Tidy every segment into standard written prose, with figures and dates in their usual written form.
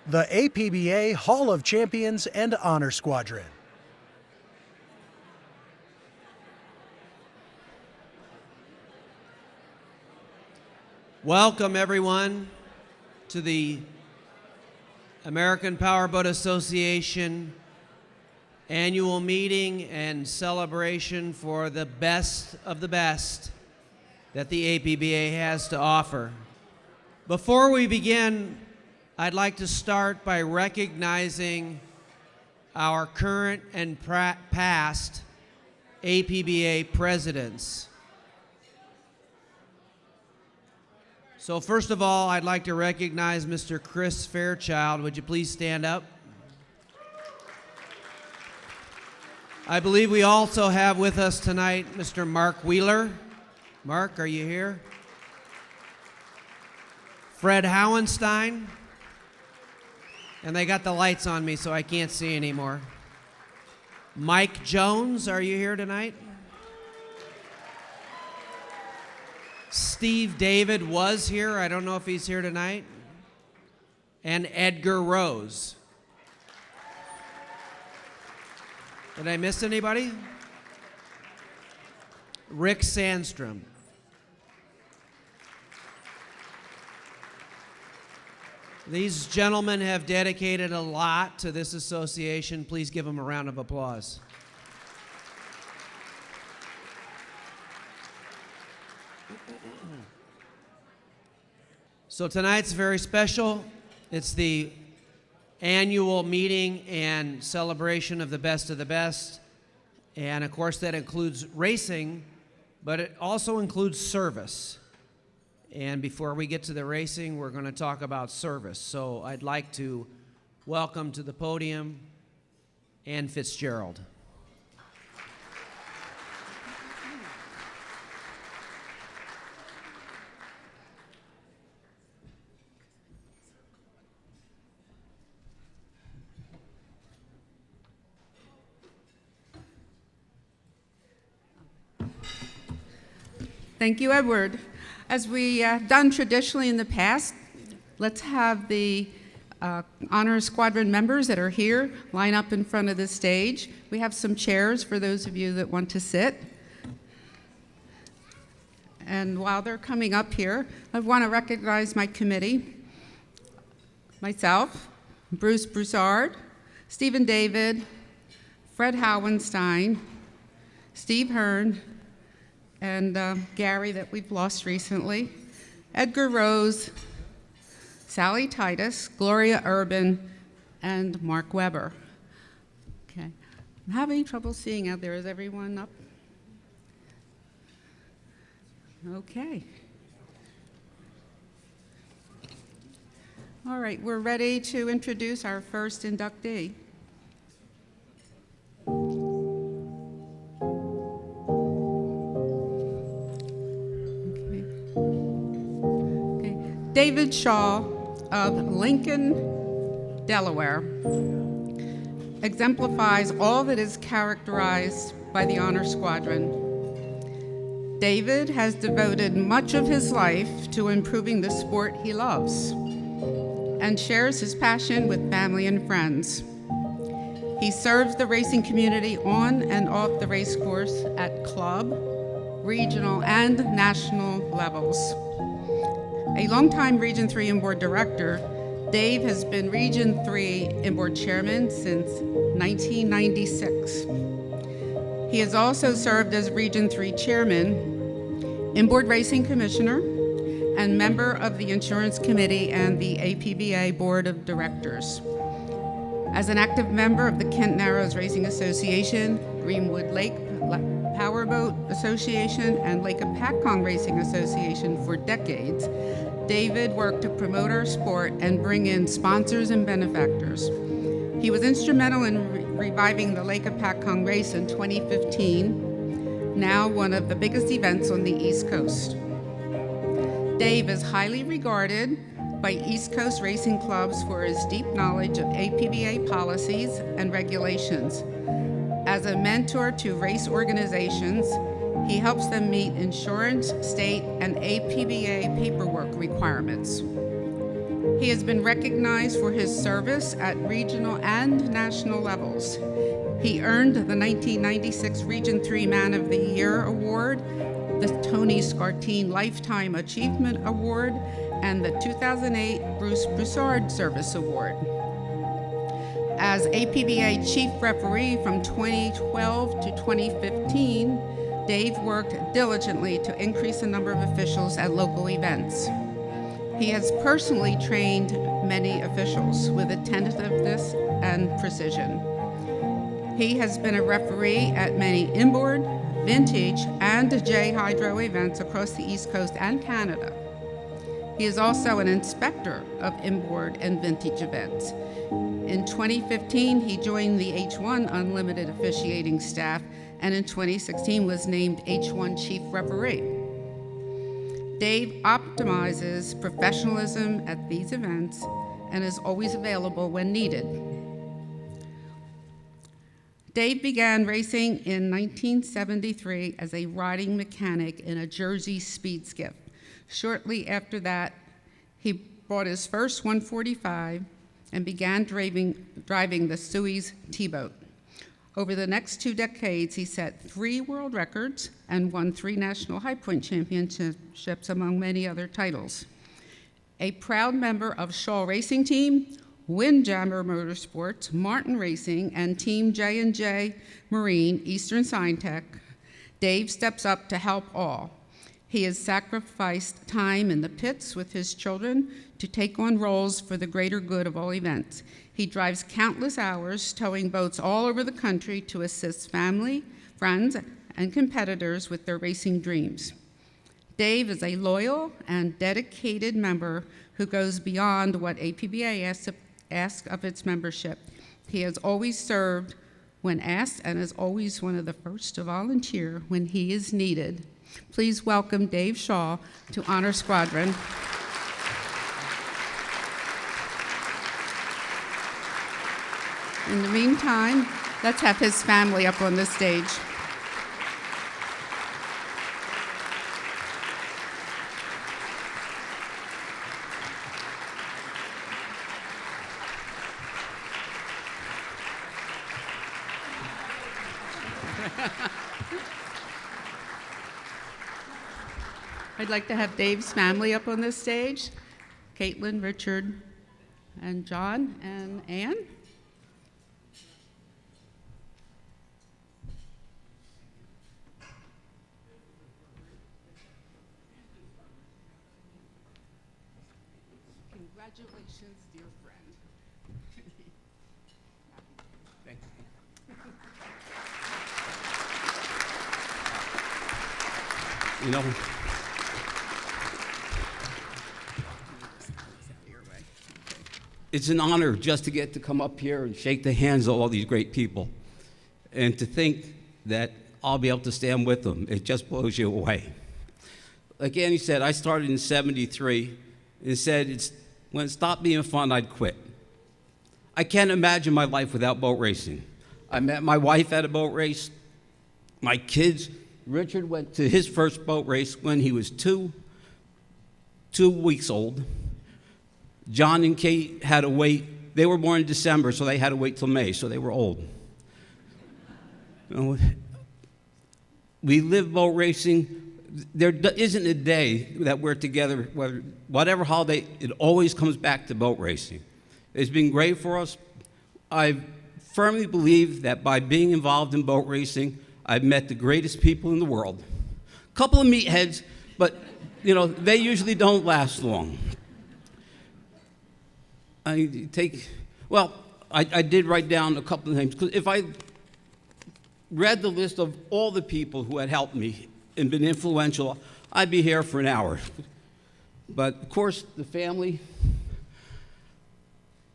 the APBA Hall of Champions and Honor Squadron. Welcome, everyone, to the American Powerboat Association annual meeting and celebration for the best of the best that the APBA has to offer. Before we begin, I'd like to start by recognizing our current and past APBA presidents. So first of all, I'd like to recognize Mr. Chris Fairchild. Would you please stand up? I believe we also have with us tonight Mr. Mark Wheeler. Mark, are you here? Fred Howenstein. And they got the lights on me so I can't see anymore. Mike Jones, are you here tonight? Steve David was here. I don't know if he's here tonight. And Edgar Rose. Did I miss anybody? Rick Sandstrom. These gentlemen have dedicated a lot to this association. Please give them a round of applause. So tonight's very special. It's the annual meeting and celebration of the best of the best. And of course that includes racing, but it also includes service. And before we get to the racing, we're going to talk about service. So I'd like to welcome to the podium Ann Fitzgerald. Thank you, Edward. As we have done traditionally in the past, let's have the Honor Squadron members that are here line up in front of the stage. We have some chairs for those of you that want to sit. And while they're coming up here, I want to recognize my committee, myself, Bruce Broussard, Stephen David, Fred Howenstein, Steve Hearn, and Gary that we've lost recently, Edgar Rose, Sally Titus, Gloria Urban, and Mark Weber. Okay, I'm having trouble seeing out there. Is everyone up? Okay. All right, we're ready to introduce our first inductee. David Shaw of Lincoln, Delaware, exemplifies all that is characterized by the Honor Squadron. David has devoted much of his life to improving the sport he loves and shares his passion with family and friends. He serves the racing community on and off the race course at club, regional, and national levels. A longtime Region 3 Inboard Director, Dave has been Region 3 Inboard Chairman since 1996. He has also served as Region 3 Chairman, Inboard Racing Commissioner, and member of the Insurance Committee and the APBA Board of Directors. As an active member of the Kent Narrows Racing Association, Greenwood Lake Powerboat Association, and Lake Apacong Racing Association for decades, David worked to promote our sport and bring in sponsors and benefactors. He was instrumental in reviving the Lake Apacong race in 2015, now one of the biggest events on the East Coast. Dave is highly regarded by East Coast racing clubs for his deep knowledge of APBA policies and regulations. As a mentor to race organizations, he helps them meet insurance, state, and APBA paperwork requirements. He has been recognized for his service at regional and national levels. He earned the 1996 Region 3 Man of the Year Award, the Tony Scartine Lifetime Achievement Award, and the 2008 Bruce Broussard Service Award. As APBA Chief Referee from 2012 to 2015, Dave worked diligently to increase the number of officials at local events. He has personally trained many officials with attentiveness and precision. He has been a referee at many inboard, vintage, and J-Hydro events across the East Coast and Canada. He is also an inspector of inboard and vintage events. In 2015, he joined the H1 Unlimited officiating staff, and in 2016 was named H1 Chief Referee. Dave optimizes professionalism at these events and is always available when needed. Dave began racing in 1973 as a riding mechanic in a Jersey speed skip. Shortly after that, he bought his first 145 and began driving the Suez T-boat. Over the next 2 decades, he set 3 world records and won 3 national high point championships, among many other titles. A proud member of Shaw Racing Team, Windjammer Motorsports, Martin Racing, and Team J&J Marine, Eastern Signtech, Dave steps up to help all. He has sacrificed time in the pits with his children to take on roles for the greater good of all events. He drives countless hours, towing boats all over the country to assist family, friends, and competitors with their racing dreams. Dave is a loyal and dedicated member who goes beyond what APBA asks of its membership. He has always served when asked and is always one of the first to volunteer when he is needed. Please welcome Dave Shaw to Honor Squadron. In the meantime, let's have his family up on the stage. I'd like to have Dave's family up on this stage. Caitlin, Richard, and John, and Ann. Congratulations, dear friend. Thank you. You know, it's an honor just to get to come up here and shake the hands of all these great people. And to think that I'll be able to stand with them, it just blows you away. Like Annie said, I started in '73 and said when it stopped being fun, I'd quit. I can't imagine my life without boat racing. I met my wife at a boat race. My kids, Richard went to his first boat race when he was two weeks old. John and Kate had to wait. They were born in December, so they had to wait till May, so they were old. You know, we live boat racing. There isn't a day that we're together, whatever holiday, it always comes back to boat racing. It's been great for us. I firmly believe that by being involved in boat racing, I've met the greatest people in the world. A couple of meatheads, but you know, they usually don't last long. I did write down a couple of names, because if I read the list of all the people who had helped me and been influential, I'd be here for an hour. But of course, the family.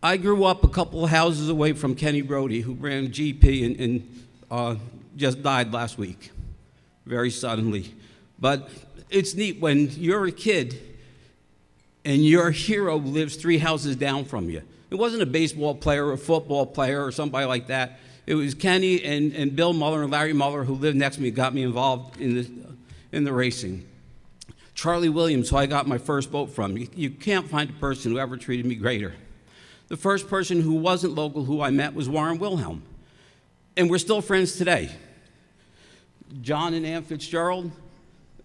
I grew up a couple of houses away from Kenny Brody, who ran GP and just died last week, very suddenly. But it's neat when you're a kid and your hero lives 3 houses down from you. It wasn't a baseball player or a football player or somebody like that. It was Kenny and Bill Muller and Larry Muller who lived next to me, got me involved in the racing. Charlie Williams, who I got my first boat from. You can't find a person who ever treated me greater. The first person who wasn't local who I met was Warren Wilhelm, and we're still friends today. John and Ann Fitzgerald.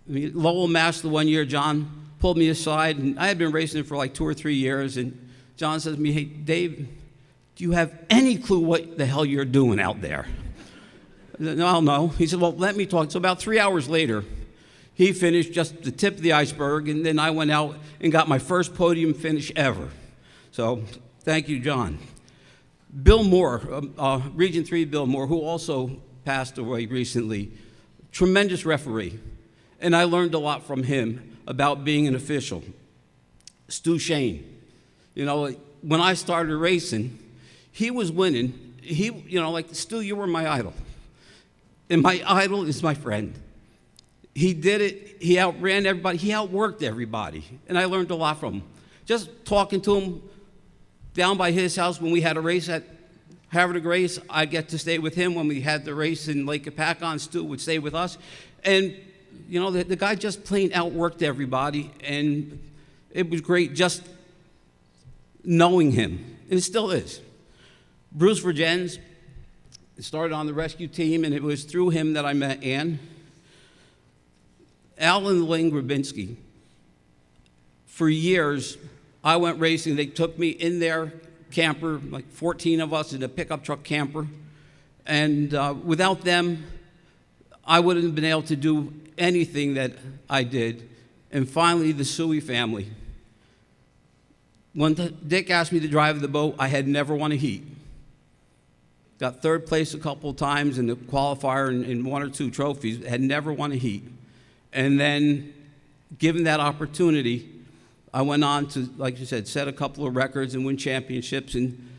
Lowell Master, one year, John pulled me aside, and I had been racing for like 2 or 3 years, and John says to me, "Hey, Dave, do you have any clue what the hell you're doing out there?" I said, "No." He said, "Well, let me talk." So about 3 hours later, he finished just the tip of the iceberg, and then I went out and got my first podium finish ever. So thank you, John. Bill Moore, Region 3 Bill Moore, who also passed away recently, tremendous referee, and I learned a lot from him about being an official. Stu Shane, when I started racing, he was winning. Stu, you were my idol, and my idol is my friend. He did it. He outran everybody. He outworked everybody, and I learned a lot from him. Just talking to him down by his house when we had a race at Havre de Grace, I get to stay with him. When we had the race in Lake Apacon, Stu would stay with us. And, the guy just plain outworked everybody, and it was great just knowing him, and it still is. Bruce Vergens started on the rescue team, and it was through him that I met Ann. Alan and Elaine Grabinski. For years, I went racing. They took me in their camper, like 14 of us in a pickup truck camper. And without them, I wouldn't have been able to do anything that I did. And finally, the Suey family. When Dick asked me to drive the boat, I had never won a heat. Got third place a couple of times in the qualifier and 1 or 2 trophies, had never won a heat. And then, given that opportunity, I went on to, like you said, set a couple of records and win championships. And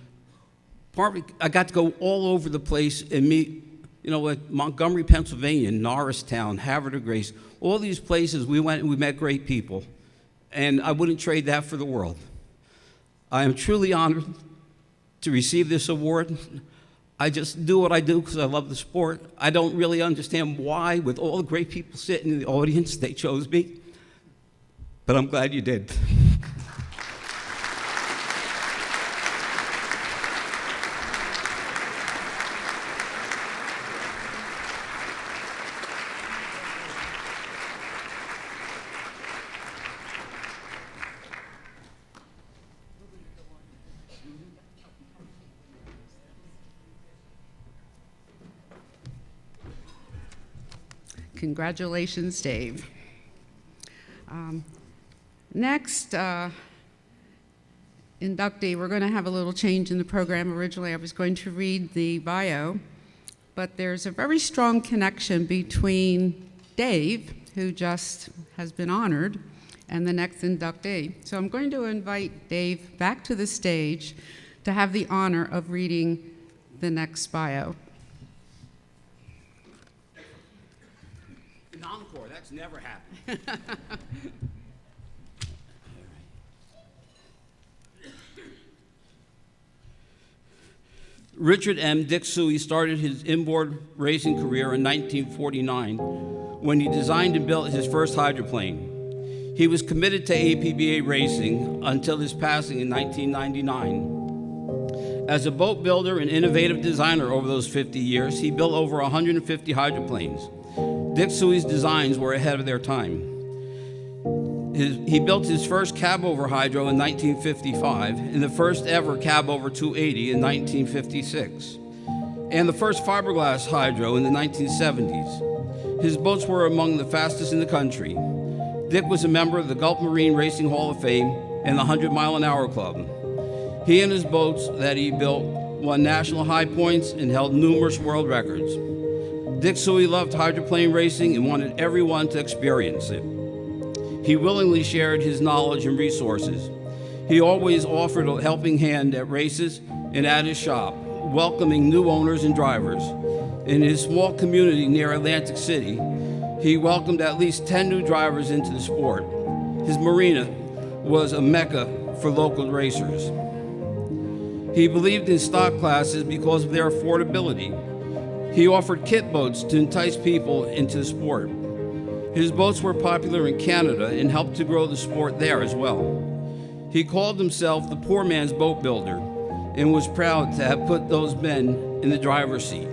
I got to go all over the place and meet, like Montgomery, Pennsylvania, Norristown, Havre de Grace, all these places we went and we met great people. And I wouldn't trade that for the world. I am truly honored to receive this award. I just do what I do because I love the sport. I don't really understand why, with all the great people sitting in the audience, they chose me. But I'm glad you did. Congratulations, Dave. Next, inductee, we're going to have a little change in the program. Originally, I was going to read the bio, but there's a very strong connection between Dave, who just has been honored, and the next inductee. So I'm going to invite Dave back to the stage to have the honor of reading the next bio. An encore, that's never happened. Richard M. Dick Suey started his inboard racing career in 1949 when he designed and built his first hydroplane. He was committed to APBA racing until his passing in 1999. As a boat builder and innovative designer over those 50 years, he built over 150 hydroplanes. Dick Suey's designs were ahead of their time. He built his first cab-over hydro in 1955 and the first ever cab-over 280 in 1956, and the first fiberglass hydro in the 1970s. His boats were among the fastest in the country. Dick was a member of the Gulf Marine Racing Hall of Fame and the 100 Mile an Hour Club. He and his boats that he built won national high points and held numerous world records. Dick Suey loved hydroplane racing and wanted everyone to experience it. He willingly shared his knowledge and resources. He always offered a helping hand at races and at his shop, welcoming new owners and drivers. In his small community near Atlantic City, he welcomed at least 10 new drivers into the sport. His marina was a mecca for local racers. He believed in stock classes because of their affordability. He offered kit boats to entice people into the sport. His boats were popular in Canada and helped to grow the sport there as well. He called himself the poor man's boat builder and was proud to have put those men in the driver's seat.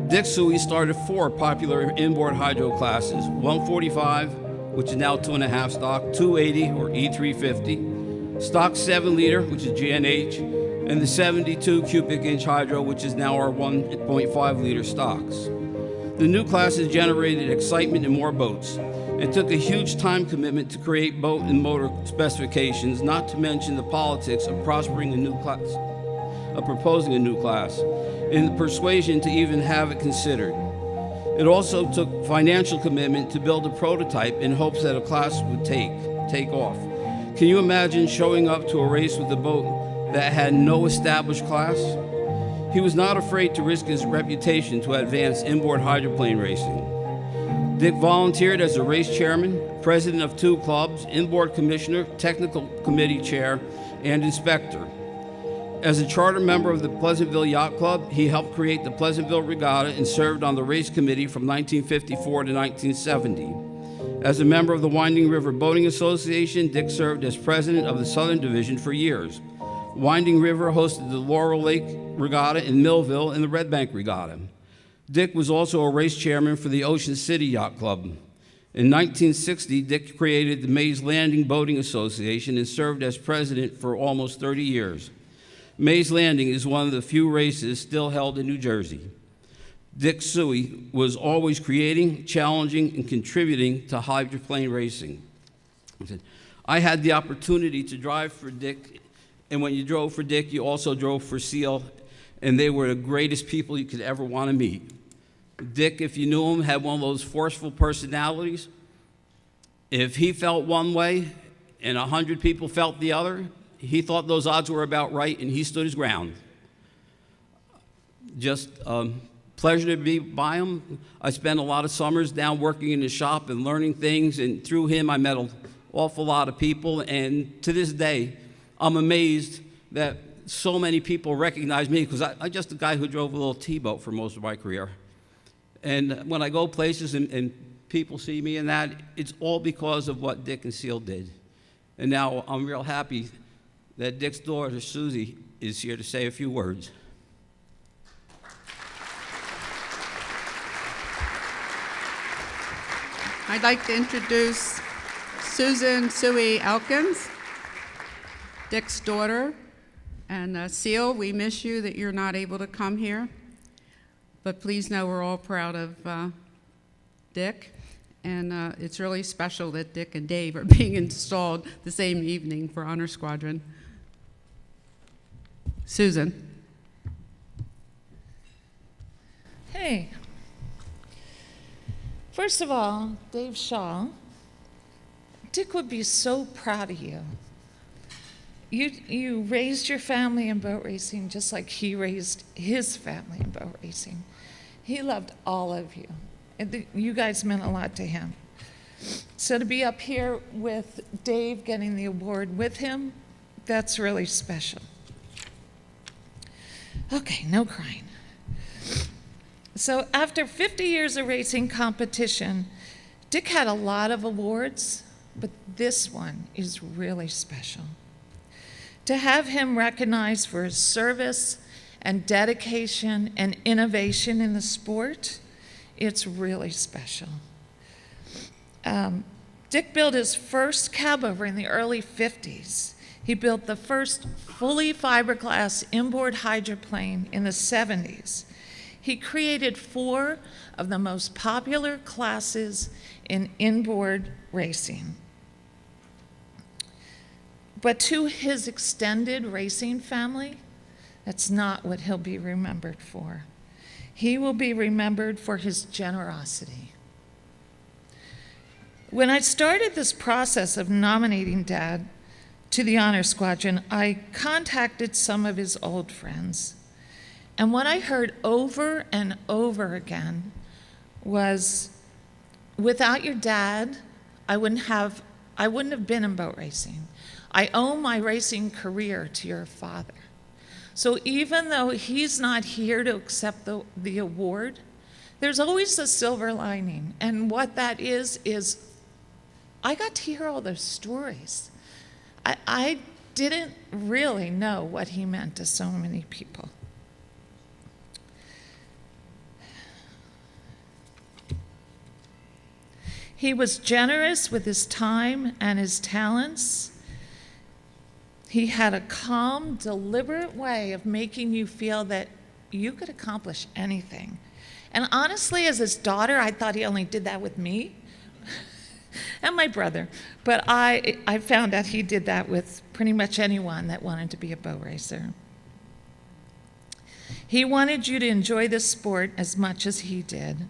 Dick Suey started 4 popular inboard hydro classes: 145, which is now 2.5 stock, 280 or E350, stock 7 liter, which is GNH, and the 72 cubic inch hydro, which is now our 1.5 liter stocks. The new classes generated excitement and more boats. It took a huge time commitment to create boat and motor specifications, not to mention the politics of proposing a new class, and the persuasion to even have it considered. It also took financial commitment to build a prototype in hopes that a class would take off. Can you imagine showing up to a race with a boat that had no established class? He was not afraid to risk his reputation to advance inboard hydroplane racing. Dick volunteered as a race chairman, president of 2 clubs, inboard commissioner, technical committee chair, and inspector. As a charter member of the Pleasantville Yacht Club, he helped create the Pleasantville Regatta and served on the race committee from 1954 to 1970. As a member of the Winding River Boating Association, Dick served as president of the Southern Division for years. Winding River hosted the Laurel Lake Regatta in Millville and the Red Bank Regatta. Dick was also a race chairman for the Ocean City Yacht Club. In 1960, Dick created the Mays Landing Boating Association and served as president for almost 30 years. Mays Landing is one of the few races still held in New Jersey. Dick Suey was always creating, challenging, and contributing to hydroplane racing. I had the opportunity to drive for Dick, and when you drove for Dick, you also drove for Seal, and they were the greatest people you could ever want to meet. Dick, if you knew him, had one of those forceful personalities. If he felt one way and 100 people felt the other, he thought those odds were about right, and he stood his ground. Just pleasure to be by him. I spent a lot of summers down working in his shop and learning things, and through him I met an awful lot of people, and to this day, I'm amazed that so many people recognize me, because I'm just a guy who drove a little T-boat for most of my career. And when I go places and people see me in that, it's all because of what Dick and Seal did. And now I'm real happy that Dick's daughter, Susie, is here to say a few words. I'd like to introduce Susan Suey Elkins, Dick's daughter. And Seal, we miss you that you're not able to come here. But please know we're all proud of Dick. And it's really special that Dick and Dave are being installed the same evening for Honor Squadron. Susan. Hey. First of all, Dave Shaw, Dick would be so proud of you. You raised your family in boat racing just like he raised his family in boat racing. He loved all of you. And you guys meant a lot to him. So to be up here with Dave getting the award with him, that's really special. Okay, no crying. So after 50 years of racing competition, Dick had a lot of awards, but this one is really special. To have him recognized for his service and dedication and innovation in the sport, it's really special. Dick built his first cab over in the early 50s. He built the first fully fiberglass inboard hydroplane in the 70s. He created 4 of the most popular classes in inboard racing. But to his extended racing family, that's not what he'll be remembered for. He will be remembered for his generosity. When I started this process of nominating Dad to the Honor Squadron, I contacted some of his old friends. And what I heard over and over again was, without your dad, I wouldn't have been in boat racing. I owe my racing career to your father. So even though he's not here to accept the award, there's always a silver lining. And what that is I got to hear all those stories. I didn't really know what he meant to so many people. He was generous with his time and his talents. He had a calm, deliberate way of making you feel that you could accomplish anything. And honestly, as his daughter, I thought he only did that with me and my brother. But I found out he did that with pretty much anyone that wanted to be a boat racer. He wanted you to enjoy this sport as much as he did.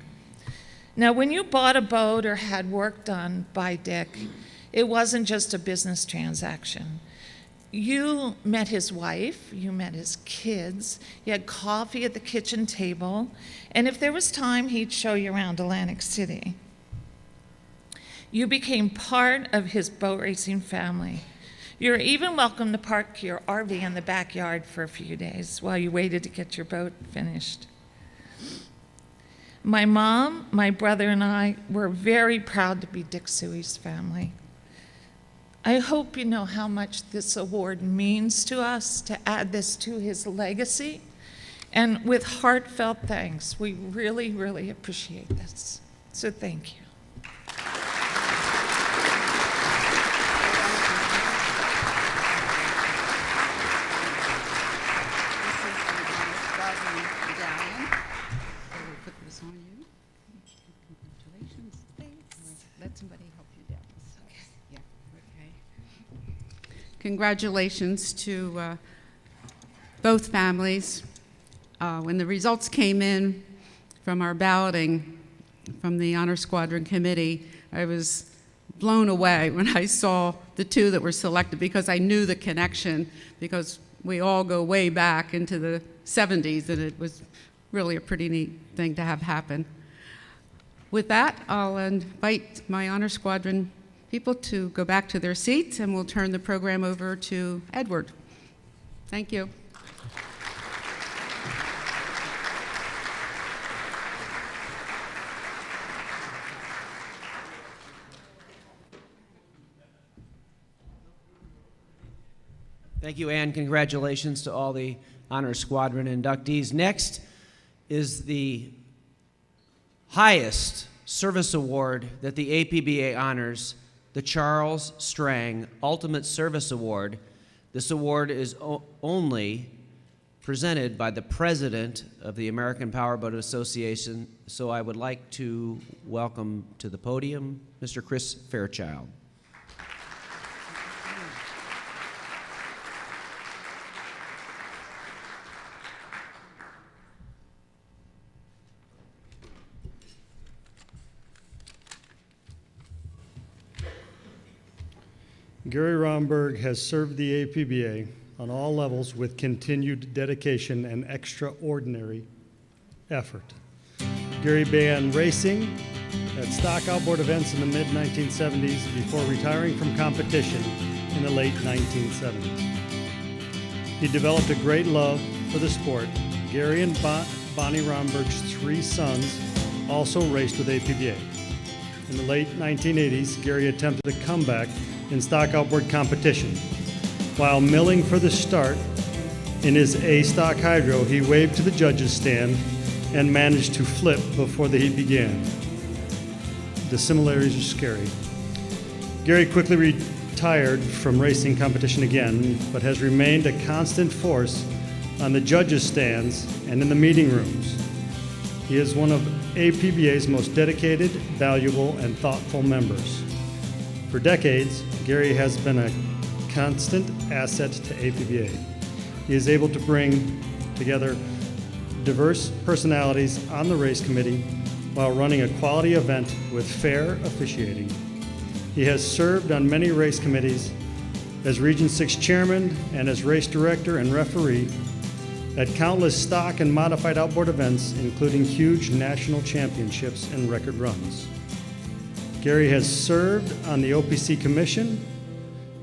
Now, when you bought a boat or had work done by Dick, it wasn't just a business transaction. You met his wife, you met his kids, you had coffee at the kitchen table, and if there was time, he'd show you around Atlantic City. You became part of his boat racing family. You were even welcome to park your RV in the backyard for a few days while you waited to get your boat finished. My mom, my brother, and I were very proud to be Dick Suey's family. I hope you know how much this award means to us, to add this to his legacy. And with heartfelt thanks, we really, really appreciate this. So thank you. Congratulations to both families. When the results came in from our balloting from the Honor Squadron Committee, I was blown away when I saw the two that were selected, because I knew the connection, because we all go way back into the 70s, and it was really a pretty neat thing to have happen. With that, I'll invite my Honor Squadron people to go back to their seats, and we'll turn the program over to Edward. Thank you. Thank you, Ann. Congratulations to all the Honor Squadron inductees. Next is the highest service award that the APBA honors, the Charles Strang Ultimate Service Award. This award is only presented by the president of the American Powerboat Association, so I would like to welcome to the podium Mr. Chris Fairchild. Gary Romberg has served the APBA on all levels with continued dedication and extraordinary effort. Gary began racing at stock outboard events in the mid-1970s before retiring from competition in the late 1970s. He developed a great love for the sport. Gary and Bonnie Romberg's three sons also raced with APBA. In the late 1980s, Gary attempted a comeback in stock outboard competition. While milling for the start in his A stock hydro, he waved to the judges' stand and managed to flip before the heat began. The similarities are scary. Gary quickly retired from racing competition again, but has remained a constant force on the judges' stands and in the meeting rooms. He is one of APBA's most dedicated, valuable, and thoughtful members. For decades, Gary has been a constant asset to APBA. He is able to bring together diverse personalities on the race committee while running a quality event with fair officiating. He has served on many race committees as Region 6 chairman and as race director and referee at countless stock and modified outboard events, including huge national championships and record runs. Gary has served on the OPC Commission,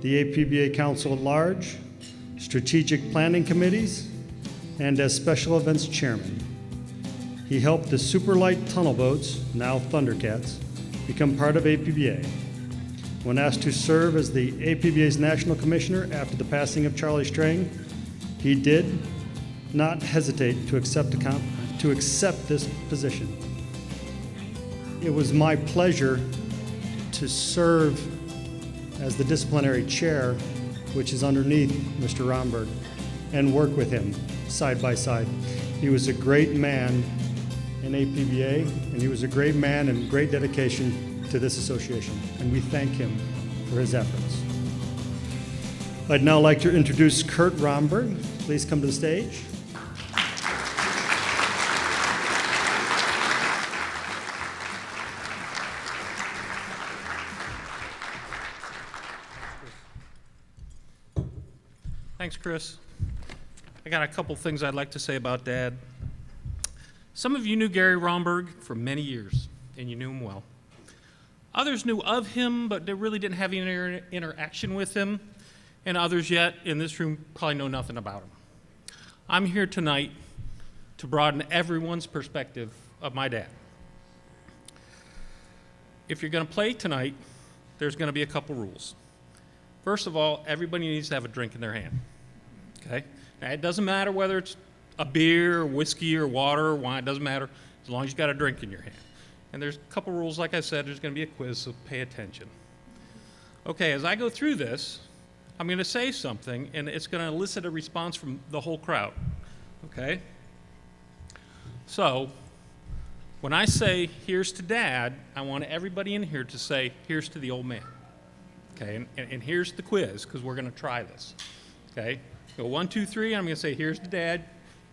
the APBA Council at Large, strategic planning committees, and as special events chairman. He helped the Superlight tunnel boats, now Thundercats, become part of APBA. When asked to serve as the APBA's National Commissioner after the passing of Charlie Strang, he did not hesitate to accept this position. It was my pleasure to serve as the disciplinary chair, which is underneath Mr. Romberg, and work with him side by side. He was a great man in APBA, and he was a great man and great dedication to this association, and we thank him for his efforts. I'd now like to introduce Kurt Romberg. Please come to the stage. Thanks, Chris. I got a couple things I'd like to say about Dad. Some of you knew Gary Romberg for many years, and you knew him well. Others knew of him, but they really didn't have any interaction with him, and others yet in this room probably know nothing about him. I'm here tonight to broaden everyone's perspective of my dad. If you're going to play tonight, there's going to be a couple rules. First of all, everybody needs to have a drink in their hand, okay? Now, it doesn't matter whether it's a beer, or whiskey, or water, or wine, it doesn't matter, as long as you got a drink in your hand. And there's a couple rules, like I said, there's going to be a quiz, so pay attention. Okay, as I go through this, I'm going to say something, and it's going to elicit a response from the whole crowd, okay? So, when I say, here's to Dad, I want everybody in here to say, here's to the old man. Okay, and here's the quiz, because we're going to try this. Okay, go 1, 2, 3, I'm going to say, here's to Dad.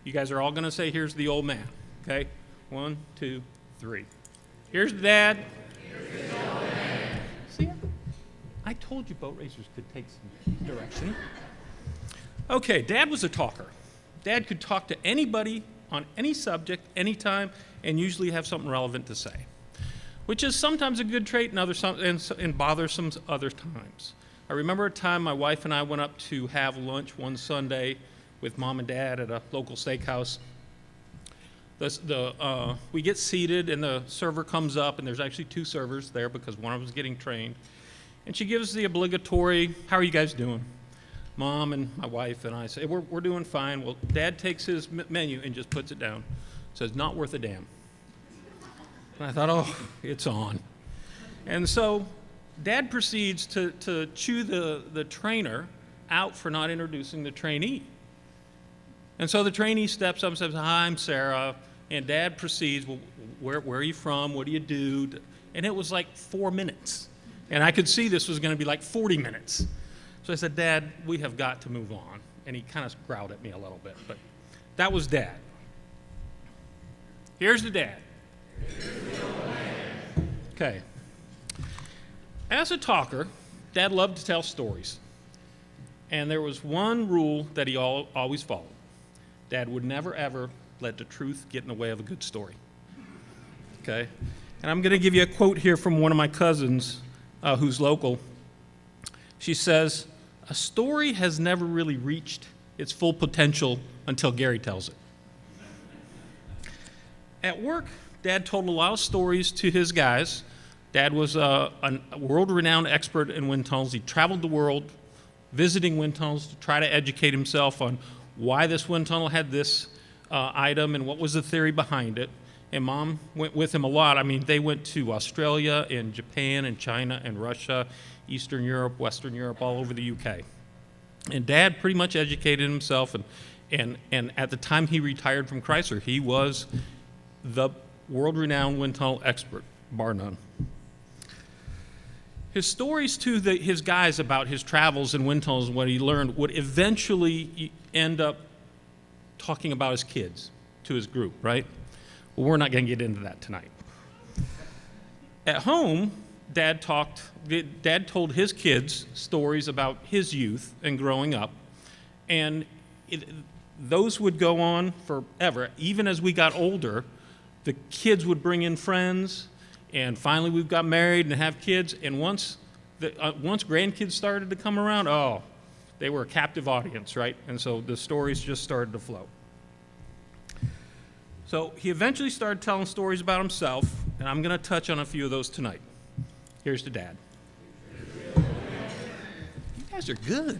You guys are all going to say, here's the old man. Okay, 1, 2, 3. Here's to Dad. Here's the old man. See, I told you boat racers could take some direction. Okay, Dad was a talker. Dad could talk to anybody on any subject, anytime, and usually have something relevant to say, which is sometimes a good trait and bothersome other times. I remember a time my wife and I went up to have lunch one Sunday with Mom and Dad at a local steakhouse. We get seated, and the server comes up, and there's actually 2 servers there because one of them is getting trained. And she gives the obligatory, how are you guys doing? Mom and my wife and I say, we're doing fine. Well, Dad takes his menu and just puts it down. Says, not worth a damn. And I thought, oh, it's on. And so Dad proceeds to chew the trainer out for not introducing the trainee. And so the trainee steps up and says, hi, I'm Sarah. And Dad proceeds, well, where are you from? What do you do? And it was like 4 minutes. And I could see this was going to be like 40 minutes. So I said, Dad, we have got to move on. And he kind of growled at me a little bit. But that was Dad. Here's the Dad. Okay. As a talker, Dad loved to tell stories. And there was one rule that he always followed. Dad would never, ever let the truth get in the way of a good story. Okay? And I'm going to give you a quote here from one of my cousins who's local. She says, a story has never really reached its full potential until Gary tells it. At work, Dad told a lot of stories to his guys. Dad was a world-renowned expert in wind tunnels. He traveled the world visiting wind tunnels to try to educate himself on why this wind tunnel had this item and what was the theory behind it. And Mom went with him a lot. I mean, they went to Australia and Japan and China and Russia, Eastern Europe, Western Europe, all over the UK. And Dad pretty much educated himself. And at the time he retired from Chrysler, he was the world-renowned wind tunnel expert, bar none. His stories to his guys about his travels in wind tunnels and what he learned would eventually end up talking about his kids to his group, right? Well, we're not going to get into that tonight. At home, Dad told his kids stories about his youth and growing up, and those would go on forever. Even as we got older, the kids would bring in friends, and finally we got married and have kids, and once grandkids started to come around, oh, they were a captive audience, right? And so the stories just started to flow. So he eventually started telling stories about himself, and I'm going to touch on a few of those tonight. Here's to Dad. You guys are good.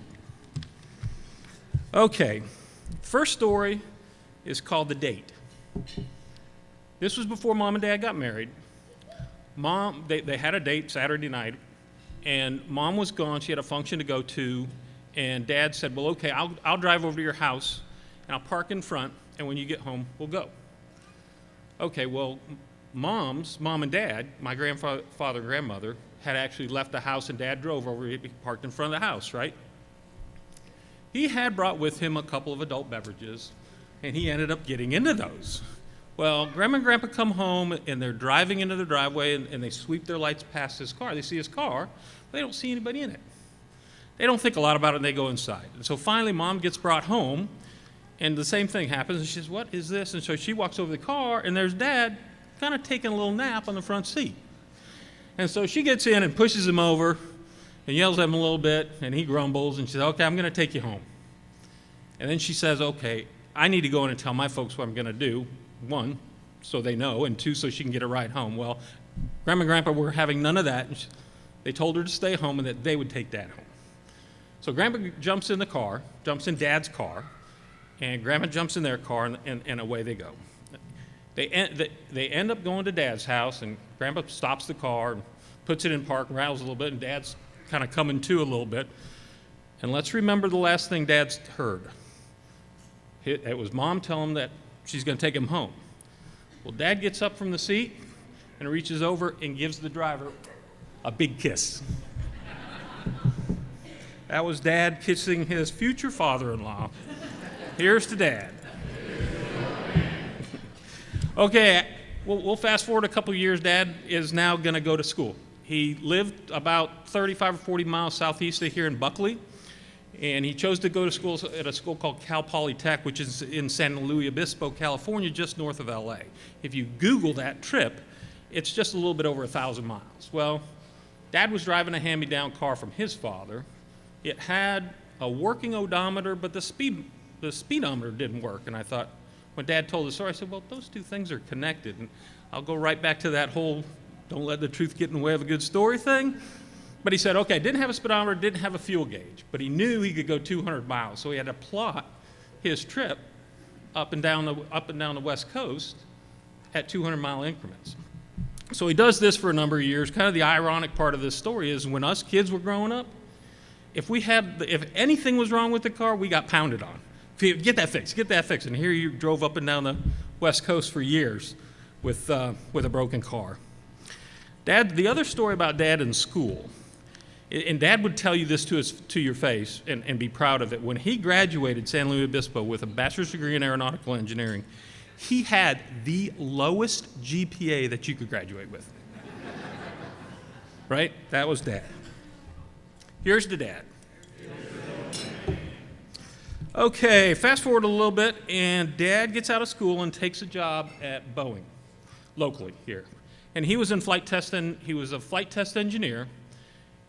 Okay, first story is called The Date. This was before Mom and Dad got married. Mom, they had a date Saturday night, and Mom was gone. She had a function to go to, and Dad said, well, okay, I'll drive over to your house, and I'll park in front, and when you get home, we'll go. Okay, well, Mom and Dad, my grandfather and grandmother, had actually left the house, and Dad drove over, he parked in front of the house, right? He had brought with him a couple of adult beverages, and he ended up getting into those. Well, Grandma and Grandpa come home, and they're driving into the driveway, and they sweep their lights past his car. They see his car, but they don't see anybody in it. They don't think a lot about it, and they go inside. And so finally, Mom gets brought home, and the same thing happens, and she says, what is this? And so she walks over to the car, and there's Dad kind of taking a little nap on the front seat. And so she gets in and pushes him over and yells at him a little bit, and he grumbles, and she says, okay, I'm going to take you home. And then she says, okay, I need to go in and tell my folks what I'm going to do. One, so they know, and two, so she can get a ride home. Well, Grandma and Grandpa were having none of that. And they told her to stay home and that they would take Dad home. So Grandpa jumps in the car, jumps in Dad's car, and Grandma jumps in their car, and away they go. They end up going to Dad's house, and Grandpa stops the car and puts it in park, rattles a little bit, and Dad's kind of coming to a little bit. And let's remember the last thing Dad's heard. It was Mom telling him that she's going to take him home. Well, Dad gets up from the seat and reaches over and gives the driver a big kiss. That was Dad kissing his future father-in-law. Here's to Dad. Okay, we'll fast forward a couple of years. Dad is now going to go to school. He lived about 35 or 40 miles southeast of here in Buckley, and he chose to go to school at a school called Cal Polytech, which is in San Luis Obispo, California, just north of LA. If you Google that trip, it's just a little bit over 1,000 miles. Well, Dad was driving a hand-me-down car from his father. It had a working odometer, but the speedometer didn't work. And I thought, when Dad told the story, I said, well, those two things are connected. And I'll go right back to that whole don't let the truth get in the way of a good story thing. But he said, okay, didn't have a speedometer, didn't have a fuel gauge, but he knew he could go 200 miles. So he had to plot his trip up and down the West Coast at 200-mile increments. So he does this for a number of years. Kind of the ironic part of this story is when us kids were growing up, if anything was wrong with the car, we got pounded on. Get that fixed. And here you drove up and down the West Coast for years with a broken car. Dad, the other story about Dad in school, and Dad would tell you this to your face and be proud of it. When he graduated San Luis Obispo with a bachelor's degree in aeronautical engineering, he had the lowest GPA that you could graduate with. Right? That was Dad. Here's to Dad. Okay, fast forward a little bit, and Dad gets out of school and takes a job at Boeing, locally here. And he was in flight testing. He was a flight test engineer,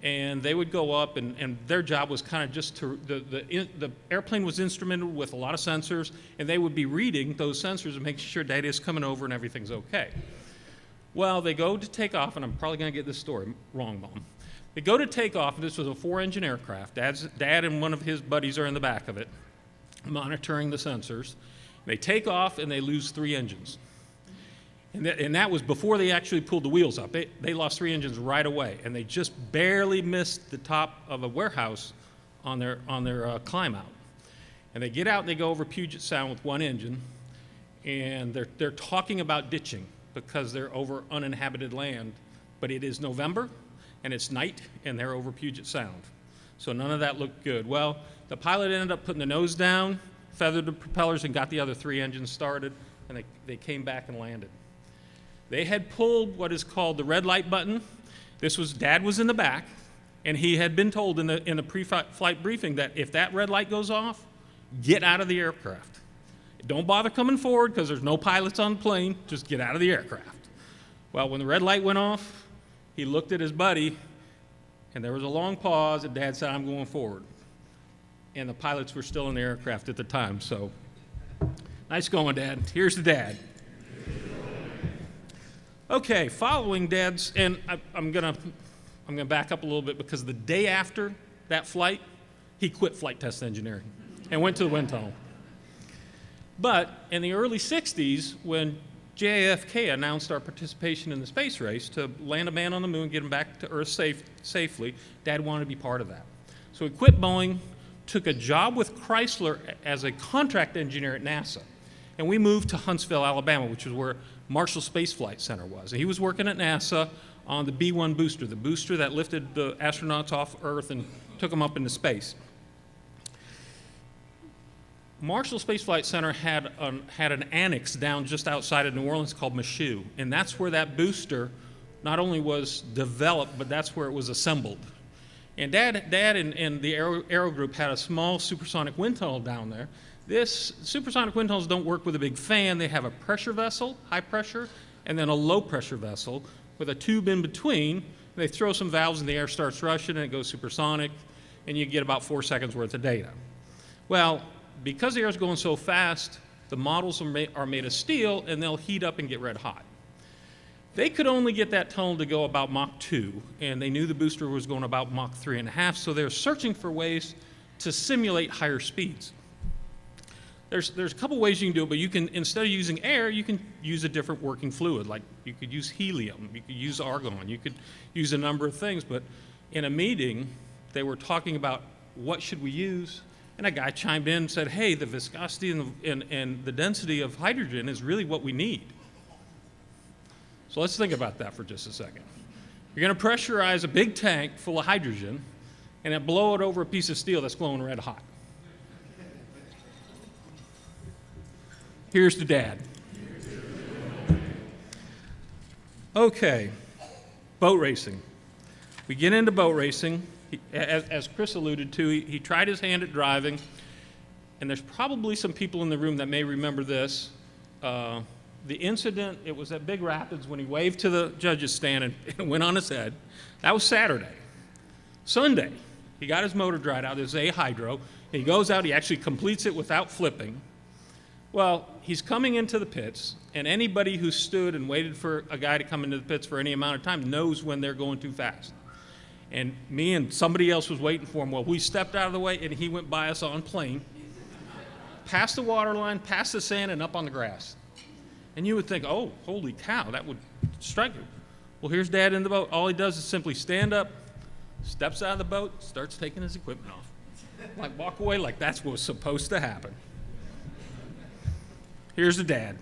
and they would go up, and their job was kind of just to, the airplane was instrumented with a lot of sensors, and they would be reading those sensors and making sure Dad is coming over and everything's okay. Well, they go to take off, and I'm probably going to get this story wrong, Mom. They go to take off, and this was a 4-engine aircraft. Dad and one of his buddies are in the back of it, monitoring the sensors. They take off, and they lose 3 engines. And that was before they actually pulled the wheels up. They lost 3 engines right away, and they just barely missed the top of a warehouse on their climb out. And they get out, and they go over Puget Sound with 1 engine, and they're talking about ditching because they're over uninhabited land. But it is November, and it's night, and they're over Puget Sound. So none of that looked good. Well, the pilot ended up putting the nose down, feathered the propellers, and got the other 3 engines started, and they came back and landed. They had pulled what is called the red light button. Dad was in the back, and he had been told in the pre-flight briefing that if that red light goes off, get out of the aircraft. Don't bother coming forward because there's no pilots on the plane. Just get out of the aircraft. Well, when the red light went off, he looked at his buddy, and there was a long pause, and Dad said, I'm going forward. And the pilots were still in the aircraft at the time, so nice going, Dad. Here's to Dad. Okay, following Dad's, and I'm gonna back up a little bit because the day after that flight, he quit flight test engineering and went to the wind tunnel. But in the early 60s, when JFK announced our participation in the space race to land a man on the moon, get him back to Earth safely, Dad wanted to be part of that. So he quit Boeing, took a job with Chrysler as a contract engineer at NASA. And we moved to Huntsville, Alabama, which is where Marshall Space Flight Center was. And he was working at NASA on the B-1 booster, the booster that lifted the astronauts off Earth and took them up into space. Marshall Space Flight Center had an annex down just outside of New Orleans called Michoud, and that's where that booster not only was developed, but that's where it was assembled. And Dad and the Aero Group had a small supersonic wind tunnel down there. This supersonic wind tunnels don't work with a big fan. They have a pressure vessel, high pressure, and then a low pressure vessel with a tube in between. They throw some valves and the air starts rushing and it goes supersonic, and you get about 4 seconds worth of data. Well, because the air is going so fast, the models are made of steel and they'll heat up and get red hot. They could only get that tunnel to go about Mach 2, and they knew the booster was going about Mach 3.5, so they're searching for ways to simulate higher speeds. There's a couple ways you can do it, but you can, instead of using air, you can use a different working fluid. Like you could use helium, you could use argon, you could use a number of things. But in a meeting, they were talking about what should we use, and a guy chimed in and said, hey, the viscosity and the density of hydrogen is really what we need. So let's think about that for just a second. You're going to pressurize a big tank full of hydrogen and then blow it over a piece of steel that's glowing red hot. Here's to Dad. Okay, boat racing. We get into boat racing. As Chris alluded to, he tried his hand at driving, and there's probably some people in the room that may remember this. The incident, it was at Big Rapids when he waved to the judges stand and it went on his head. That was Saturday. Sunday, he got his motor dried out. There's a hydro. He goes out, he actually completes it without flipping. Well, he's coming into the pits, and anybody who stood and waited for a guy to come into the pits for any amount of time knows when they're going too fast. And me and somebody else was waiting for him. Well, we stepped out of the way, and he went by us on plane, past the water line, past the sand, and up on the grass. And you would think, oh, holy cow, that would strike you. Well, here's Dad in the boat. All he does is simply stand up, steps out of the boat, starts taking his equipment off. Like, walk away like that's what was supposed to happen. Here's the Dad.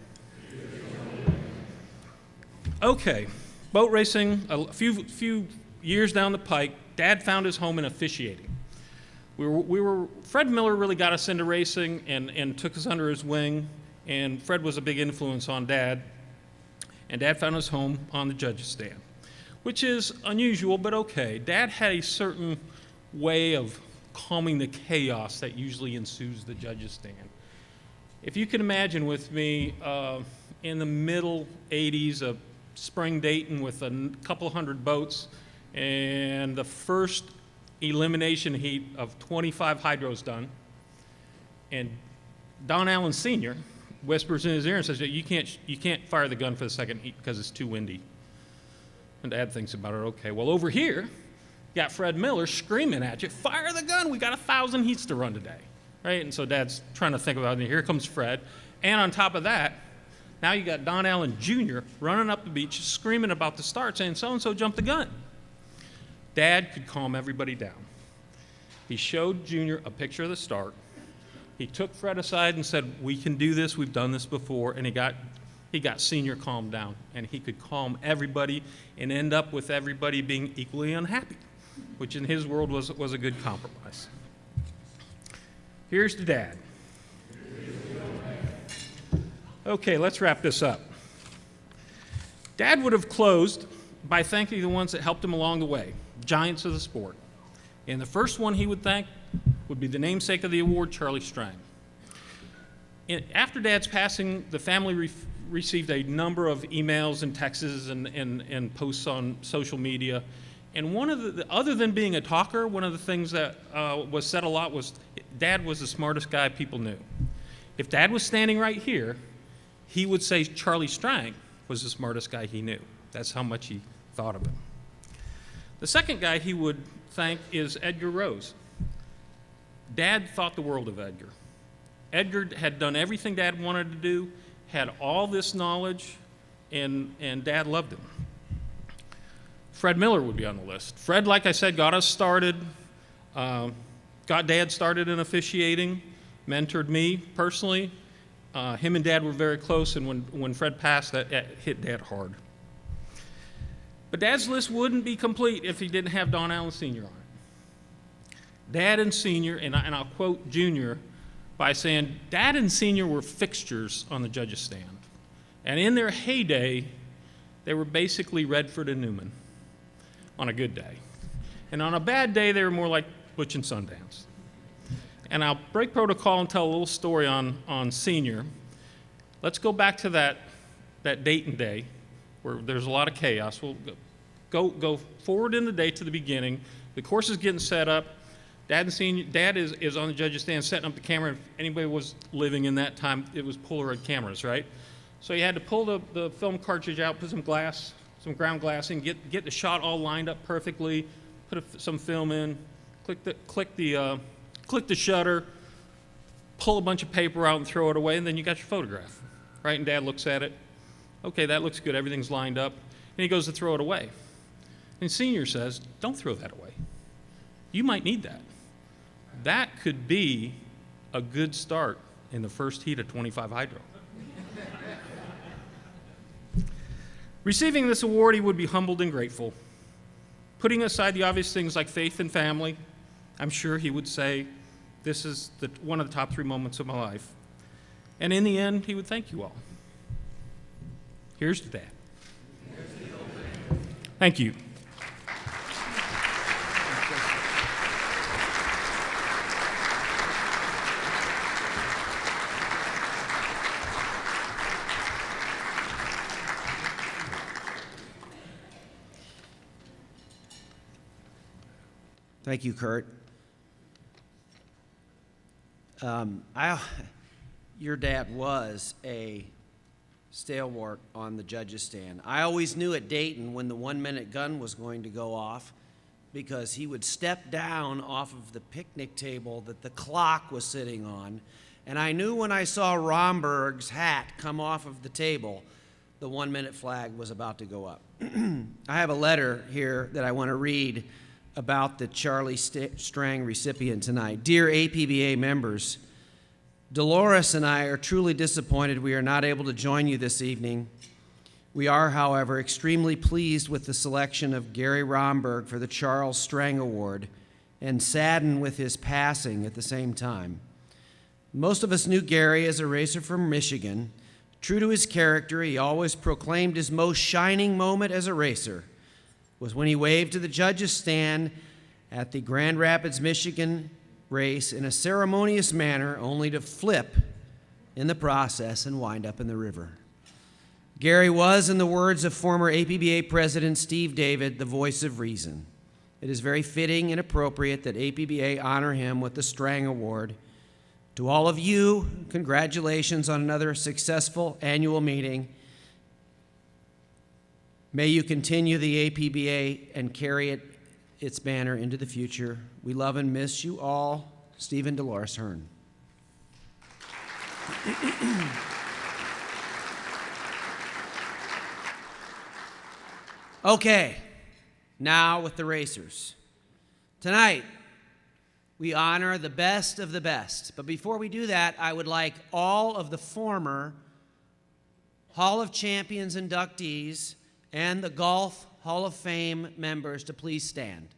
Okay, boat racing, a few years down the pike, Dad found his home in officiating. Fred Miller really got us into racing and took us under his wing. And Fred was a big influence on Dad, and Dad found his home on the judges' stand, which is unusual, but okay. Dad had a certain way of calming the chaos that usually ensues the judges' stand. If you can imagine with me, in the middle 80s, a spring Dayton with a couple hundred boats, and the first elimination heat of 25 hydros done, and Don Allen Sr. whispers in his ear and says, you can't fire the gun for the second heat because it's too windy. And Dad thinks about it, okay. Well, over here, you got Fred Miller screaming at you, fire the gun, we got 1,000 heats to run today, right? And so Dad's trying to think about it, and here comes Fred. And on top of that, now you got Don Allen Jr. running up the beach screaming about the start, saying, so-and-so jumped the gun. Dad could calm everybody down. He showed Junior a picture of the start. He took Fred aside and said, we can do this, we've done this before, and he got Senior calmed down, and he could calm everybody and end up with everybody being equally unhappy, which in his world was a good compromise. Here's to Dad. Okay, let's wrap this up. Dad would have closed by thanking the ones that helped him along the way, giants of the sport. And the first one he would thank would be the namesake of the award, Charlie Strang. After Dad's passing, the family received a number of emails and texts and posts on social media. And one of the, other than being a talker, one of the things that was said a lot was Dad was the smartest guy people knew. If Dad was standing right here, he would say Charlie Strang was the smartest guy he knew. That's how much he thought of him. The second guy he would thank is Edgar Rose. Dad thought the world of Edgar. Edgar had done everything Dad wanted to do, had all this knowledge, and Dad loved him. Fred Miller would be on the list. Fred, like I said, got us started, got Dad started in officiating, mentored me personally. Him and Dad were very close, and when Fred passed, that hit Dad hard. But Dad's list wouldn't be complete if he didn't have Don Allen Sr. on it. Dad and Sr., and I'll quote Jr. by saying, Dad and Sr. were fixtures on the judges' stand. And in their heyday, they were basically Redford and Newman on a good day. And on a bad day, they were more like Butch and Sundance. And I'll break protocol and tell a little story on Senior. Let's go back to that Dayton day where there's a lot of chaos. We'll go forward in the day to the beginning. The course is getting set up. Dad is on the judge's stand setting up the camera. If anybody was living in that time, it was Polaroid cameras, right? So you had to pull the film cartridge out, put some ground glass in, get the shot all lined up perfectly, put some film in, click the shutter, pull a bunch of paper out and throw it away, and then you got your photograph, right? And Dad looks at it. Okay, that looks good. Everything's lined up. And he goes to throw it away. And Senior says, don't throw that away. You might need that. That could be a good start in the first heat of 25 hydro. Receiving this award, he would be humbled and grateful. Putting aside the obvious things like faith and family, I'm sure he would say, this is one of the top 3 moments of my life. And in the end, he would thank you all. Here's to Dad. Thank you. Thank you, Kurt. Your dad was a stalwart on the judges' stand. I always knew at Dayton when the 1-minute gun was going to go off because he would step down off of the picnic table that the clock was sitting on, and I knew when I saw Romberg's hat come off of the table, the 1-minute flag was about to go up. I have a letter here that I want to read about the Charlie Strang recipient tonight. Dear APBA members, Dolores and I are truly disappointed we are not able to join you this evening. We are, however, extremely pleased with the selection of Gary Romberg for the Charles Strang Award and saddened with his passing at the same time. Most of us knew Gary as a racer from Michigan. True to his character, he always proclaimed his most shining moment as a racer was when he waved to the judges' stand at the Grand Rapids, Michigan race in a ceremonious manner, only to flip in the process and wind up in the river. Gary was, in the words of former APBA President Steve David, the voice of reason. It is very fitting and appropriate that APBA honor him with the Strang Award. To all of you, congratulations on another successful annual meeting. May you continue the APBA and carry its banner into the future. We love and miss you all. Stephen Dolores Hearn. Okay, now with the racers. Tonight, we honor the best of the best. But before we do that, I would like all of the former Hall of Champions inductees and the Golf Hall of Fame members to please stand.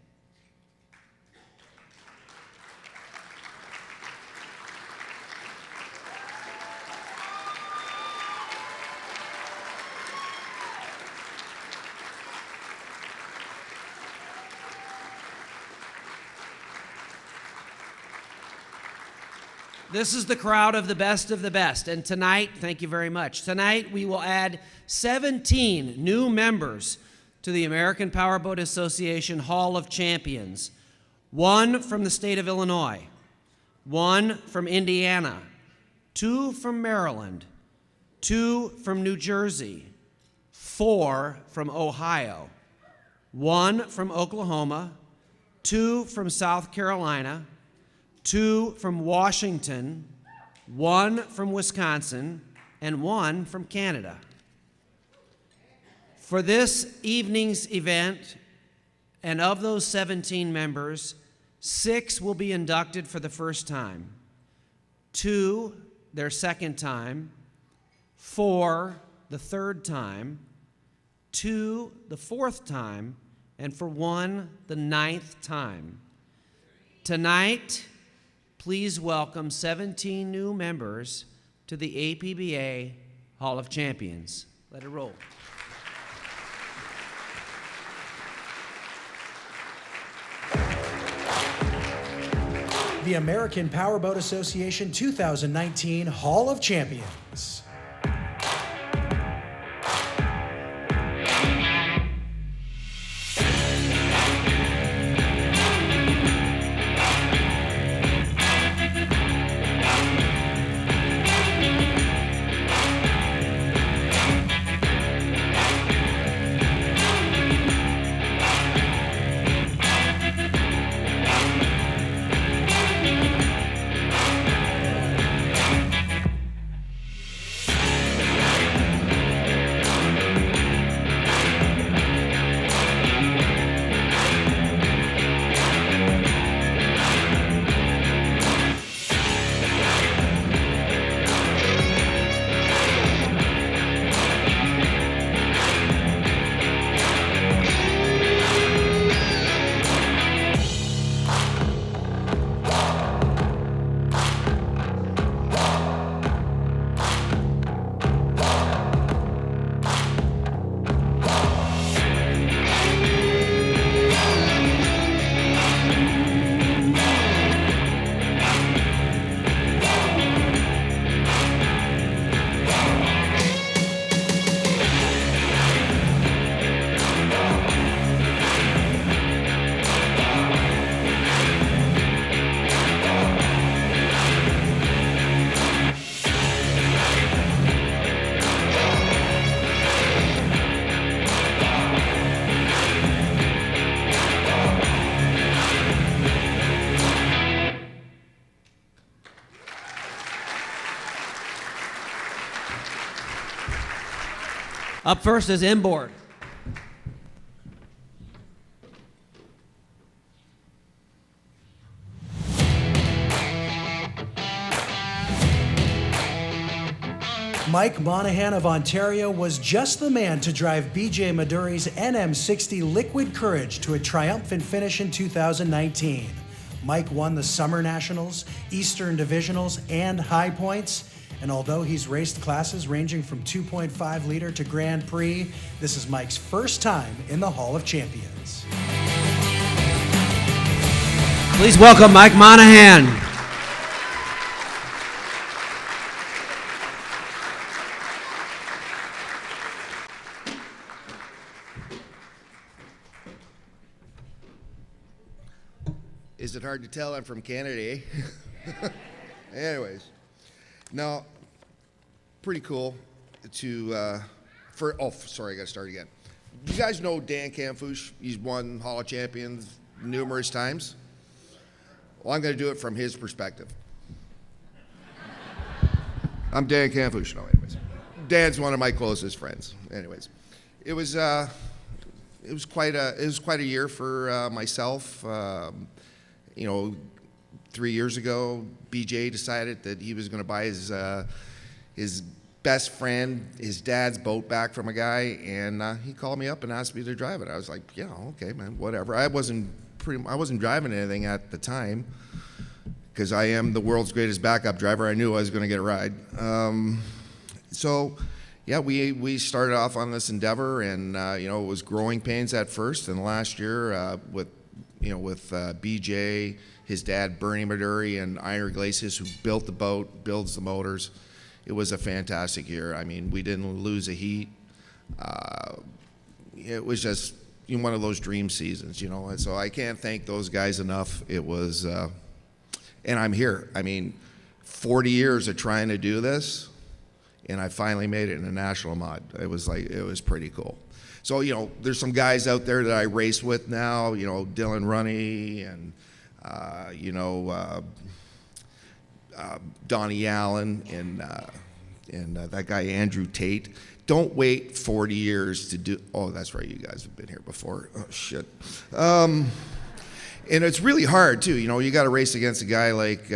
This is the crowd of the best, and tonight, thank you very much. Tonight, we will add 17 new members to the American Powerboat Association Hall of Champions. 1 from the state of Illinois, 1 from Indiana, 2 from Maryland, 2 from New Jersey, 4 from Ohio, 1 from Oklahoma, 2 from South Carolina, 2 from Washington, 1 from Wisconsin, and 1 from Canada. For this evening's event, and of those 17 members, 6 will be inducted for the first time, 2 their second time, 4 the third time, 2 the fourth time, and for 1 the 9th time. Tonight, please welcome 17 new members to the APBA Hall of Champions. Let it roll. The American Powerboat Association 2019 Hall of Champions. Up first is inboard. Mike Monahan of Ontario was just the man to drive BJ Maduri's NM60 Liquid Courage to a triumphant finish in 2019. Mike won the Summer Nationals, Eastern Divisionals, and High Points. And although he's raced classes ranging from 2.5 liter to Grand Prix, this is Mike's first time in the Hall of Champions. Please welcome Mike Monahan. Is it hard to tell I'm from Canada, eh? Anyways, no, pretty cool to, I gotta start again. You guys know Dan Camfouche? He's won Hall of Champions numerous times. Well, I'm gonna do it from his perspective. I'm Dan Camfouche, no, anyways. Dan's one of my closest friends. Anyways, it was quite a year for myself. 3 years ago, BJ decided that he was going to buy his best friend, his dad's boat back from a guy, and he called me up and asked me to drive it. I was like, yeah, okay, man, whatever. I wasn't driving anything at the time because I am the world's greatest backup driver. I knew I was going to get a ride. We started off on this endeavor, and it was growing pains at first. And last year, with BJ, his dad Bernie Maduri, and Iron Iglesias, who built the boat, builds the motors, it was a fantastic year. I mean, we didn't lose a heat. It was just one of those dream seasons, And so I can't thank those guys enough. It was, and I'm here. I mean, 40 years of trying to do this, and I finally made it in a national mod. It was pretty cool. So, there's some guys out there that I race with now, Dylan Runney and, Donnie Allen and that guy Andrew Tate. Don't wait 40 years to do, oh, that's right, you guys have been here before. Oh, shit. And it's really hard, too. You got to race against a guy like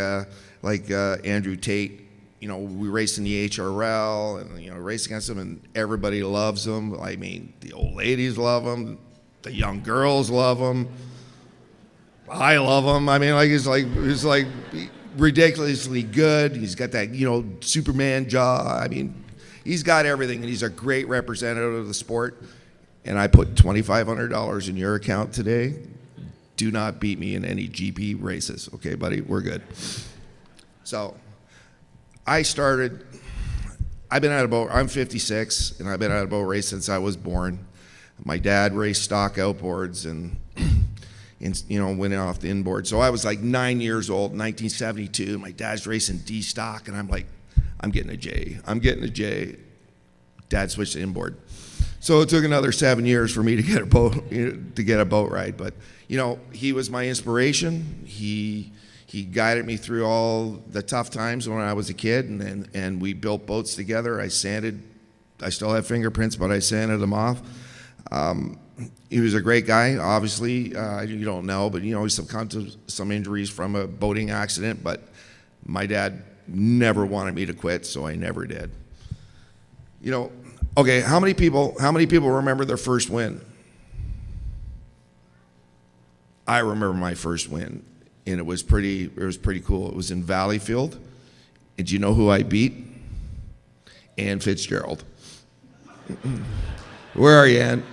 Andrew Tate. We race in the HRL and, race against him, and everybody loves him. I mean, the old ladies love him. The young girls love him. I love him. I mean, he's like ridiculously good. He's got that, Superman jaw. I mean, he's got everything, and he's a great representative of the sport. And I put $2,500 in your account today. Do not beat me in any GP races. Okay, buddy? We're good. So I've been at a boat, I'm 56, and I've been at a boat race since I was born. My dad raced stock outboards and went off the inboard. So I was like 9 years old, 1972. My dad's racing D stock, and I'm like, I'm getting a J. I'm getting a J. Dad switched to inboard. So it took another 7 years for me to get a boat ride. But he was my inspiration. He guided me through all the tough times when I was a kid, and we built boats together. I still have fingerprints, but I sanded them off. He was a great guy, obviously. You don't know, but he's succumbed to some injuries from a boating accident, but my dad never wanted me to quit, so I never did. Okay, how many people remember their first win? I remember my first win, and it was pretty cool. It was in Valleyfield. And do you know who I beat? Ann Fitzgerald. Where are you, Ann?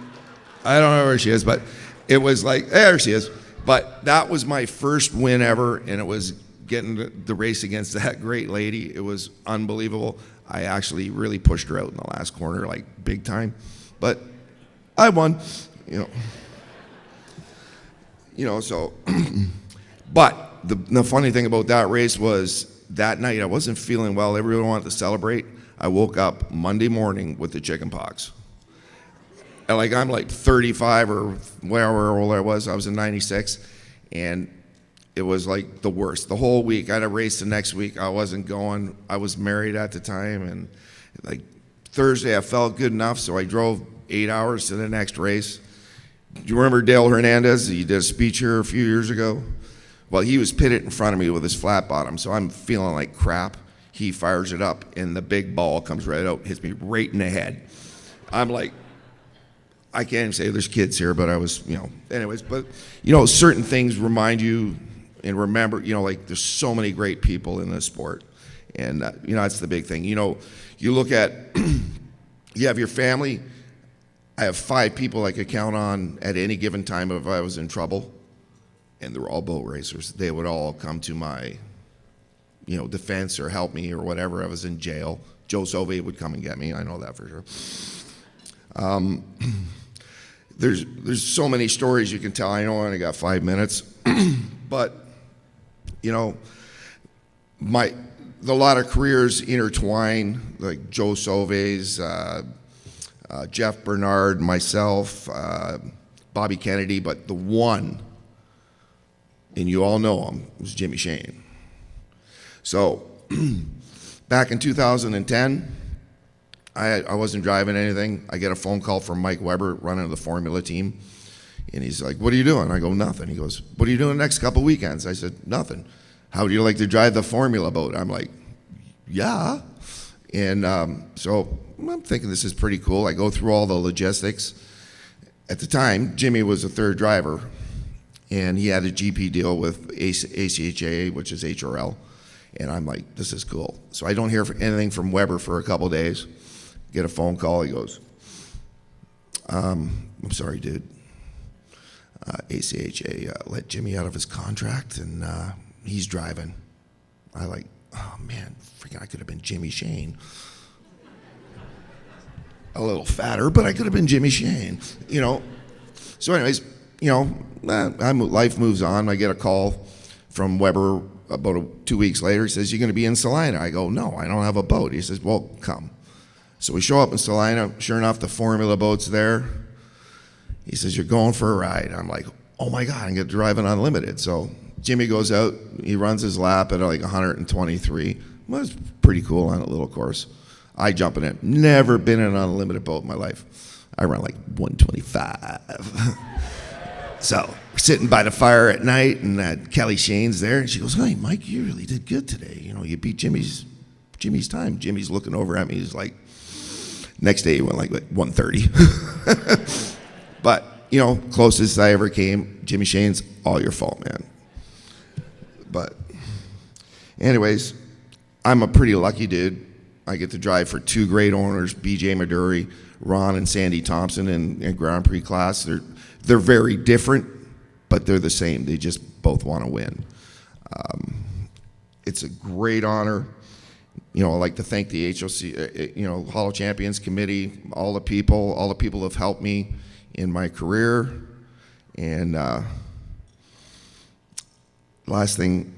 I don't know where she is, but it was like, there she is. But that was my first win ever, and it was getting the race against that great lady. It was unbelievable. I actually really pushed her out in the last corner, like big time. But I won, so. But the funny thing about that race was that night I wasn't feeling well. Everyone wanted to celebrate. I woke up Monday morning with the chicken pox. And I'm like 35 or whatever old I was in 96, and it was like the worst. The whole week, I had a race the next week. I wasn't going. I was married at the time, and like Thursday I felt good enough, so I drove 8 hours to the next race. Do you remember Dale Hernandez? He did a speech here a few years ago. Well, he was pitted in front of me with his flat bottom, so I'm feeling like crap. He fires it up, and the big ball comes right out, hits me right in the head. I'm like, I can't even say there's kids here, but I was, anyways. But, certain things remind you and remember, there's so many great people in this sport. And, that's the big thing. You look at, you have your family. I have 5 people I could count on at any given time if I was in trouble. And they're all boat racers. They would all come to my, defense or help me or whatever. I was in jail. Joe Sauvé would come and get me. I know that for sure. There's so many stories you can tell. I know I only got 5 minutes, but a lot of careers intertwine, like Joe Sauvé's, Jeff Bernard, myself, Bobby Kennedy, but the one, and you all know him, was Jimmy Shane. So back in 2010. I wasn't driving anything. I get a phone call from Mike Weber running the Formula team. And he's like, what are you doing? I go, nothing. He goes, what are you doing the next couple weekends? I said, nothing. How would you like to drive the Formula boat? I'm like, yeah. And so I'm thinking this is pretty cool. I go through all the logistics. At the time, Jimmy was a third driver, and he had a GP deal with ACHA, which is HRL. And I'm like, this is cool. So I don't hear anything from Weber for a couple days. Get a phone call. He goes, I'm sorry, dude. ACHA let Jimmy out of his contract, and he's driving. I like, oh man, freaking! I could have been Jimmy Shane. A little fatter, but I could have been Jimmy Shane. So, anyways, life moves on. I get a call from Weber about 2 weeks later. He says, "You're going to be in Salina." I go, "No, I don't have a boat." He says, "Well, come." So we show up in Salina. Sure enough, the Formula boat's there. He says, "You're going for a ride." I'm like, "Oh my God, I'm going to drive an unlimited." So Jimmy goes out. He runs his lap at like 123. Well, it's pretty cool on a little course. I jump in it. Never been in an unlimited boat in my life. I run like 125. So we're sitting by the fire at night, and Kelly Shane's there, and she goes, "Hey, Mike, you really did good today. You know, you beat Jimmy's time." Jimmy's looking over at me. He's like, next day he went like 130. But, you know, closest I ever came, Jimmy Shane's, all your fault, man. But anyways, I'm a pretty lucky dude. I get to drive for two great owners, BJ Maduri, Ron and Sandy Thompson in Grand Prix class. They're very different, but they're the same. They just both want to win. It's a great honor. You know, I'd like to thank the HOC, Hall of Champions Committee, all the people who have helped me in my career. And last thing,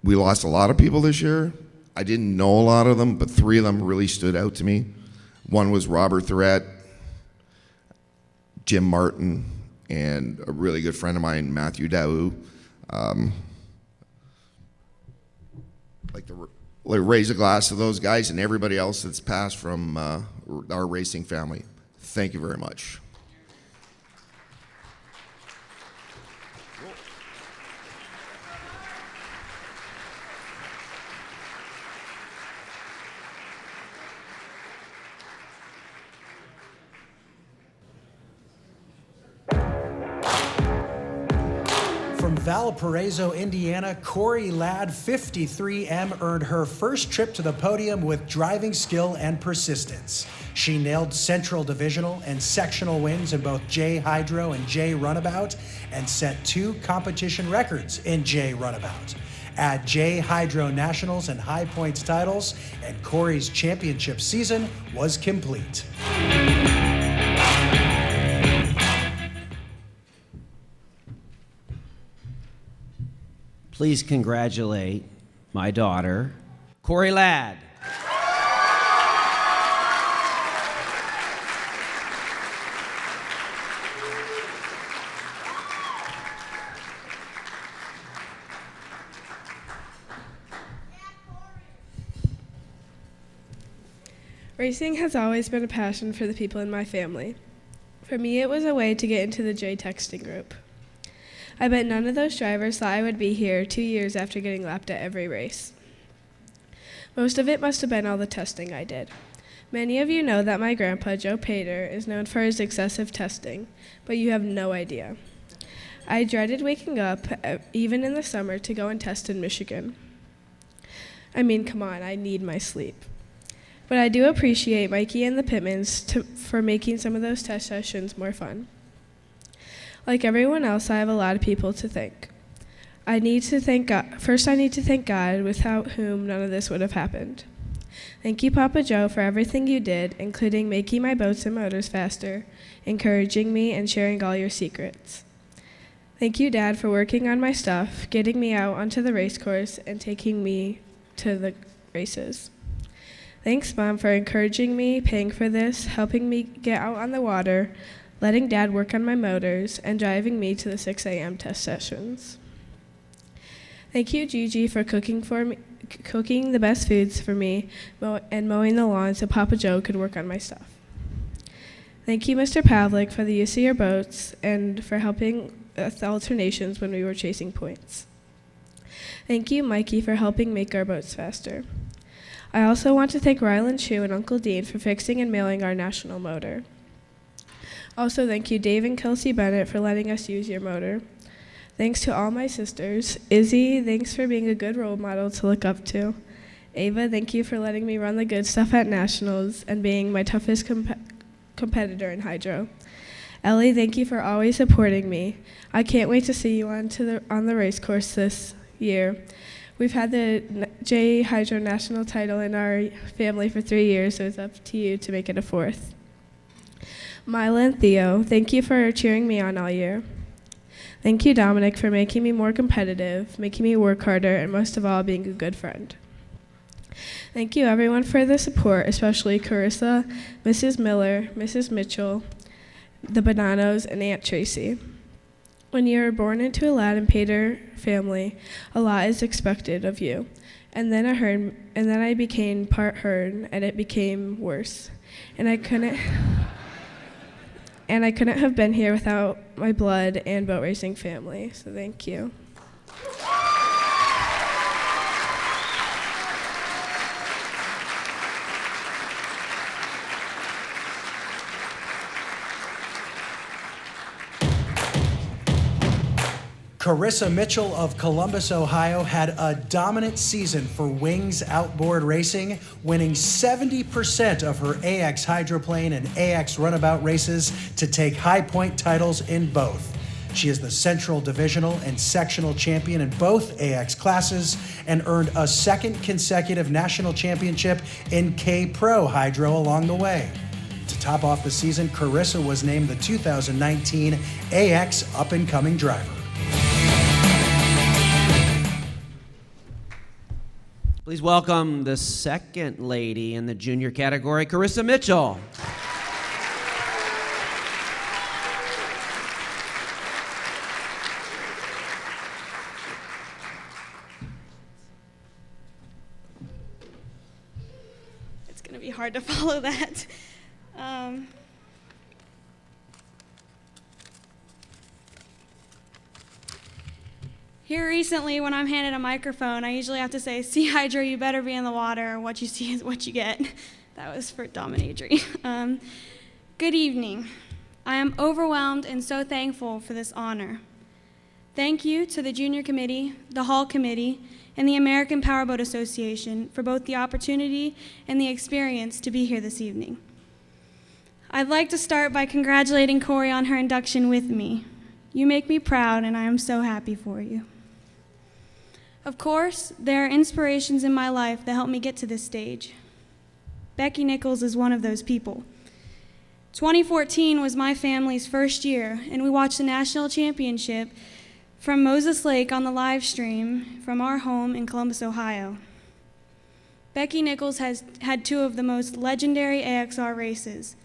we lost a lot of people this year. I didn't know a lot of them, but three of them really stood out to me. One was Robert Thurett, Jim Martin, and a really good friend of mine, Matthew Daou. Like to raise a glass to those guys and everybody else that's passed from our racing family. Thank you very much. From Valparaiso, Indiana, Corey Ladd, 53M, earned her first trip to the podium with driving skill and persistence. She nailed Central Divisional and Sectional wins in both J Hydro and J Runabout, and set 2 competition records in J Runabout. Add J Hydro Nationals and High Points titles, and Corey's championship season was complete. Please congratulate my daughter, Corey Ladd. Racing has always been a passion for the people in my family. For me, it was a way to get into the J texting group. I bet none of those drivers thought I would be here 2 years after getting lapped at every race. Most of it must have been all the testing I did. Many of you know that my grandpa, Joe Pater, is known for his excessive testing, but you have no idea. I dreaded waking up, even in the summer, to go and test in Michigan. I mean, come on, I need my sleep. But I do appreciate Mikey and the Pittmans for making some of those test sessions more fun. Like everyone else, I have a lot of people to thank. I need to thank God. First, I need to thank God, without whom none of this would have happened. Thank you, Papa Joe, for everything you did, including making my boats and motors faster, encouraging me, and sharing all your secrets. Thank you, Dad, for working on my stuff, getting me out onto the race course, and taking me to the races. Thanks, Mom, for encouraging me, paying for this, helping me get out on the water, letting Dad work on my motors, and driving me to the 6 a.m. test sessions. Thank you, Gigi, for cooking the best foods for me and mowing the lawn so Papa Joe could work on my stuff. Thank you, Mr. Pavlik, for the use of your boats and for helping with the alternations when we were chasing points. Thank you, Mikey, for helping make our boats faster. I also want to thank Ryland Chu and Uncle Dean for fixing and mailing our national motor. Also, thank you, Dave and Kelsey Bennett, for letting us use your motor. Thanks to all my sisters. Izzy, thanks for being a good role model to look up to. Ava, thank you for letting me run the good stuff at nationals and being my toughest competitor in hydro. Ellie, thank you for always supporting me. I can't wait to see you on the race course this year. We've had the J Hydro National title in our family for 3 years, so it's up to you to make it a 4th. Mila and Theo, thank you for cheering me on all year. Thank you, Dominic, for making me more competitive, making me work harder, and most of all, being a good friend. Thank you, everyone, for the support, especially Carissa, Mrs. Miller, Mrs. Mitchell, the Bonanos, and Aunt Tracy. When you are born into a Lad and Pater family, a lot is expected of you. And then I became part herd, and it became worse. And I couldn't have been here without my blood and boat racing family. So thank you. Carissa Mitchell of Columbus, Ohio, had a dominant season for Wings Outboard Racing, winning 70% of her AX hydroplane and AX runabout races to take high point titles in both. She is the Central Divisional and Sectional Champion in both AX classes and earned a second consecutive national championship in K-Pro Hydro along the way. To top off the season, Carissa was named the 2019 AX Up-and-Coming Driver. Please welcome the second lady in the junior category, Carissa Mitchell. It's going to be hard to follow that. Here recently, when I'm handed a microphone, I usually have to say, "See, Hydro, you better be in the water. What you see is what you get." That was for dominatory. Good evening. I am overwhelmed and so thankful for this honor. Thank you to the Junior Committee, the Hall Committee, and the American Powerboat Association for both the opportunity and the experience to be here this evening. I'd like to start by congratulating Corey on her induction with me. You make me proud, and I am so happy for you. Of course, there are inspirations in my life that helped me get to this stage. Becky Nichols is one of those people. 2014 was my family's first year, and we watched the national championship from Moses Lake on the live stream from our home in Columbus, Ohio. Becky Nichols has had two of the most legendary AXR races.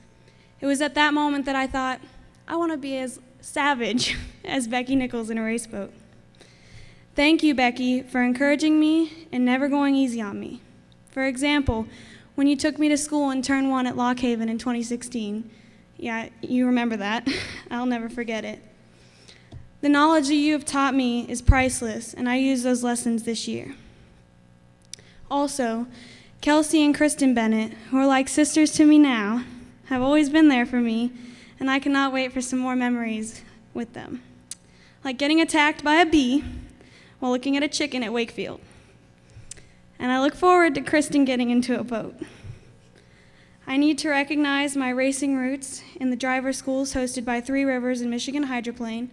It was at that moment that I thought, I want to be as savage as Becky Nichols in a race boat. Thank you, Becky, for encouraging me and never going easy on me. For example, when you took me to school in Turn 1 at Lock Haven in 2016, yeah, you remember that. I'll never forget it. The knowledge that you have taught me is priceless, and I use those lessons this year. Also, Kelsey and Kristen Bennett, who are like sisters to me now, have always been there for me, and I cannot wait for some more memories with them. Like getting attacked by a bee while looking at a chicken at Wakefield. And I look forward to Kristen getting into a boat. I need to recognize my racing roots in the driver schools hosted by Three Rivers and Michigan Hydroplane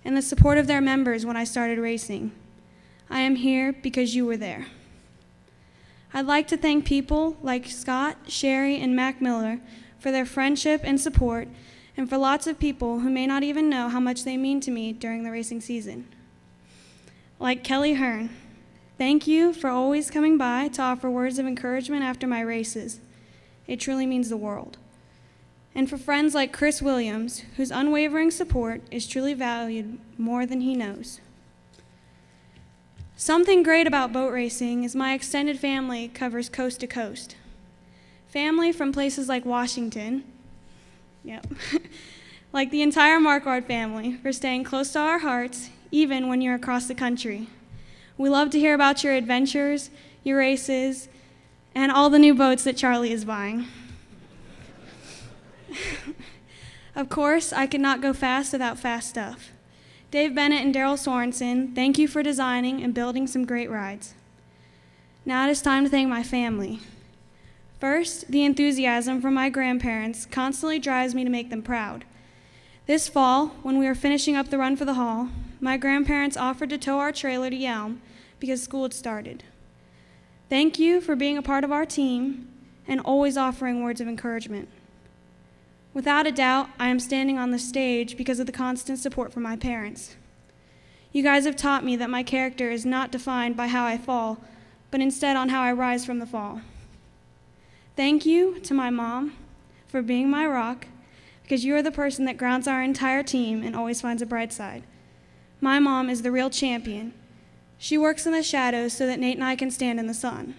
and the support of their members when I started racing. I am here because you were there. I'd like to thank people like Scott, Sherry, and Mac Miller for their friendship and support, and for lots of people who may not even know how much they mean to me during the racing season. Like Kelly Hearn, thank you for always coming by to offer words of encouragement after my races. It truly means the world. And for friends like Chris Williams, whose unwavering support is truly valued more than he knows. Something great about boat racing is my extended family covers coast to coast. Family from places like Washington, yep, like the entire Marquardt family for staying close to our hearts, even when you're across the country. We love to hear about your adventures, your races, and all the new boats that Charlie is buying. Of course, I could not go fast without fast stuff. Dave Bennett and Daryl Sorensen, thank you for designing and building some great rides. Now it is time to thank my family. First, the enthusiasm from my grandparents constantly drives me to make them proud. This fall, when we were finishing up the run for the Hall, my grandparents offered to tow our trailer to Yelm because school had started. Thank you for being a part of our team and always offering words of encouragement. Without a doubt, I am standing on the stage because of the constant support from my parents. You guys have taught me that my character is not defined by how I fall, but instead on how I rise from the fall. Thank you to my mom for being my rock, because you are the person that grounds our entire team and always finds a bright side. My mom is the real champion. She works in the shadows so that Nate and I can stand in the sun.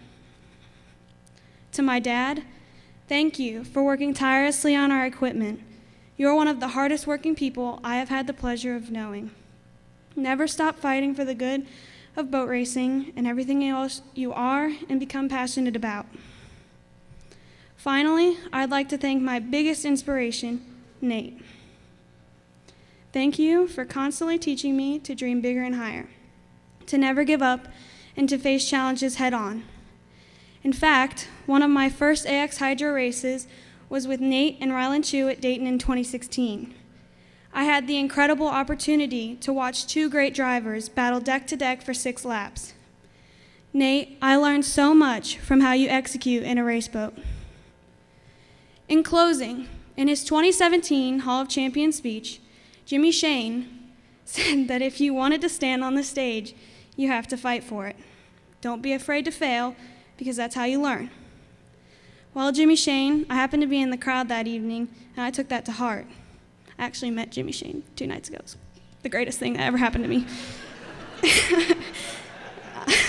To my dad, thank you for working tirelessly on our equipment. You're one of the hardest working people I have had the pleasure of knowing. Never stop fighting for the good of boat racing and everything else you are and become passionate about. Finally, I'd like to thank my biggest inspiration, Nate. Thank you for constantly teaching me to dream bigger and higher, to never give up, and to face challenges head on. In fact, one of my first AX Hydro races was with Nate and Rylan Chu at Dayton in 2016. I had the incredible opportunity to watch two great drivers battle deck to deck for 6 laps. Nate, I learned so much from how you execute in a race boat. In closing, in his 2017 Hall of Champions speech, Jimmy Shane said that if you wanted to stand on the stage, you have to fight for it. Don't be afraid to fail, because that's how you learn. Well, Jimmy Shane, I happened to be in the crowd that evening, and I took that to heart. I actually met Jimmy Shane 2 nights ago. It was the greatest thing that ever happened to me.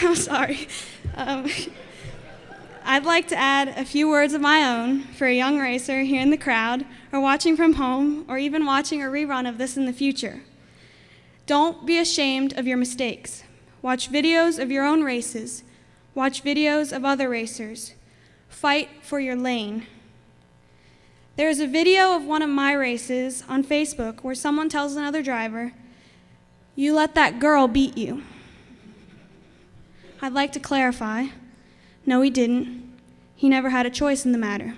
I'm sorry. I'd like to add a few words of my own for a young racer here in the crowd, or watching from home, or even watching a rerun of this in the future. Don't be ashamed of your mistakes. Watch videos of your own races. Watch videos of other racers. Fight for your lane. There is a video of one of my races on Facebook where someone tells another driver, "You let that girl beat you." I'd like to clarify, no, he didn't. He never had a choice in the matter.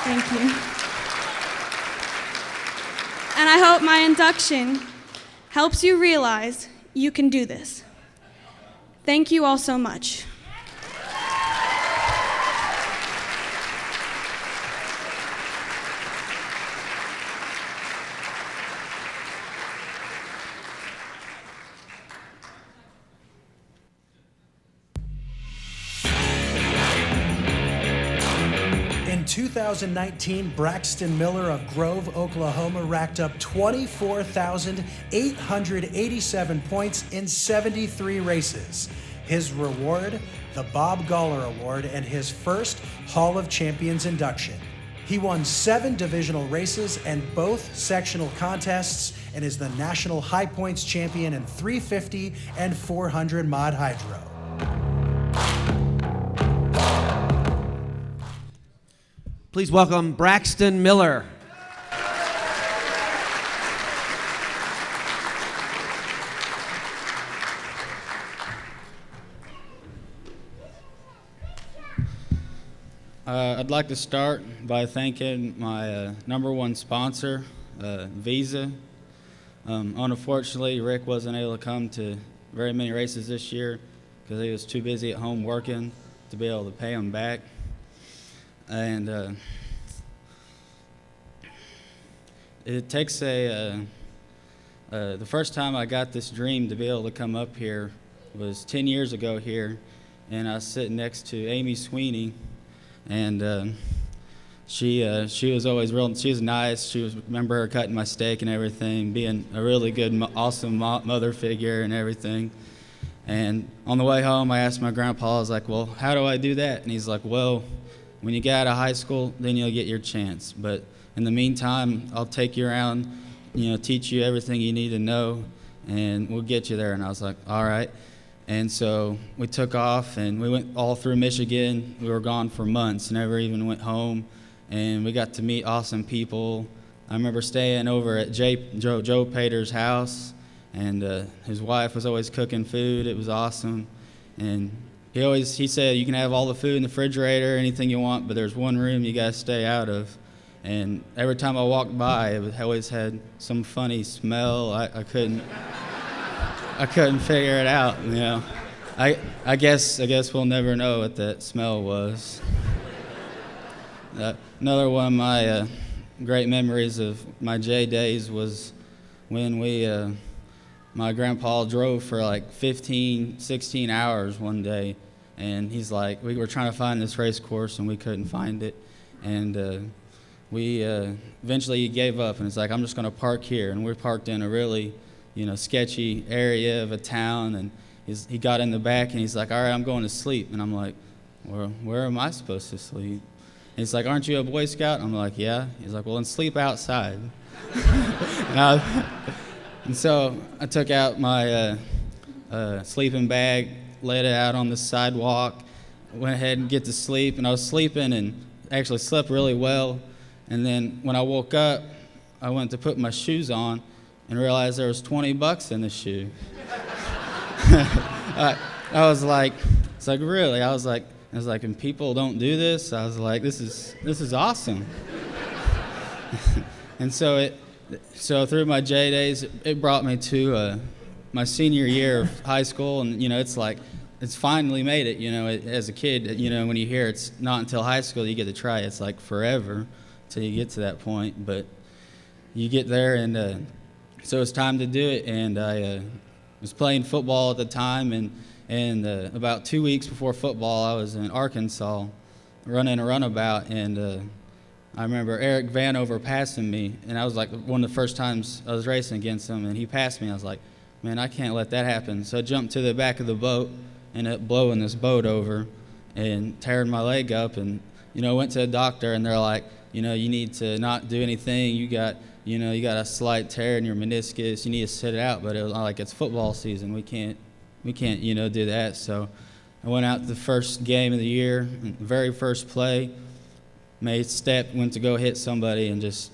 Thank you. And I hope my induction helps you realize you can do this. Thank you all so much. In 2019, Braxton Miller of Grove, Oklahoma racked up 24,887 points in 73 races. His reward, the Bob Goller Award, and his first Hall of Champions induction. He won 7 divisional races and both sectional contests and is the national high points champion in 350 and 400 mod hydro. Please welcome Braxton Miller. I'd like to start by thanking my number one sponsor, Visa. Unfortunately, Rick wasn't able to come to very many races this year because he was too busy at home working to be able to pay him back. And it takes the first time I got this dream to be able to come up here was 10 years ago here, and I was sitting next to Amy Sweeney, and she was always she was nice. Remember her cutting my steak and everything, being a really good, awesome mother figure and everything. And on the way home, I asked my grandpa, I was like, well, how do I do that? And he's like, well, when you get out of high school, then you'll get your chance. But in the meantime, I'll take you around, teach you everything you need to know, and we'll get you there. And I was like, all right. And so we took off, and we went all through Michigan. We were gone for months, never even went home. And we got to meet awesome people. I remember staying over at Joe Pater's house, and his wife was always cooking food. It was awesome. And he said, you can have all the food in the refrigerator, anything you want, but there's one room you got to stay out of. And every time I walked by, it always had some funny smell. I couldn't figure it out, I guess we'll never know what that smell was. Another one of my great memories of my J days was when we my grandpa drove for like 15, 16 hours one day, and he's like, we were trying to find this race course and we couldn't find it, and we eventually gave up, and it's like, I'm just going to park here. And we're parked in a really, sketchy area of a town, and he got in the back and he's like, all right, I'm going to sleep. And I'm like, well, where am I supposed to sleep? And he's like, aren't you a Boy Scout? I'm like, yeah. He's like, well, then sleep outside. And so I took out my sleeping bag, laid it out on the sidewalk, went ahead and get to sleep, and I was sleeping and actually slept really well. And then when I woke up, I went to put my shoes on and realized there was $20 in the shoe. I was like, it's like, really? I was like, and people don't do this? I was like, this is awesome. And so through my J days, it brought me to my senior year of high school, and it's finally made it. As a kid, when you hear it's not until high school you get to try it. It's like forever till you get to that point, but you get there, and so it's time to do it. And I was playing football at the time, and about 2 weeks before football, I was in Arkansas running a runabout, and I remember Eric Vanover passing me, and I was like, one of the first times I was racing against him, and he passed me. I was like, man, I can't let that happen. So I jumped to the back of the boat, and ended up blowing this boat over and tearing my leg up, and went to the doctor, and they're like, you need to not do anything. You got a slight tear in your meniscus. You need to sit it out. But it was like, it's football season. We can't, do that. So I went out the first game of the year, and the very first play, made step, went to go hit somebody, and just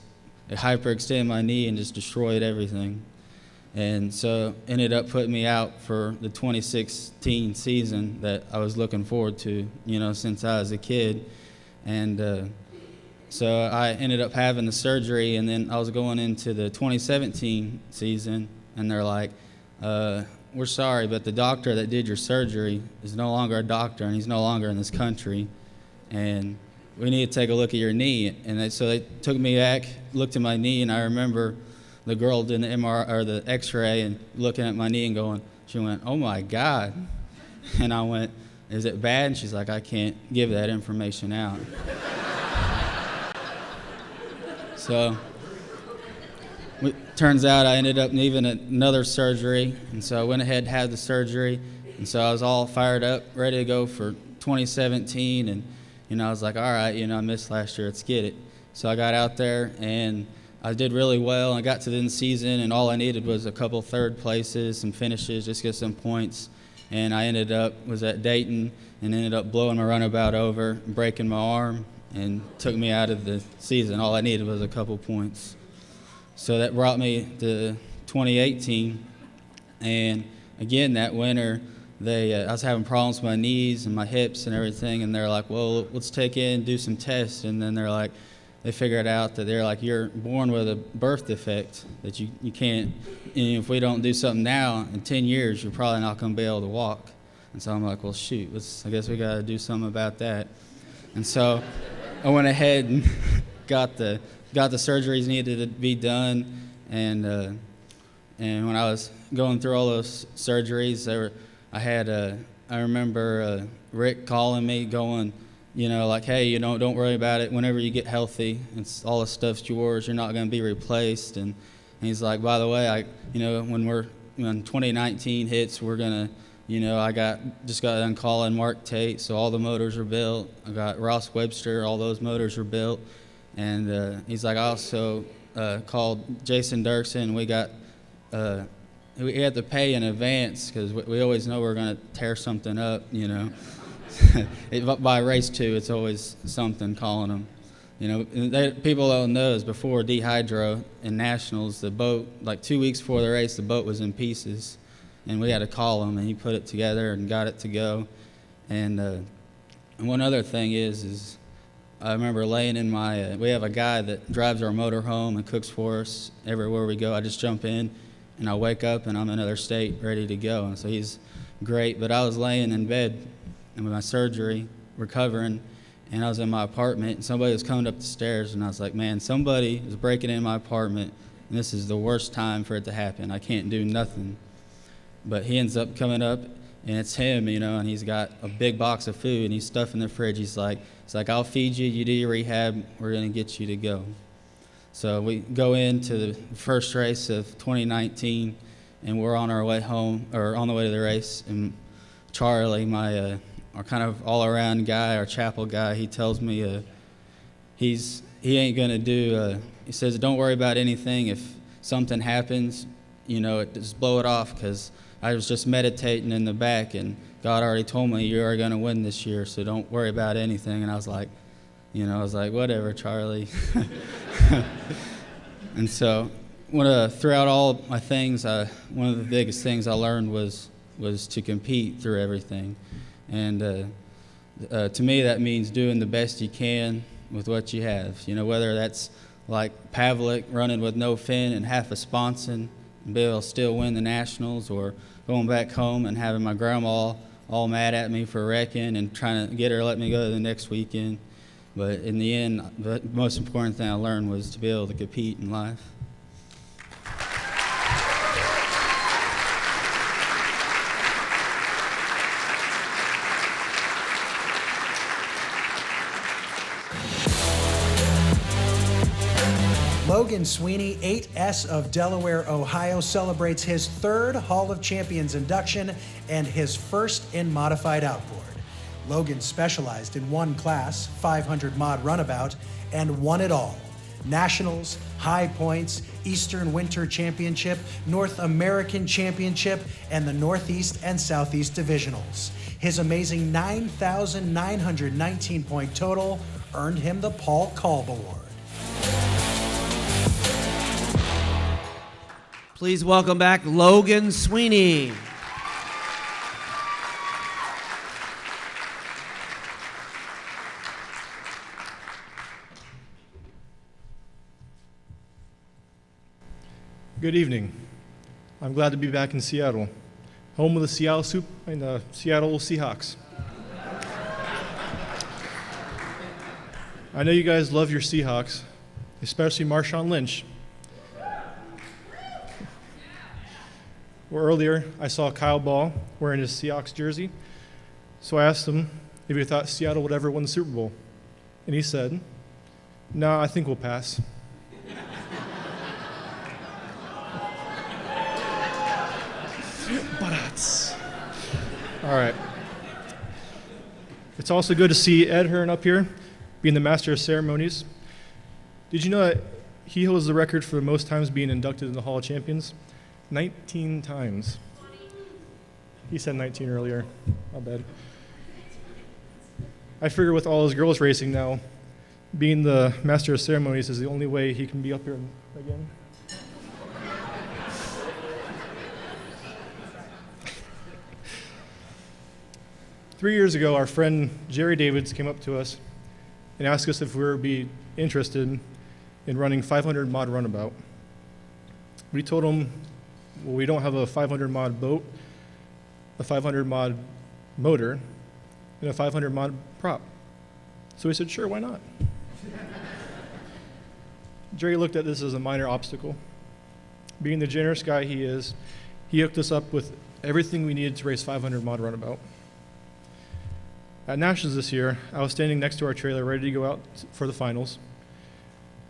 hyperextended my knee and just destroyed everything. And so ended up putting me out for the 2016 season that I was looking forward to, since I was a kid. And so I ended up having the surgery, and then I was going into the 2017 season, and they're like, we're sorry, but the doctor that did your surgery is no longer a doctor, and he's no longer in this country, and we need to take a look at your knee. And so they took me back, looked at my knee, and I remember the girl doing the MRI or the X-ray and looking at my knee and she went, oh my God. And I went, is it bad? And she's like, I can't give that information out. So turns out I ended up needing another surgery, and so I went ahead and had the surgery, and so I was all fired up, ready to go for 2017, and I was like, all right, I missed last year, let's get it. So I got out there, and I did really well. I got to the end of the season, and all I needed was a couple third places, some finishes, just get some points, and I was at Dayton, and ended up blowing my runabout over, breaking my arm, and took me out of the season. All I needed was a couple points. So that brought me to 2018, and again that winter, I was having problems with my knees and my hips and everything, and they're like, well, let's take in and do some tests, and then they figured out that they're like, you're born with a birth defect that you can't, if we don't do something now, in 10 years, you're probably not going to be able to walk. And so I'm like, well, shoot, I guess we got to do something about that. And so I went ahead and got the surgeries needed to be done, and when I was going through all those surgeries, I remember Rick calling me, going, like, hey, don't worry about it. Whenever you get healthy, all the stuff's yours. You're not going to be replaced. And he's like, by the way, when 2019 hits, we're gonna, I just got done calling Mark Tate, so all the motors are built. I got Ross Webster, all those motors are built. And he's like, I also called Jason Dirksen. We had to pay in advance because we always know we're going to tear something up, By race 2, it's always something calling them. People don't know is before Dehydro and Nationals, the boat, like 2 weeks before the race, the boat was in pieces. And we had to call him, and he put it together and got it to go. And one other thing is I remember laying in we have a guy that drives our motor home and cooks for us everywhere we go. I just jump in, and I wake up, and I'm in another state ready to go. And so he's great. But I was laying in bed and with my surgery, recovering, and I was in my apartment, and somebody was coming up the stairs, and I was like, man, somebody is breaking in my apartment, and this is the worst time for it to happen. I can't do nothing. But he ends up coming up, and it's him, and he's got a big box of food, and he's stuffing the fridge. He's like, I'll feed you, you do your rehab, we're going to get you to go. So we go into the first race of 2019, and we're on our way home, or on the way to the race, and Charlie, our kind of all-around guy, our chapel guy, he tells me he ain't going to do, he says, don't worry about anything. If something happens, just blow it off, because I was just meditating in the back, and God already told me you are going to win this year, so don't worry about anything. And I was like, whatever, Charlie. And so throughout all my things, one of the biggest things I learned was to compete through everything. And to me, that means doing the best you can with what you have. Whether that's like Pavlik running with no fin and half a sponson and be able to still win the Nationals, or going back home and having my grandma all mad at me for wrecking and trying to get her to let me go to the next weekend. But in the end, the most important thing I learned was to be able to compete in life. Logan Sweeney, 8S of Delaware, Ohio, celebrates his third Hall of Champions induction and his first in modified outboard. Logan specialized in one class, 500 mod runabout, and won it all. Nationals, High Points, Eastern Winter Championship, North American Championship, and the Northeast and Southeast Divisionals. His amazing 9,919 point total earned him the Paul Kolb Award. Please welcome back Logan Sweeney. Good evening. I'm glad to be back in Seattle, home of the Seattle Seahawks. I know you guys love your Seahawks, especially Marshawn Lynch. Well, earlier, I saw Kyle Ball wearing his Seahawks jersey, so I asked him if he thought Seattle would ever win the Super Bowl. And he said, "No, I think we'll pass." All right. It's also good to see Ed Hearn up here, being the Master of Ceremonies. Did you know that he holds the record for the most times being inducted in the Hall of Champions? 19 times. He said 19 earlier. My bad. I figure with all his girls racing now, being the Master of Ceremonies is the only way he can be up here again. Three years ago, our friend Jerry Davids came up to us and asked us if we would be interested in running 500 mod runabout. We told him, well, we don't have a 500 mod boat, a 500 mod motor, and a 500 mod prop. So we said, sure, why not? Jerry looked at this as a minor obstacle. Being the generous guy he is, he hooked us up with everything we needed to race 500 mod runabout. At Nationals this year, I was standing next to our trailer ready to go out for the finals,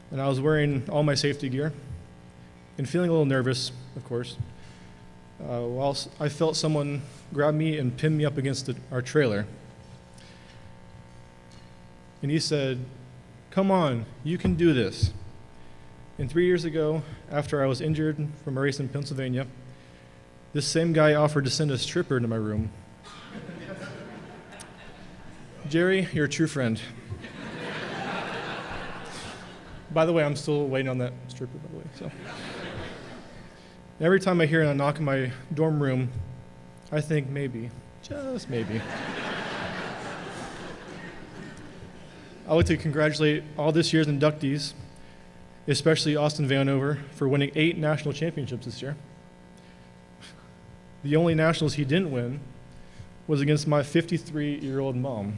and I was wearing all my safety gear and feeling a little nervous, of course, while I felt someone grab me and pin me up against our trailer. And he said, "Come on, you can do this." And 3 years ago, after I was injured from a race in Pennsylvania, this same guy offered to send a stripper to my room. Jerry, you're a true friend. By the way, I'm still waiting on that stripper, by the way. So. Every time I hear a knock in my dorm room, I think maybe, just maybe. I would like to congratulate all this year's inductees, especially Austin Vanover, for winning 8 national championships this year. The only nationals he didn't win was against my 53-year-old mom.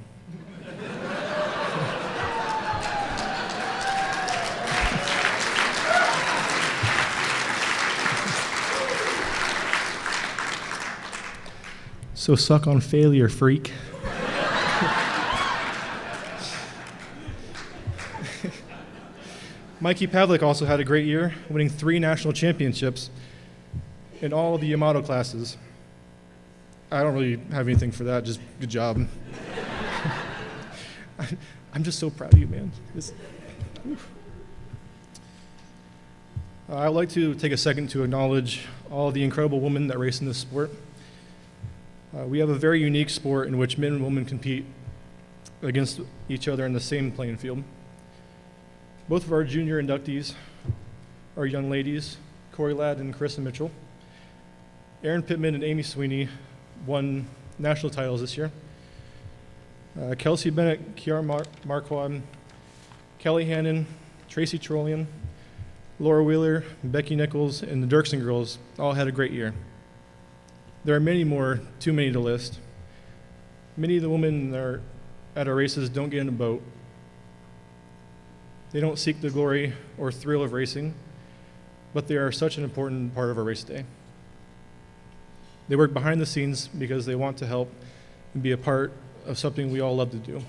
So suck on failure, freak. Mikey Pavlik also had a great year, winning 3 national championships in all of the Yamato classes. I don't really have anything for that, just good job. I'm just so proud of you, man. I'd like to take a second to acknowledge all of the incredible women that race in this sport. We have a very unique sport in which men and women compete against each other in the same playing field. Both of our junior inductees are young ladies, Corey Ladd and Carissa Mitchell. Erin Pittman and Amy Sweeney won national titles this year. Kelsey Bennett, Kiara Marquand, Kelly Hannon, Tracy Trollian, Laura Wheeler, Becky Nichols, and the Dirksen girls all had a great year. There are many more, too many to list. Many of the women that are at our races don't get in a boat. They don't seek the glory or thrill of racing, but they are such an important part of our race day. They work behind the scenes because they want to help and be a part of something we all love to do.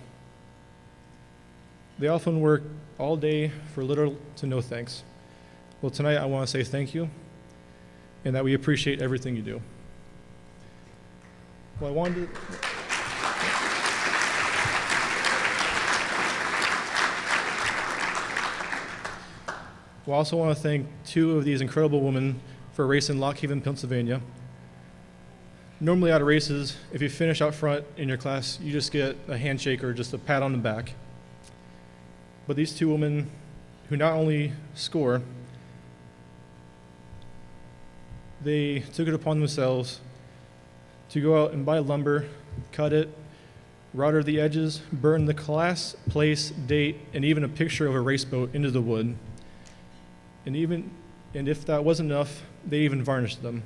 They often work all day for little to no thanks. Well, tonight I want to say thank you and that we appreciate everything you do. Well, I wanted to... We also want to thank 2 of these incredible women for a race in Lock Haven, Pennsylvania. Normally at races, if you finish out front in your class, you just get a handshake or just a pat on the back. But these 2 women who not only score, they took it upon themselves to go out and buy lumber, cut it, router the edges, burn the class, place, date, and even a picture of a race boat into the wood. And if that wasn't enough, they even varnished them,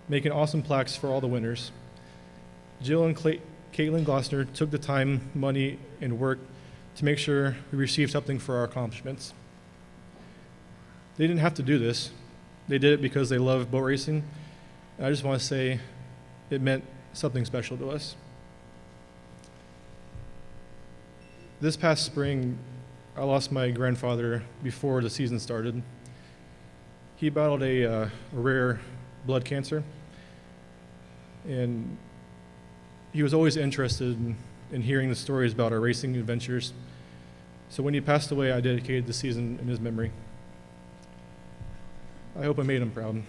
making awesome plaques for all the winners. Jill and Caitlin Glossner took the time, money, and work to make sure we received something for our accomplishments. They didn't have to do this. They did it because they love boat racing. And I just want to say it meant something special to us. This past spring, I lost my grandfather before the season started. He battled a rare blood cancer, and he was always interested in hearing the stories about our racing adventures. So when he passed away, I dedicated the season in his memory. I hope I made him proud.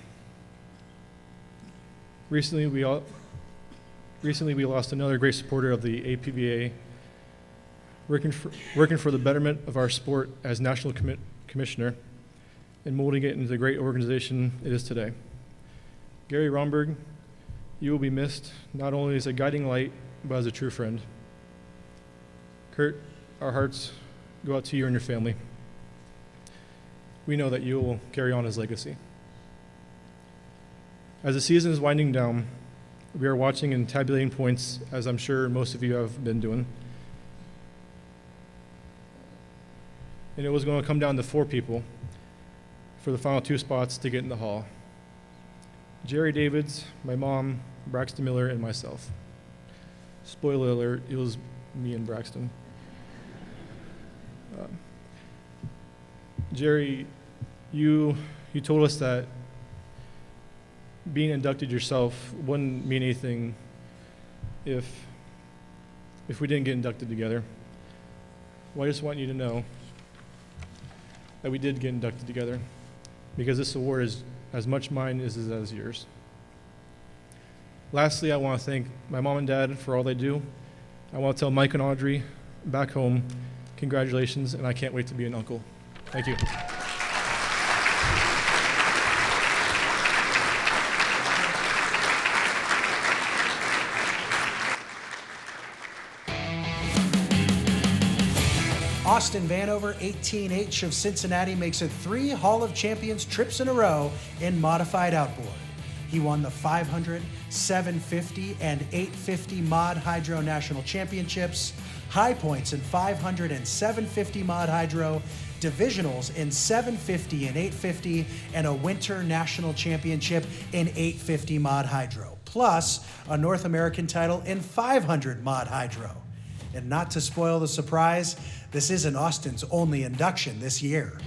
Recently, we lost another great supporter of the APBA, working for the betterment of our sport as national commissioner and molding it into the great organization it is today. Gary Romberg, you will be missed not only as a guiding light, but as a true friend. Kurt, our hearts go out to you and your family. We know that you will carry on his legacy. As the season is winding down, we are watching and tabulating points, as I'm sure most of you have been doing. And it was going to come down to 4 people for the final 2 spots to get in the hall. Jerry Davids, my mom, Braxton Miller, and myself. Spoiler alert, it was me and Braxton. Jerry, you told us that being inducted yourself wouldn't mean anything if we didn't get inducted together. Well, I just want you to know that we did get inducted together, because this award is as much mine as it is yours. Lastly, I want to thank my mom and dad for all they do. I want to tell Mike and Audrey back home, congratulations, and I can't wait to be an uncle. Thank you. Austin Vanover, 18H of Cincinnati, makes it 3 Hall of Champions trips in a row in modified outboard. He won the 500, 750, and 850 Mod Hydro National Championships, high points in 500 and 750 Mod Hydro, divisionals in 750 and 850, and a Winter National Championship in 850 Mod Hydro. plus a North American title in 500 mod hydro. And not to spoil the surprise, this isn't Austin's only induction this year.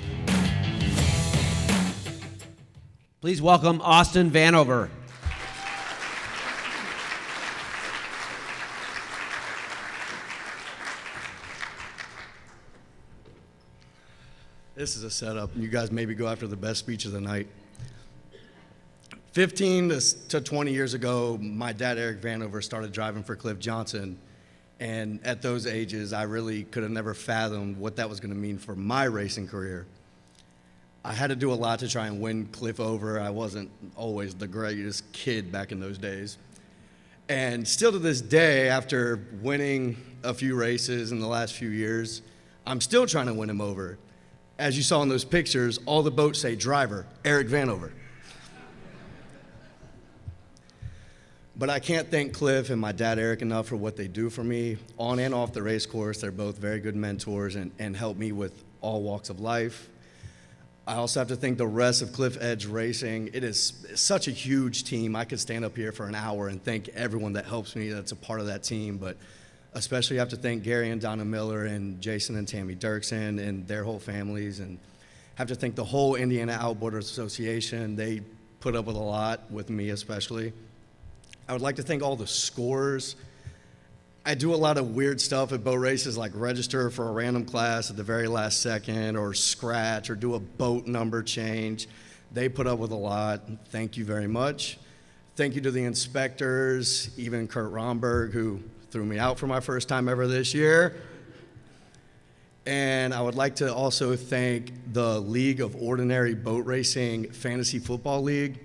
Please welcome Austin Vanover. This is a setup. You guys maybe go after the best speech of the night. 15 to 20 years ago, my dad, Eric Vanover, started driving for Cliff Johnson. And at those ages, I really could have never fathomed what that was going to mean for my racing career. I had to do a lot to try and win Cliff over. I wasn't always the greatest kid back in those days. And still to this day, after winning a few races in the last few years, I'm still trying to win him over. As you saw in those pictures, all the boats say driver, Eric Vanover. But I can't thank Cliff and my dad, Eric, enough for what they do for me on and off the race course. They're both very good mentors and help me with all walks of life. I also have to thank the rest of Cliff Edge Racing. It is such a huge team. I could stand up here for an hour and thank everyone that helps me that's a part of that team, but especially have to thank Gary and Donna Miller and Jason and Tammy Dirksen and their whole families, and have to thank the whole Indiana Outboarders Association. They put up with a lot, with me especially. I would like to thank all the scorers. I do a lot of weird stuff at boat races, like register for a random class at the very last second, or scratch, or do a boat number change. They put up with a lot. Thank you very much. Thank you to the inspectors, even Kurt Romberg, who threw me out for my first time ever this year. And I would like to also thank the League of Ordinary Boat Racing Fantasy Football League.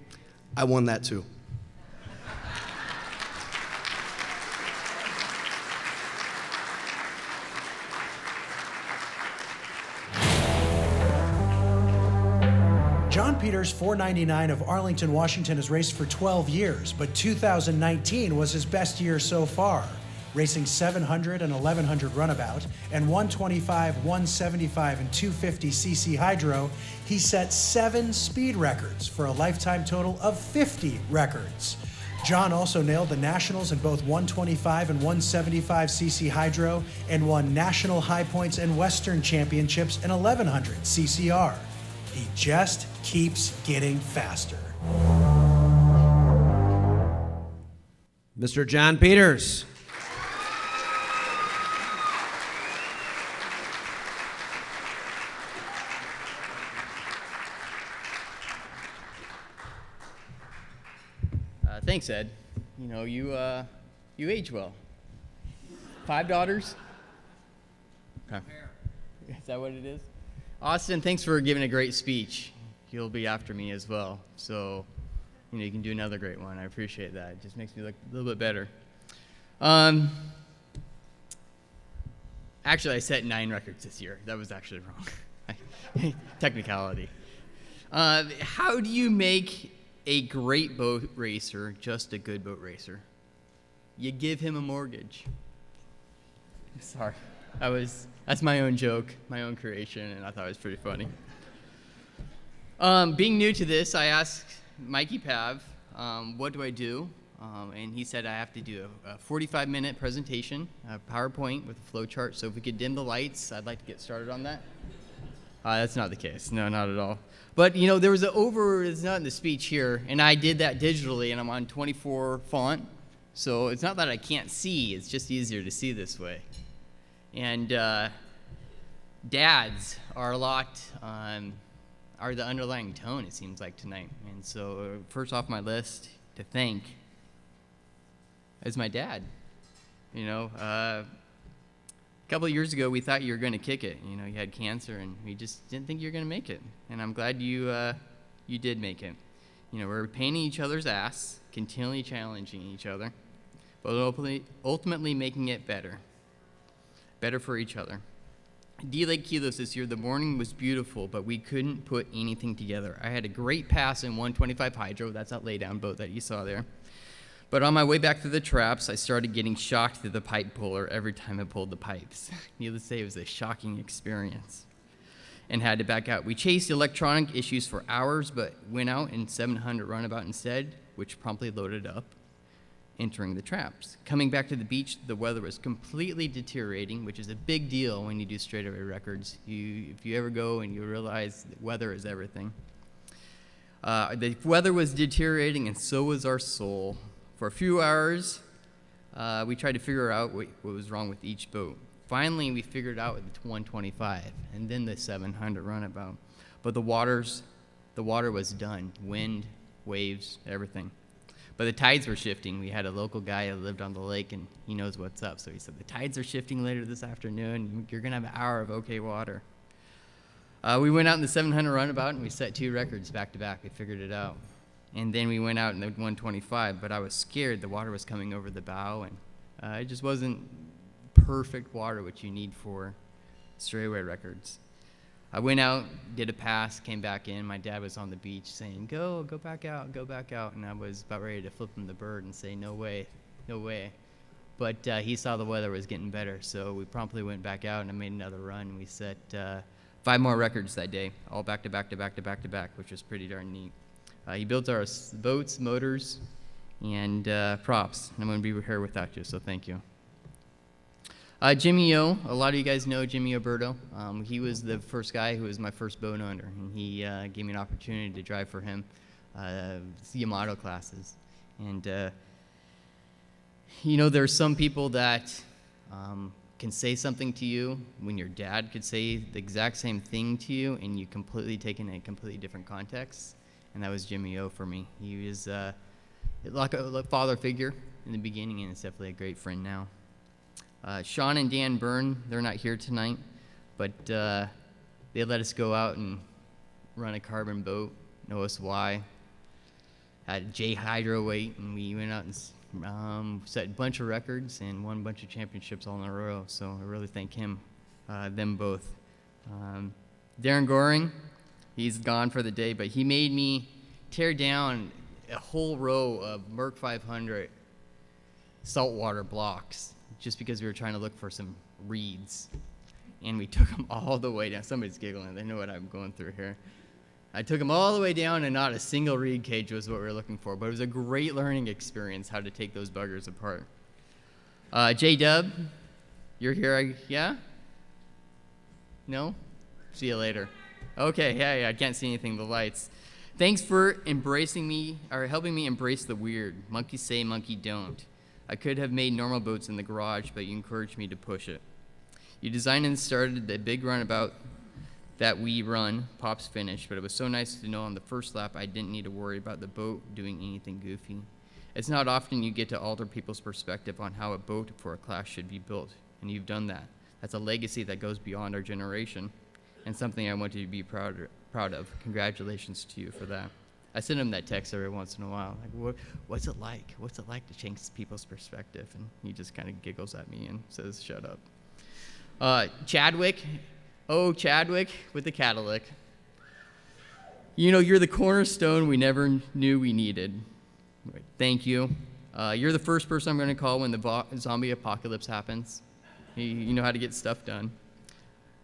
I won that too. John Peters 499 of Arlington, Washington has raced for 12 years, but 2019 was his best year so far. Racing 700 and 1100 runabout and 125, 175, and 250 cc hydro, he set 7 speed records for a lifetime total of 50 records. John also nailed the nationals in both 125 and 175 cc hydro and won national high points and Western championships in 1100 CCR. He just keeps getting faster. Mr. John Peters. Thanks, Ed. You know, you age well. 5 daughters? Okay. Is that what it is? Austin, thanks for giving a great speech. You'll be after me as well. So, you know, you can do another great one. I appreciate that. It just makes me look a little bit better. Actually, I set 9 records this year. That was actually wrong. Technicality. How do you make a great boat racer just a good boat racer? You give him a mortgage. Sorry. That's my own joke, my own creation, and I thought it was pretty funny. Being new to this, I asked Mikey Pav, what do I do? And he said I have to do a 45-minute presentation, a PowerPoint with a flow chart. So if we could dim the lights, I'd like to get started on that. That's not the case. No, not at all. But, you know, there was it's not in the speech here, and I did that digitally, and I'm on 24 font. So it's not that I can't see, it's just easier to see this way. And dads are are the underlying tone, it seems like, tonight. And so first off my list to thank is my dad. You know, a couple of years ago, we thought you were going to kick it. You know, you had cancer, and we just didn't think you were going to make it. And I'm glad you did make it. You know, we're painting each other's ass, continually challenging each other, but ultimately making it better for each other. D-Lake Kilos this year, the morning was beautiful, but we couldn't put anything together. I had a great pass in 125 hydro. That's that laydown boat that you saw there. But on my way back through the traps, I started getting shocked through the pipe puller every time I pulled the pipes. Needless to say, it was a shocking experience and had to back out. We chased electronic issues for hours, but went out in 700 runabout instead, which promptly loaded up. entering the traps. Coming back to the beach, the weather was completely deteriorating, which is a big deal when you do straightaway records. If you ever go and you realize that weather is everything. The weather was deteriorating, and so was our soul. For a few hours, we tried to figure out what was wrong with each boat. Finally, we figured out the 125, and then the 700 runabout. But the water was done. Wind, waves, everything. But the tides were shifting. We had a local guy who lived on the lake, and he knows what's up. So he said, the tides are shifting later this afternoon. You're going to have an hour of okay water. We went out in the 700 runabout, and we set 2 records back to back. We figured it out. And then we went out in the 125, but I was scared. The water was coming over the bow, and it just wasn't perfect water, which you need for straightaway records. I went out, did a pass, came back in. My dad was on the beach saying, go back out, go back out. And I was about ready to flip him the bird and say, no way, no way. But he saw the weather was getting better, so we promptly went back out, and I made another run. We set 5 more records that day, all back to back to back to back to back, which was pretty darn neat. He built our boats, motors, and props. I'm going to be here without you, so thank you. Jimmy O, a lot of you guys know Jimmy Oberto. He was the first guy who was my first boat owner, and he gave me an opportunity to drive for him Yamato classes. And, there's some people that can say something to you when your dad could say the exact same thing to you, and you completely take it in a completely different context. And that was Jimmy O for me. He was like a father figure in the beginning, and is definitely a great friend now. Sean and Dan Byrne, they're not here tonight, but they let us go out and run a carbon boat, know us why. Had J Hydro weight, and we went out and set a bunch of records and won a bunch of championships all in a row. So I really thank him, them both. Darren Goring, he's gone for the day, but he made me tear down a whole row of Merc 500 saltwater blocks just because we were trying to look for some reeds. And we took them all the way down. Somebody's giggling. They know what I'm going through here. I took them all the way down, and not a single reed cage was what we were looking for. But it was a great learning experience how to take those buggers apart. J-Dub, you're here, yeah? No? See you later. Okay, yeah, I can't see anything, the lights. Thanks for embracing me, or helping me embrace the weird. Monkey say, monkey don't. I could have made normal boats in the garage, but you encouraged me to push it. You designed and started the big runabout that we run, Pop's finished, but it was so nice to know on the first lap I didn't need to worry about the boat doing anything goofy. It's not often you get to alter people's perspective on how a boat for a class should be built, and you've done that. That's a legacy that goes beyond our generation, and something I want you to be proud of. Congratulations to you for that. I send him that text every once in a while, like, what's it like? What's it like to change people's perspective? And he just kind of giggles at me and says, shut up. Chadwick with the Cadillac. You're the cornerstone we never knew we needed. Thank you. You're the first person I'm going to call when the zombie apocalypse happens. You know how to get stuff done.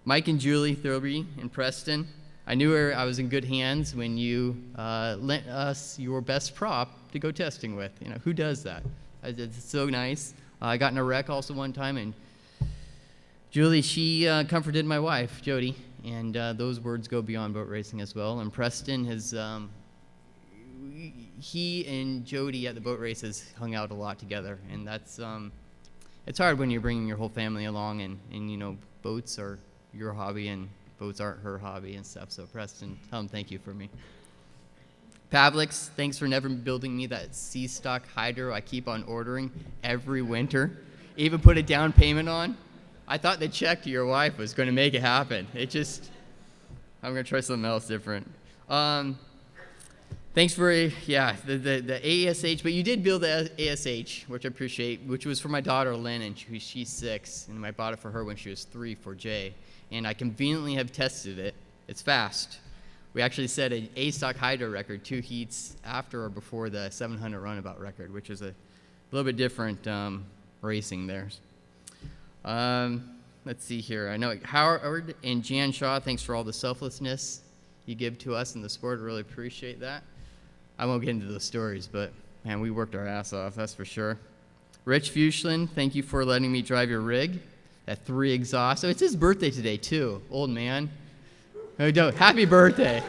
Mike and Julie Thurby and Preston, I knew I was in good hands when you lent us your best prop to go testing with. Who does that? It's so nice. I got in a wreck also one time, and Julie, she comforted my wife, Jody, and those words go beyond boat racing as well. And Preston has, he and Jody at the boat races hung out a lot together, and that's, it's hard when you're bringing your whole family along, and boats are your hobby, and boats aren't her hobby and stuff. So Preston, tell him thank you for me. Pavlix, thanks for never building me that C-stock hydro I keep on ordering every winter. Even put a down payment on. I thought the check to your wife was going to make it happen. I'm going to try something else different. Thanks for, the ASH, but you did build the ASH, which I appreciate, which was for my daughter, Lynn, and she's 6, and I bought it for her when she was 3 for Jay. And I conveniently have tested it. It's fast. We actually set an A-stock hydro record 2 heats after or before the 700 runabout record, which is a little bit different racing there. Let's see here. I know Howard and Jan Shaw, thanks for all the selflessness you give to us in the sport. I really appreciate that. I won't get into those stories, but Man, we worked our ass off, that's for sure. Rich Fuchslin, thank you for letting me drive your rig. That 3 exhaust. Oh, it's his birthday today, too. Old man. Oh, no, happy birthday.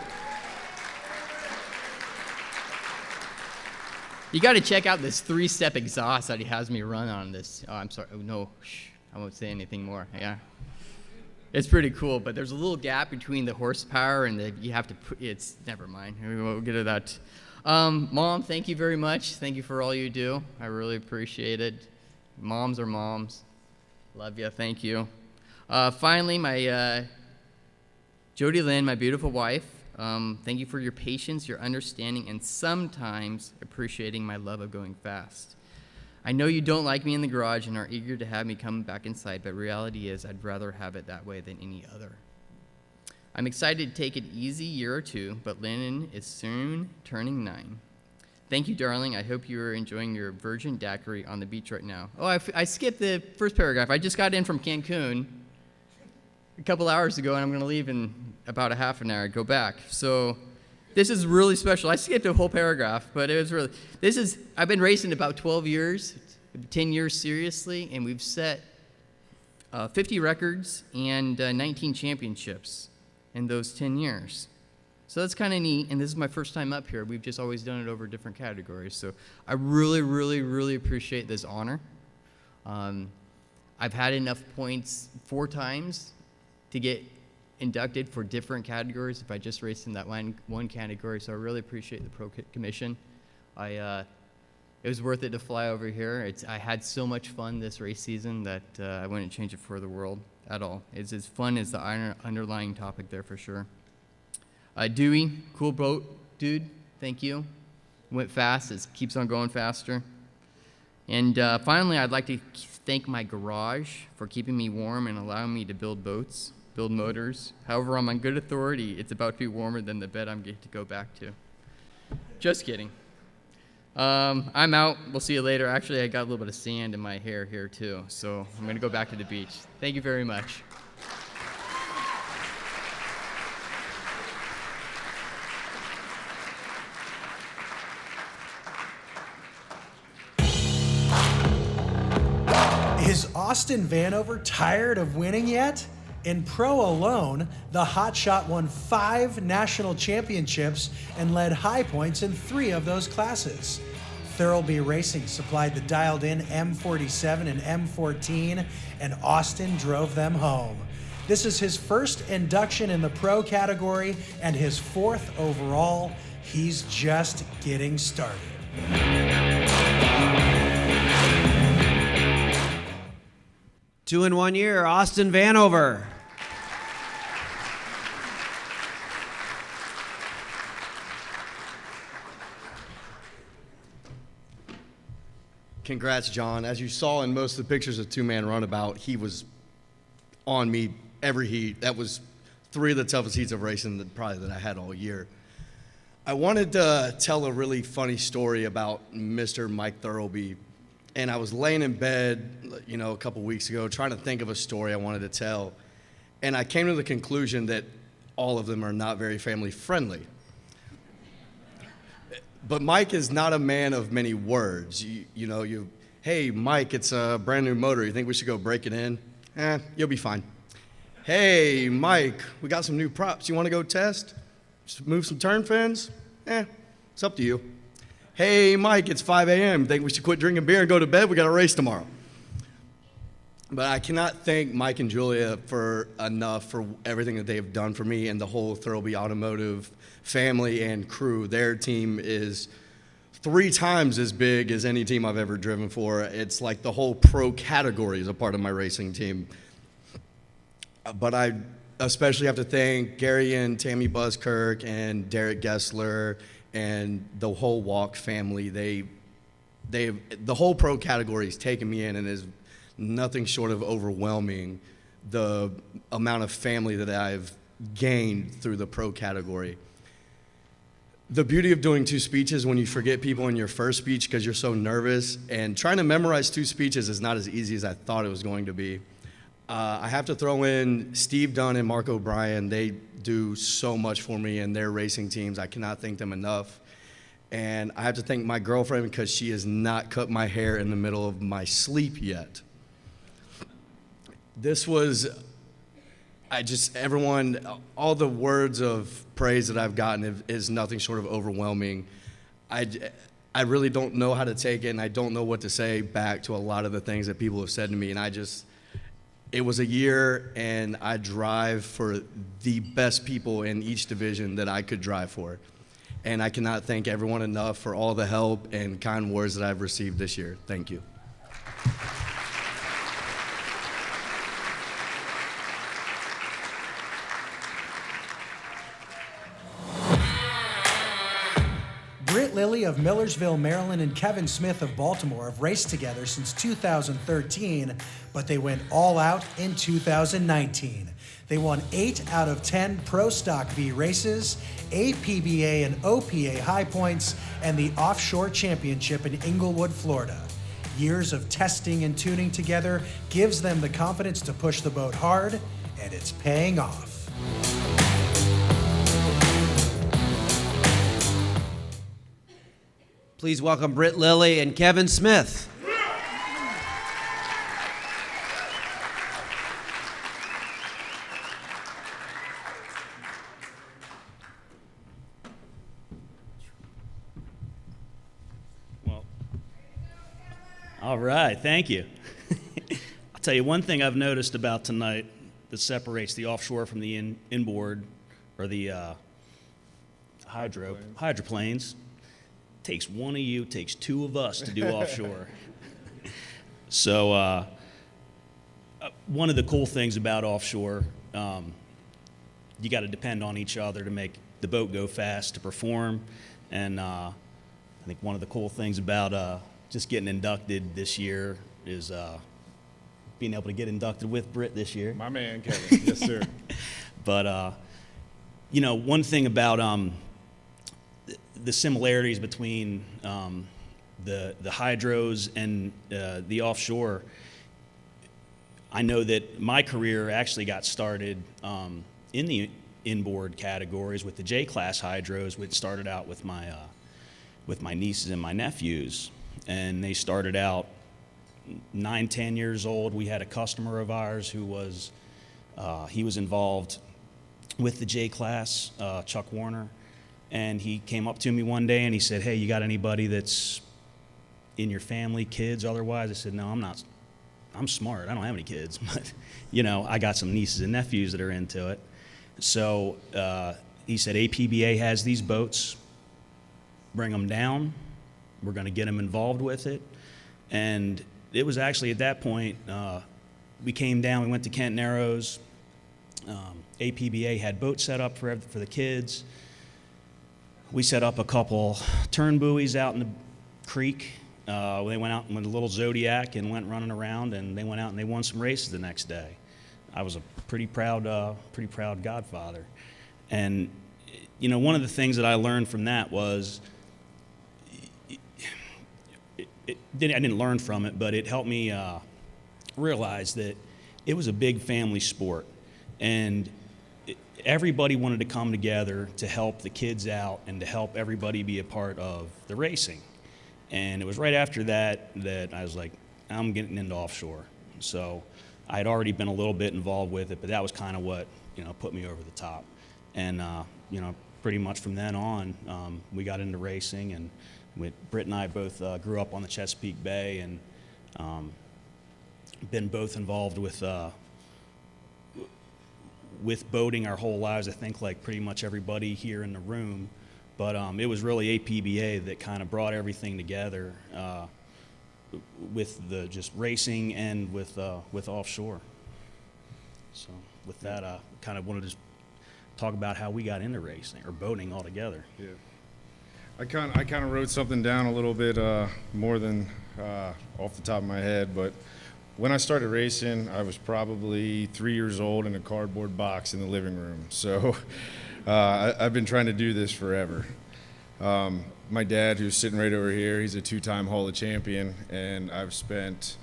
You got to check out this 3-step exhaust that he has me run on this. Oh, I'm sorry. Oh, no. Shh. I won't say anything more. Yeah. It's pretty cool, but there's a little gap between the horsepower and you have to put, it's, never mind. We'll get to that. Mom, thank you very much. Thank you for all you do. I really appreciate it. Moms are moms. Love you. Thank you. Finally, my Jody Lynn, my beautiful wife. Thank you for your patience, your understanding, and sometimes appreciating my love of going fast. I know you don't like me in the garage and are eager to have me come back inside, but reality is I'd rather have it that way than any other. I'm excited to take it easy year or two, but Lennon is soon turning 9. Thank you, darling. I hope you are enjoying your virgin daiquiri on the beach right now. Oh, I skipped the first paragraph. I just got in from Cancun a couple hours ago, and I'm going to leave in about a half an hour and go back. So this is really special. I skipped a whole paragraph, but it was really, I've been racing about 12 years, 10 years seriously, and we've set 50 records and 19 championships in those 10 years. So that's kind of neat, and this is my first time up here. We've just always done it over different categories. So I really, really, really appreciate this honor. I've had enough points 4 times to get inducted for different categories if I just raced in that one category, so I really appreciate the Pro Commission. It was worth it to fly over here. I had so much fun this race season that I wouldn't change it for the world at all. It's as fun as the underlying topic there for sure. Dewey, cool boat, dude, thank you. Went fast, it keeps on going faster. And finally, I'd like to thank my garage for keeping me warm and allowing me to build boats, build motors. However, I'm on good authority, it's about to be warmer than the bed I'm getting to go back to. Just kidding. I'm out, we'll see you later. Actually, I got a little bit of sand in my hair here too, so I'm gonna go back to the beach. Thank you very much. Is Austin Vanover tired of winning yet? In pro alone, the hotshot won 5 national championships and led high points in 3 of those classes. Thurlby Racing supplied the dialed-in M47 and M14, and Austin drove them home. This is his first induction in the pro category and his 4th overall. He's just getting started. 2 in 1 year, Austin Vanover. Congrats, John. As you saw in most of the pictures of Two-Man Runabout, he was on me every heat. That was 3 of the toughest heats of racing that I had all year. I wanted to tell a really funny story about Mr. Mike Thurlby. And I was laying in bed, a couple weeks ago, trying to think of a story I wanted to tell. And I came to the conclusion that all of them are not very family friendly. But Mike is not a man of many words. Hey, Mike, it's a brand new motor. You think we should go break it in? You'll be fine. Hey, Mike, we got some new props. You want to go test? Just move some turn fins? It's up to you. Hey, Mike, it's 5 a.m. Think we should quit drinking beer and go to bed? We got a race tomorrow. But I cannot thank Mike and Julia enough for everything that they have done for me and the whole Thurlby Automotive family and crew. Their team is 3 times as big as any team I've ever driven for. It's like the whole pro category is a part of my racing team. But I especially have to thank Gary and Tammy Buskirk and Derek Gessler and the whole Walk family. The whole pro category has taken me in and is nothing short of overwhelming, the amount of family that I've gained through the pro category. The beauty of doing 2 speeches when you forget people in your first speech because you're so nervous, and trying to memorize 2 speeches is not as easy as I thought it was going to be. I have to throw in Steve Dunn and Mark O'Brien. They do so much for me and their racing teams. I cannot thank them enough. And I have to thank my girlfriend because she has not cut my hair in the middle of my sleep yet. This was, everyone, all the words of praise that I've gotten is nothing short of overwhelming. I really don't know how to take it, and I don't know what to say back to a lot of the things that people have said to me. And it was a year, and I drive for the best people in each division that I could drive for. And I cannot thank everyone enough for all the help and kind words that I've received this year. Thank you. Britt Lilly of Millersville, Maryland, and Kevin Smith of Baltimore have raced together since 2013, but they went all out in 2019. They won 8 out of 10 Pro Stock V races, APBA and OPA high points, and the Offshore Championship in Inglewood, Florida. Years of testing and tuning together gives them the confidence to push the boat hard, and it's paying off. Please welcome Britt Lilly and Kevin Smith. All right, thank you. I'll tell you one thing I've noticed about tonight that separates the offshore from the inboard or the hydroplanes. Takes one of you, takes 2 of us to do offshore. So one of the cool things about offshore, you got to depend on each other to make the boat go fast, to perform. And I think one of the cool things about just getting inducted this year is being able to get inducted with Britt this year. My man, Kevin. Yes, sir. But, you know, one thing about the similarities between the hydros and the offshore, I know that my career actually got started in the inboard categories with the J-class hydros, which started out with my nieces and my nephews. And they started out 9, 10 years old. We had a customer of ours who was, he was involved with the J-class, Chuck Warner. And he came up to me one day and he said, "Hey, you got anybody that's in your family, kids, otherwise?" I said, "No, I'm not. I'm smart. I don't have any kids, but, you know, I got some nieces and nephews that are into it." So he said, "APBA has these boats. Bring them down. We're going to get them involved with it." And it was actually at that point, we came down, we went to Kent Narrows. APBA had boats set up for the kids. We set up a couple turn buoys out in the creek. They went out with a little Zodiac and went running around, and they went out and they won some races the next day. I was a pretty proud godfather. And, you know, one of the things that I learned from that was, I didn't learn from it, but it helped me realize that it was a big family sport. And everybody wanted to come together to help the kids out and to help everybody be a part of the racing. And it was right after that that I was like, I'm getting into offshore. So I had already been a little bit involved with it, but that was kind of what, you know, put me over the top. And, you know, pretty much from then on, we got into racing, and Britt and I both grew up on the Chesapeake Bay and been both involved with boating our whole lives, I think, like pretty much everybody here in the room. But it was really APBA that kind of brought everything together with the just racing and with offshore. So with that, I kind of wanted to talk about how we got into racing or boating altogether. Yeah. I kind of wrote something down a little bit more than off the top of my head, but when I started racing, I was probably 3 years old in a cardboard box in the living room. So I've been trying to do this forever. My dad, who's sitting right over here, he's a 2-time Hall of Champion, and I've spent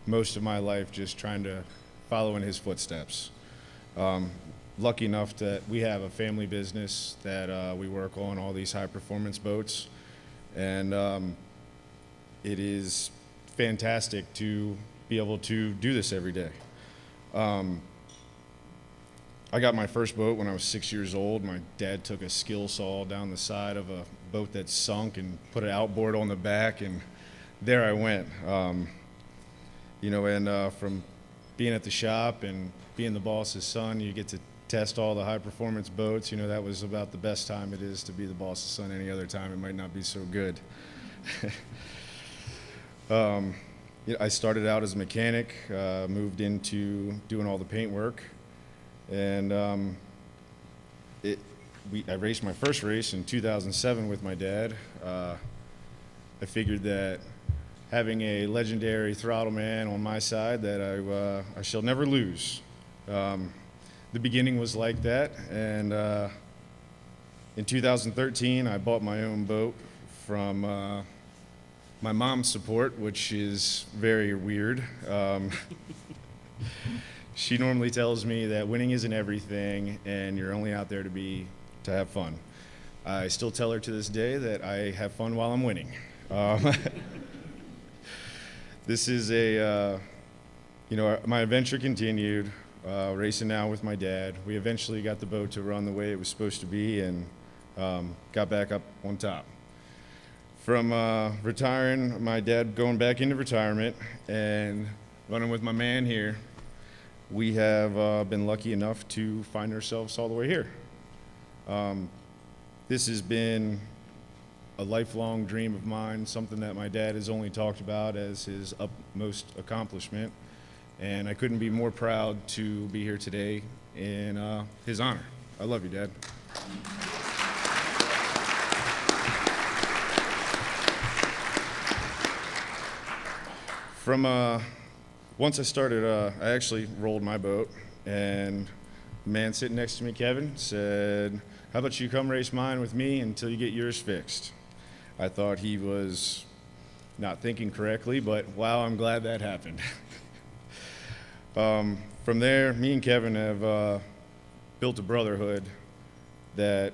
most of my life just trying to follow in his footsteps. Lucky enough that we have a family business that we work on all these high-performance boats, And it is fantastic to be able to do this every day. I got my first boat when I was 6 years old. My dad took a skill saw down the side of a boat that sunk and put an outboard on the back, and there I went. You know, and from being at the shop and being the boss's son, you get to test all the high performance boats. You know, that was about the best time it is to be the boss's son. Any other time it might not be so good. You know, I started out as a mechanic, moved into doing all the paint work, and I raced my first race in 2007 with my dad. I figured that having a legendary throttle man on my side that I shall never lose. The beginning was like that, and in 2013 I bought my own boat from my mom's support, which is very weird. She normally tells me that winning isn't everything and you're only out there to have fun. I still tell her to this day that I have fun while I'm winning. This is you know, my adventure continued, racing now with my dad. We eventually got the boat to run the way it was supposed to be and got back up on top. From retiring, my dad going back into retirement and running with my man here, we have been lucky enough to find ourselves all the way here. This has been a lifelong dream of mine, something that my dad has only talked about as his utmost accomplishment, and I couldn't be more proud to be here today in his honor. I love you, Dad. From once I started, I actually rolled my boat, and the man sitting next to me, Kevin, said, "How about you come race mine with me until you get yours fixed?" I thought he was not thinking correctly, but wow, I'm glad that happened. From there, me and Kevin have built a brotherhood that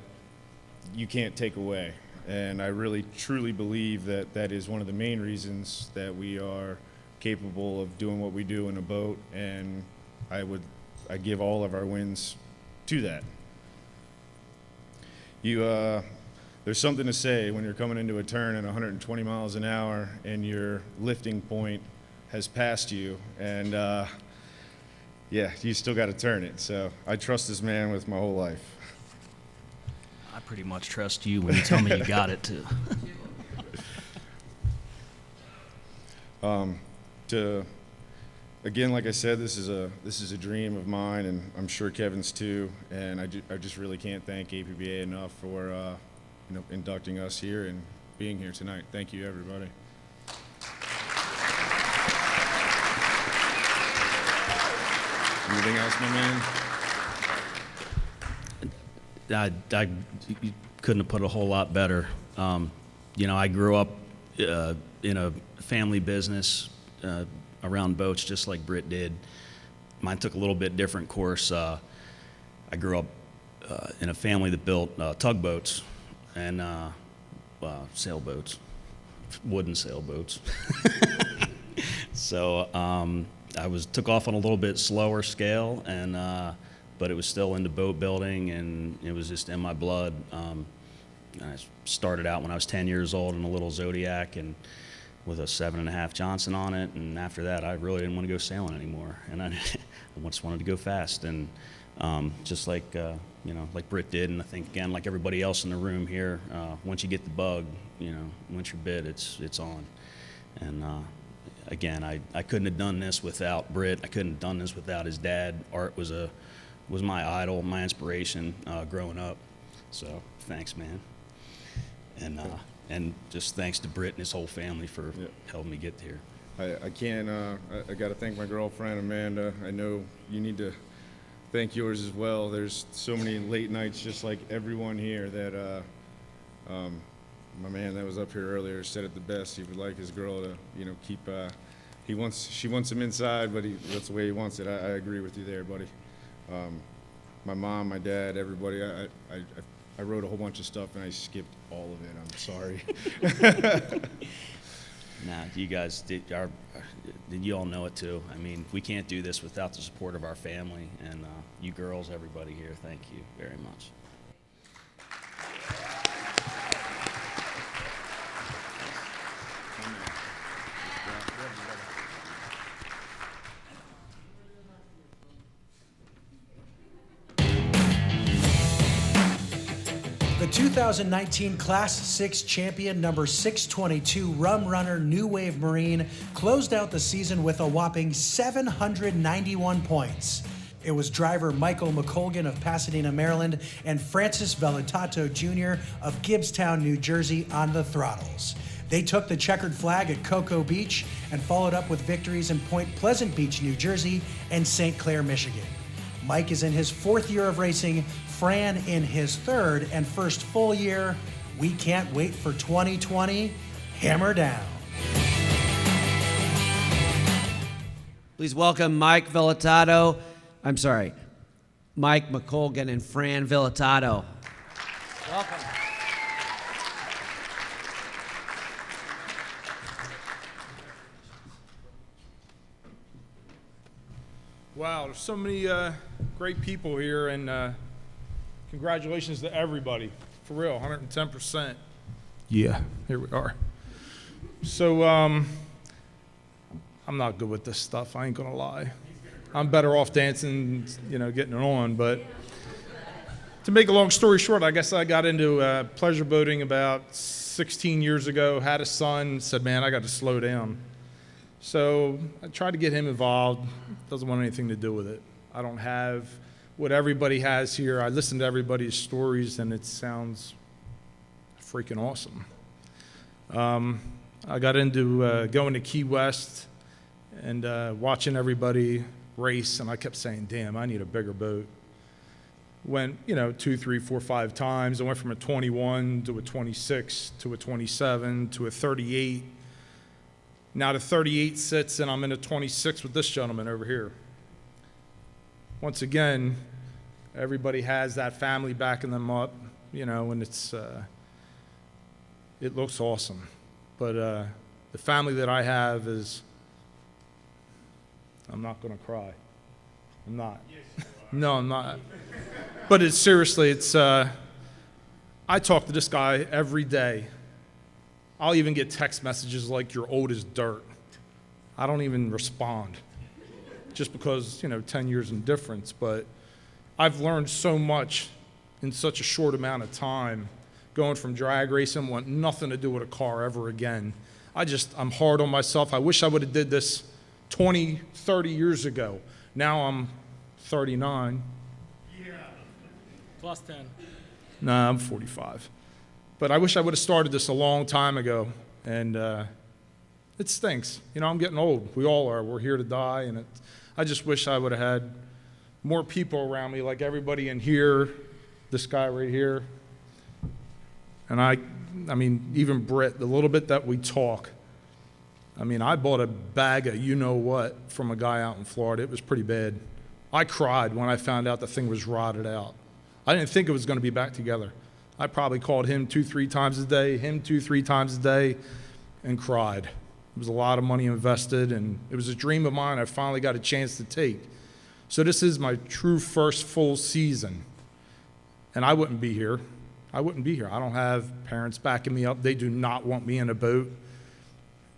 you can't take away, and I really truly believe that that is one of the main reasons that we are capable of doing what we do in a boat, and I give all of our wins to that. There's something to say when you're coming into a turn at 120 miles an hour and your lifting point has passed you, and yeah, you still got to turn it. So I trust this man with my whole life. I pretty much trust you when you tell me you got it too. Again, like I said, this is a dream of mine, and I'm sure Kevin's too. And I just really can't thank APBA enough for you know, inducting us here and being here tonight. Thank you, everybody. Anything else, my man? I you couldn't have put a whole lot better. You know, I grew up in a family business around boats, just like Britt did. Mine took a little bit different course. I grew up in a family that built tugboats and sailboats, wooden sailboats. So I took off on a little bit slower scale, and but it was still into boat building, and it was just in my blood. I started out when I was 10 years old in a little Zodiac and with a 7.5 Johnson on it, and after that I really didn't want to go sailing anymore, and I just wanted to go fast, and just like you know, like Britt did, and I think again like everybody else in the room here, once you get the bug, you know, once you're bit, it's on. And again, I couldn't have done this without Britt. I couldn't have done this without his dad. Art was my idol, my inspiration growing up. So thanks, man. And just thanks to Britt and his whole family for helping me get here. I can't, I got to thank my girlfriend, Amanda. I know you need to thank yours as well. There's so many late nights, just like everyone here, that my man that was up here earlier said it the best. He would like his girl to, you know, keep, she wants him inside, but that's the way he wants it. I agree with you there, buddy. My mom, my dad, everybody, I I wrote a whole bunch of stuff and I skipped all of it. I'm sorry. Nah, you guys did. You all know it too. I mean, we can't do this without the support of our family and you girls, everybody here. Thank you very much. The 2019 Class 6 champion, number 622 Rum Runner New Wave Marine, closed out the season with a whopping 791 points. It was driver Michael McColgan of Pasadena, Maryland, and Francis Velutato Jr. of Gibbstown, New Jersey on the throttles. They took the checkered flag at Cocoa Beach and followed up with victories in Point Pleasant Beach, New Jersey, and St. Clair, Michigan. Mike is in his 4th year of racing, Fran in his 3rd and first full year. We can't wait for 2020. Hammer down. Please welcome Mike McColgan and Fran Velutato. Welcome. Wow, there's so many great people here, and congratulations to everybody. For real, 110%. Yeah, here we are. So, I'm not good with this stuff, I ain't gonna lie. I'm better off dancing, getting it on, but to make a long story short, I guess I got into pleasure boating about 16 years ago, had a son, said, man, I got to slow down. So I tried to get him involved. Doesn't want anything to do with it. I don't have what everybody has here. I listen to everybody's stories, and it sounds freaking awesome. I got into going to Key West and watching everybody race, and I kept saying, damn, I need a bigger boat. Went, 2, 3, 4, 5 times. I went from a 21 to a 26 to a 27 to a 38. Now the 38 sits, and I'm in a 26 with this gentleman over here. Once again, everybody has that family backing them up, and it looks awesome. But the family that I have is, I'm not going to cry. I'm not. No, I'm not. But it's seriously, I talk to this guy every day. I'll even get text messages like, you're old as dirt. I don't even respond, just because, 10 years in difference. But I've learned so much in such a short amount of time, going from drag racing, want nothing to do with a car ever again. I'm hard on myself. I wish I would have did this 20, 30 years ago. Now I'm 39. Yeah. Plus 10. Nah, I'm 45. But I wish I would have started this a long time ago, and it stinks. I'm getting old. We all are. We're here to die, and I just wish I would have had more people around me, like everybody in here, this guy right here, and I mean, even Britt, the little bit that we talk. I bought a bag of you-know-what from a guy out in Florida. It was pretty bad. I cried when I found out the thing was rotted out. I didn't think it was going to be back together. I probably called him 2, 3 times a day, him 2, 3 times a day, and cried. It was a lot of money invested, and it was a dream of mine I finally got a chance to take. So this is my true first full season, and I wouldn't be here. I don't have parents backing me up. They do not want me in a boat,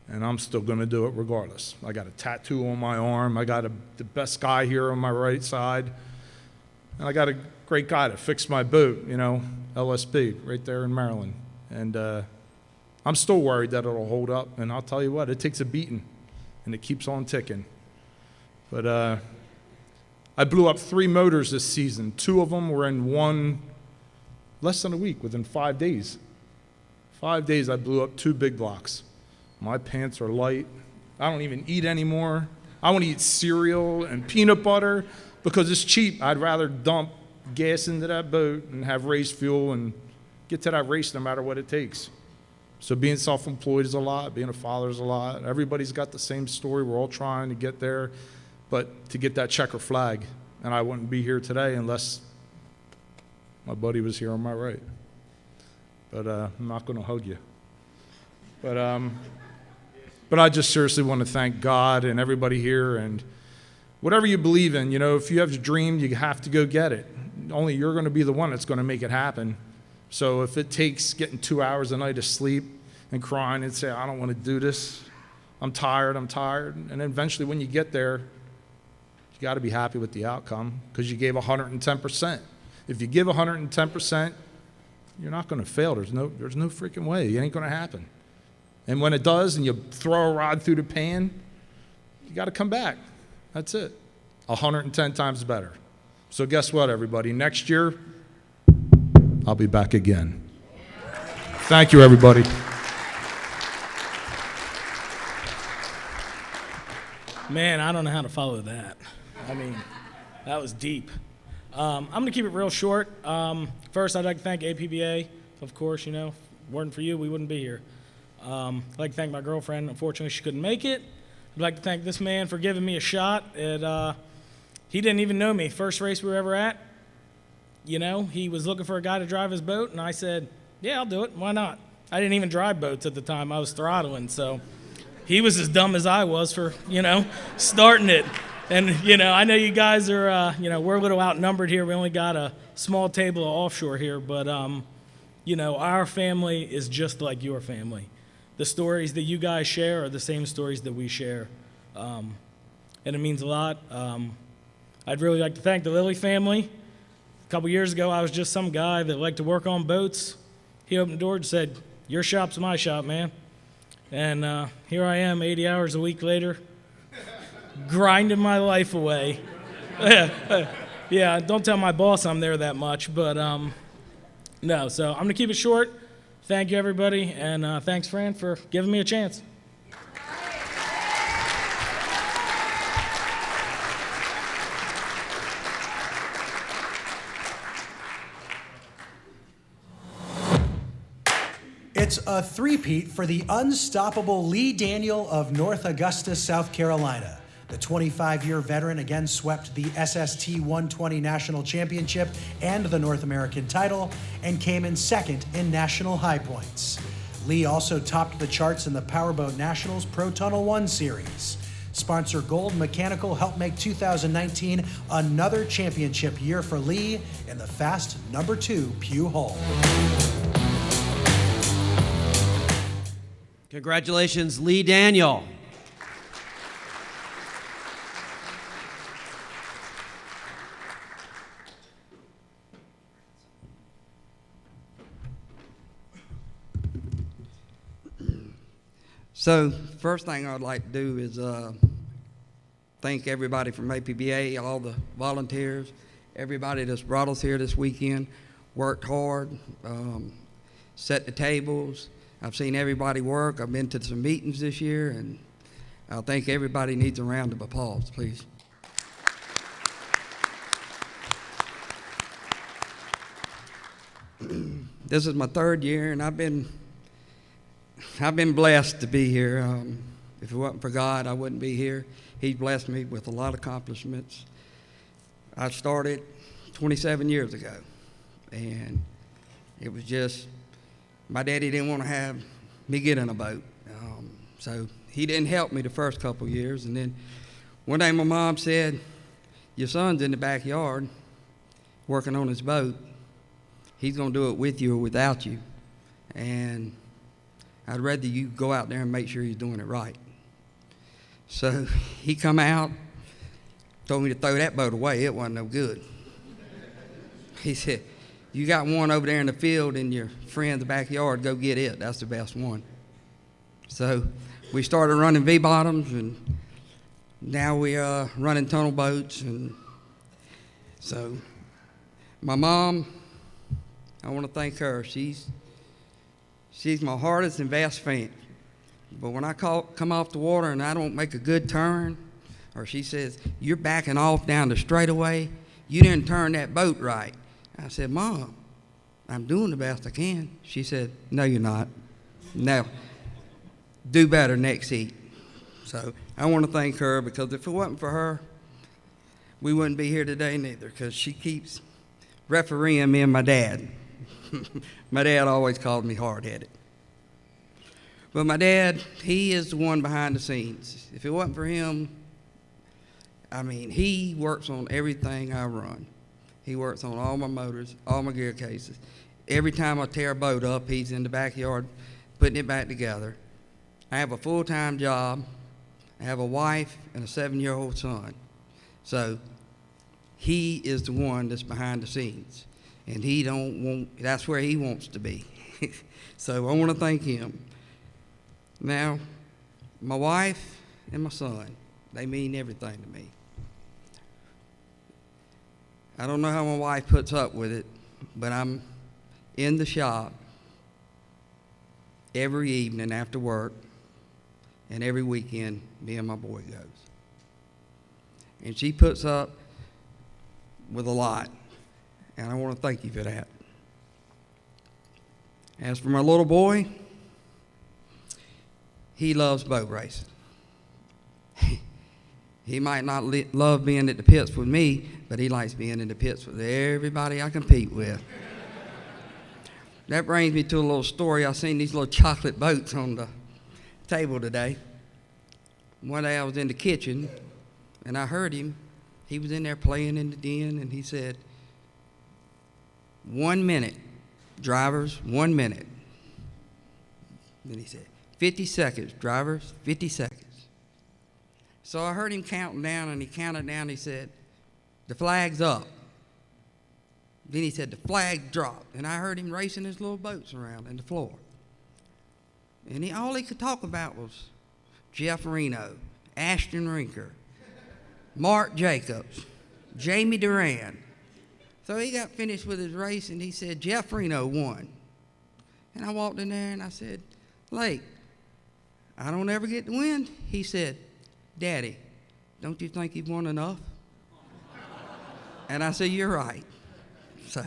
and I'm still going to do it regardless. I got a tattoo on my arm. I got the best guy here on my right side, and I got a great guy to fix my boat, LSB, right there in Maryland. And I'm still worried that it'll hold up, and I'll tell you what, it takes a beating, and it keeps on ticking. But I blew up 3 motors this season. 2 of them were in less than a week, within 5 days. 5 days, I blew up 2 big blocks. My pants are light. I don't even eat anymore. I want to eat cereal and peanut butter because it's cheap. I'd rather dump gas into that boat and have race fuel and get to that race no matter what it takes. So being self-employed is a lot, being a father is a lot. Everybody's got the same story. We're all trying to get there, but to get that checker flag, and I wouldn't be here today unless My buddy was here on my right. But I'm not going to hug you. But I just seriously want to thank God and everybody here, and whatever you believe in, if you have a dream, you have to go get it. Only you're going to be the one that's going to make it happen. So if it takes getting 2 hours a night of sleep and crying and say, I don't want to do this, I'm tired, and then eventually when you get there, you got to be happy with the outcome because you gave 110%. If you give 110%, you're not going to fail. There's no freaking way. It ain't going to happen. And when it does and you throw a rod through the pan, you got to come back. That's it. 110 times better. So guess what, everybody? Next year, I'll be back again. Thank you, everybody. Man, I don't know how to follow that. I mean, that was deep. I'm going to keep it real short. First, I'd like to thank APBA. Of course, weren't for you, we wouldn't be here. I'd like to thank my girlfriend. Unfortunately, she couldn't make it. I'd like to thank this man for giving me a shot. He didn't even know me. First race we were ever at, he was looking for a guy to drive his boat, and I said, yeah, I'll do it. Why not? I didn't even drive boats at the time. I was throttling, so he was as dumb as I was for, starting it. And, I know you guys are, we're a little outnumbered here. We only got a small table of offshore here, but, our family is just like your family. The stories that you guys share are the same stories that we share, and it means a lot. I'd really like to thank the Lilly family. A couple years ago, I was just some guy that liked to work on boats. He opened the door and said, your shop's my shop, man. And here I am 80 hours a week later, grinding my life away. Yeah, don't tell my boss I'm there that much, but no. So I'm going to keep it short. Thank you, everybody, and thanks, Fran, for giving me a chance. It's a three-peat for the unstoppable Lee Daniel of North Augusta, South Carolina. The 25-year veteran again swept the SST 120 National Championship and the North American title and came in second in national high points. Lee also topped the charts in the Powerboat Nationals Pro Tunnel 1 Series. Sponsor Gold Mechanical helped make 2019 another championship year for Lee in the fast number 2 Pew Hull. Congratulations, Lee Daniel. So, first thing I'd like to do is thank everybody from APBA, all the volunteers, everybody that's brought us here this weekend, worked hard, set the tables. I've seen everybody work. I've been to some meetings this year, and I think everybody needs a round of applause, please. This is my third year, and I've been blessed to be here. If it wasn't for God, I wouldn't be here. He's blessed me with a lot of accomplishments. I started 27 years ago, and it was just, my daddy didn't want to have me get in a boat. So he didn't help me the first couple years, and then one day my mom said, your son's in the backyard working on his boat. He's going to do it with you or without you, and I'd rather you go out there and make sure he's doing it right. So he come out, told me to throw that boat away. It wasn't no good. He said, you got one over there in the field in your friend's backyard, go get it. That's the best one. So we started running V-bottoms, and now we are running tunnel boats. And so my mom, I want to thank her. She's my hardest and best fan. But when I come off the water and I don't make a good turn, or she says, you're backing off down the straightaway, you didn't turn that boat right. I said, Mom, I'm doing the best I can. She said, no, you're not. Now, do better next heat. So I want to thank her, because if it wasn't for her, we wouldn't be here today neither, because she keeps refereeing me and my dad. My dad always called me hard-headed. But my dad, he is the one behind the scenes. If it wasn't for him, I mean, he works on everything I run. He works on all my motors, all my gear cases. Every time I tear a boat up, he's in the backyard putting it back together. I have a full-time job. I have a wife and a 7-year-old son. So he is the one that's behind the scenes. And he don't want, that's where he wants to be. So I want to thank him. Now, my wife and my son, they mean everything to me. I don't know how my wife puts up with it, but I'm in the shop every evening after work, and every weekend me and my boy goes. And she puts up with a lot, and I want to thank you for that. As for my little boy, he loves boat racing. He might not love being at the pits with me, but he likes being in the pits with everybody I compete with. That brings me to a little story. I seen these little chocolate boats on the table today. One day I was in the kitchen, and I heard him. He was in there playing in the den, and he said, 1 minute, drivers, 1 minute. Then he said, 50 seconds, drivers, 50 seconds. So I heard him counting down, and he counted down. He said, the flag's up. Then he said, the flag dropped. And I heard him racing his little boats around in the floor. And all he could talk about was Jeff Reno, Ashton Rinker, Mark Jacobs, Jamie Duran. So he got finished with his race, and he said, Jeff Reno won. And I walked in there, and I said, Lake, I don't ever get to win. He said, Daddy, don't you think you've won enough? And I said, you're right. So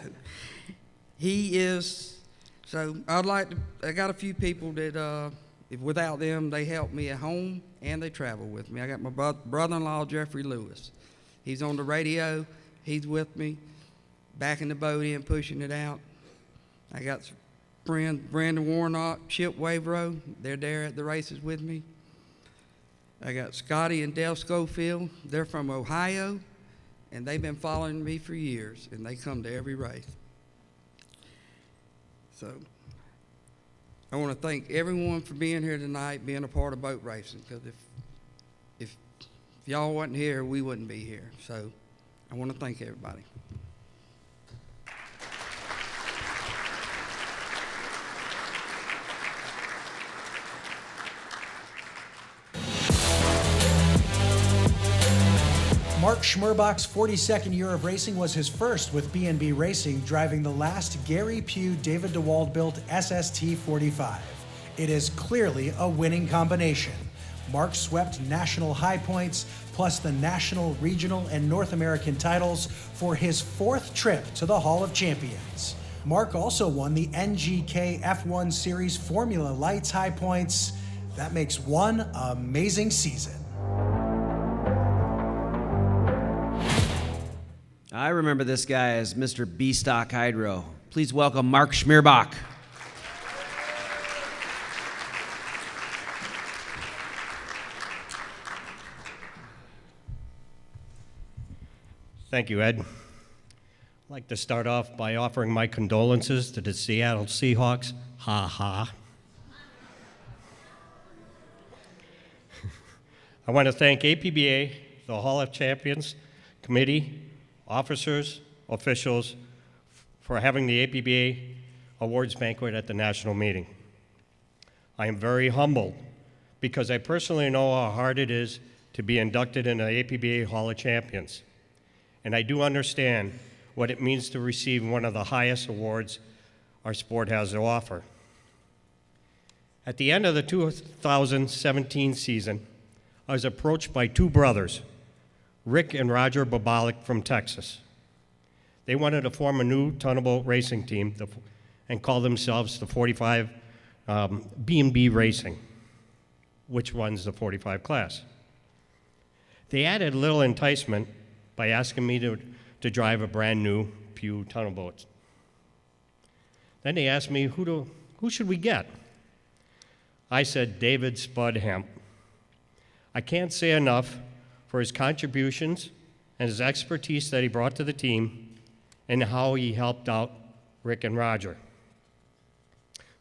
he is, so I got a few people that, if without them, they help me at home and they travel with me. I got my brother-in-law, Jeffrey Lewis. He's on the radio. He's with me, backing the boat in, pushing it out. I got friends, Brandon Warnock, Chip Wavero. They're there at the races with me. I got Scotty and Dale Schofield. They're from Ohio, and they've been following me for years, and they come to every race. So I want to thank everyone for being here tonight, being a part of boat racing, because if y'all wasn't here, we wouldn't be here. So I want to thank everybody. Mark Schmerbach's 42nd year of racing was his first with B&B Racing, driving the last Gary Pugh David DeWald-built SST 45. It is clearly a winning combination. Mark swept national high points, plus the national, regional, and North American titles for his 4th trip to the Hall of Champions. Mark also won the NGK F1 Series Formula Lights high points. That makes one amazing season. I remember this guy as Mr. B-Stock Hydro. Please welcome Mark Schmerbach. Thank you, Ed. I'd like to start off by offering my condolences to the Seattle Seahawks. Ha ha. I want to thank APBA, the Hall of Champions Committee, officers, officials, for having the APBA Awards Banquet at the national meeting. I am very humbled because I personally know how hard it is to be inducted in the APBA Hall of Champions. And I do understand what it means to receive one of the highest awards our sport has to offer. At the end of the 2017 season, I was approached by 2 brothers, Rick and Roger Babalik from Texas. They wanted to form a new tonnable racing team and call themselves the 45 B&B Racing, which runs the 45 class. They added a little enticement by asking me to drive a brand new Pugh tunnel boats. Then they asked me, who should we get? I said, David Spud Hemp. I can't say enough for his contributions and his expertise that he brought to the team and how he helped out Rick and Roger.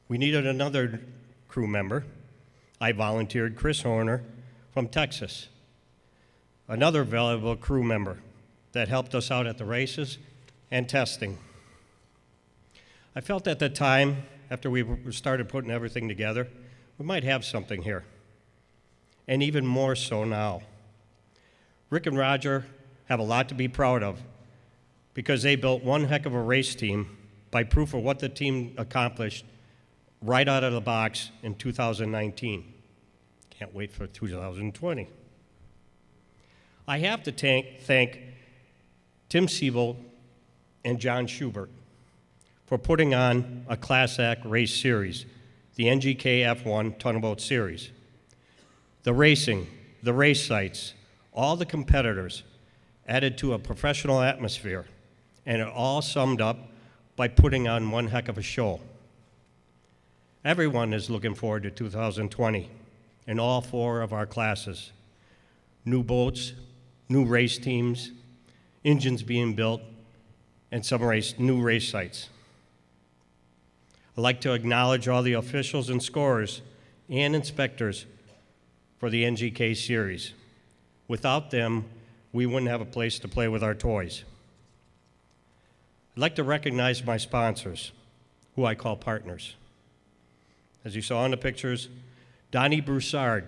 We needed another crew member. I volunteered Chris Horner from Texas, another valuable crew member that helped us out at the races and testing. I felt at the time, after we started putting everything together, we might have something here, and even more so now. Rick and Roger have a lot to be proud of because they built one heck of a race team by proof of what the team accomplished right out of the box in 2019. Can't wait for 2020. I have to thank Tim Siebel and John Schubert for putting on a Class Act race series, the NGK F1 Tunnel Boat Series. The racing, the race sites, all the competitors added to a professional atmosphere, and it all summed up by putting on one heck of a show. Everyone is looking forward to 2020 in all 4 of our classes. New boats, new race teams, engines being built, and some new race sites. I'd like to acknowledge all the officials and scorers and inspectors for the NGK series. Without them, we wouldn't have a place to play with our toys. I'd like to recognize my sponsors, who I call partners. As you saw in the pictures, Donnie Broussard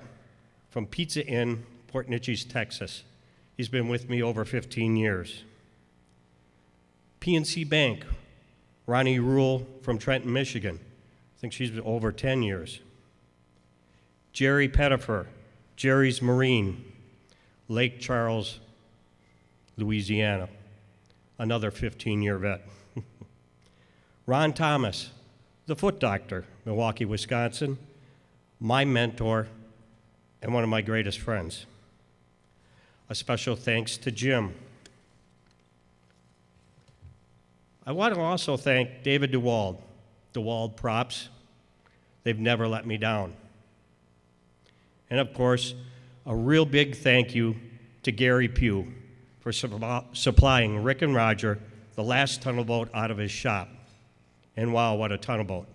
from Pizza Inn, Port Neches, Texas. He's been with me over 15 years. PNC Bank, Ronnie Rule from Trenton, Michigan. I think she's been over 10 years. Jerry Pettifer, Jerry's Marine, Lake Charles, Louisiana, another 15-year vet. Ron Thomas, the foot doctor, Milwaukee, Wisconsin, my mentor and one of my greatest friends. A special thanks to Jim. I want to also thank David DeWald, DeWald Props. They've never let me down. And of course, a real big thank you to Gary Pugh for supplying Rick and Roger the last tunnel boat out of his shop. And wow, what a tunnel boat.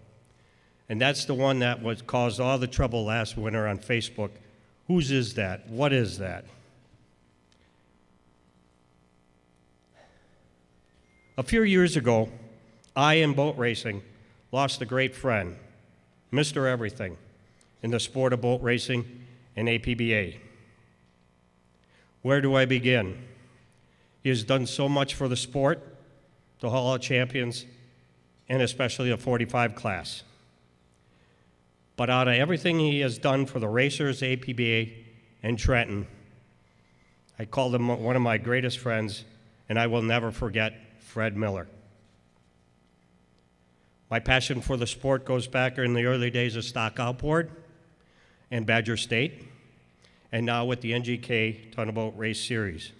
And that's the one that caused all the trouble last winter on Facebook. Whose is that? What is that? A few years ago, I, in boat racing, lost a great friend, Mr. Everything, in the sport of boat racing and APBA. Where do I begin? He has done so much for the sport, the Hall of Champions, and especially the 45 class. But out of everything he has done for the racers, APBA, and Trenton, I call him one of my greatest friends, and I will never forget Fred Miller. My passion for the sport goes back in the early days of Stock Outboard and Badger State, and now with the NGK Tunnel Boat Race Series.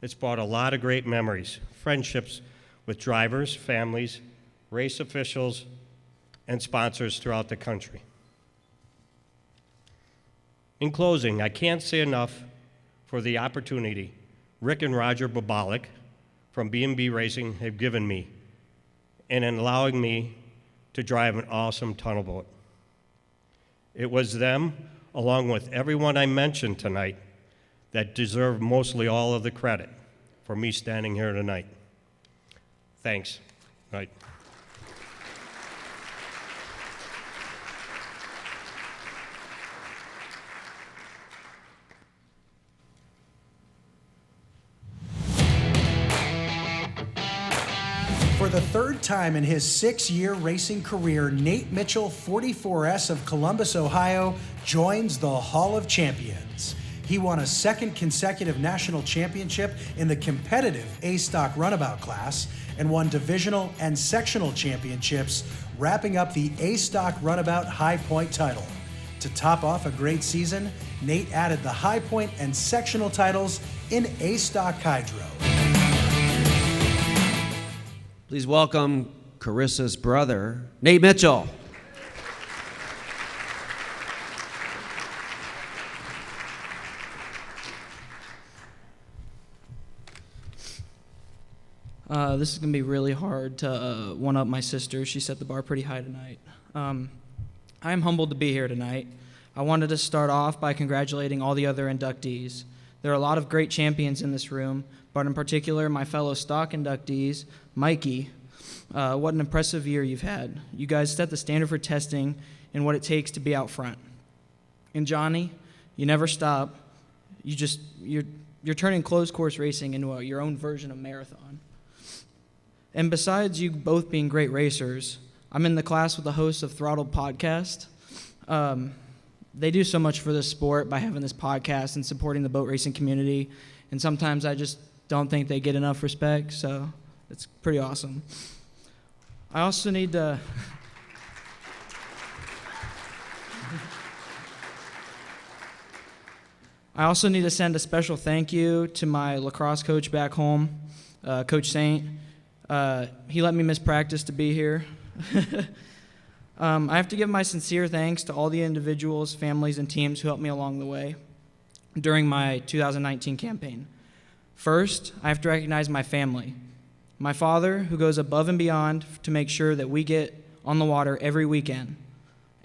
It's brought a lot of great memories, friendships with drivers, families, race officials, and sponsors throughout the country. In closing, I can't say enough for the opportunity Rick and Roger Bobolic from B&B Racing have given me and in allowing me to drive an awesome tunnel boat. It was them, along with everyone I mentioned tonight, that deserve mostly all of the credit for me standing here tonight. Thanks. Right. For the 3rd time in his 6-year racing career, Nate Mitchell, 44S of Columbus, Ohio, joins the Hall of Champions. He won a 2nd consecutive national championship in the competitive A-Stock runabout class and won divisional and sectional championships, wrapping up the A-Stock runabout high point title. To top off a great season, Nate added the high point and sectional titles in A-Stock Hydro. Please welcome Carissa's brother, Nate Mitchell. This is going to be really hard to one-up my sister. She set the bar pretty high tonight. I am humbled to be here tonight. I wanted to start off by congratulating all the other inductees. There are a lot of great champions in this room, but in particular, my fellow stock inductees, Mikey. What an impressive year you've had. You guys set the standard for testing and what it takes to be out front. And Johnny, you never stop. You're turning closed course racing into your own version of marathon. And besides you both being great racers, I'm in the class with the hosts of Throttled Podcast. They do so much for this sport by having this podcast and supporting the boat racing community. And sometimes I just don't think they get enough respect, so it's pretty awesome. I also need to... I also need to send a special thank you to my lacrosse coach back home, Coach Saint. He let me miss practice to be here. I have to give my sincere thanks to all the individuals, families, and teams who helped me along the way during my 2019 campaign. First, I have to recognize my family. My father, who goes above and beyond to make sure that we get on the water every weekend.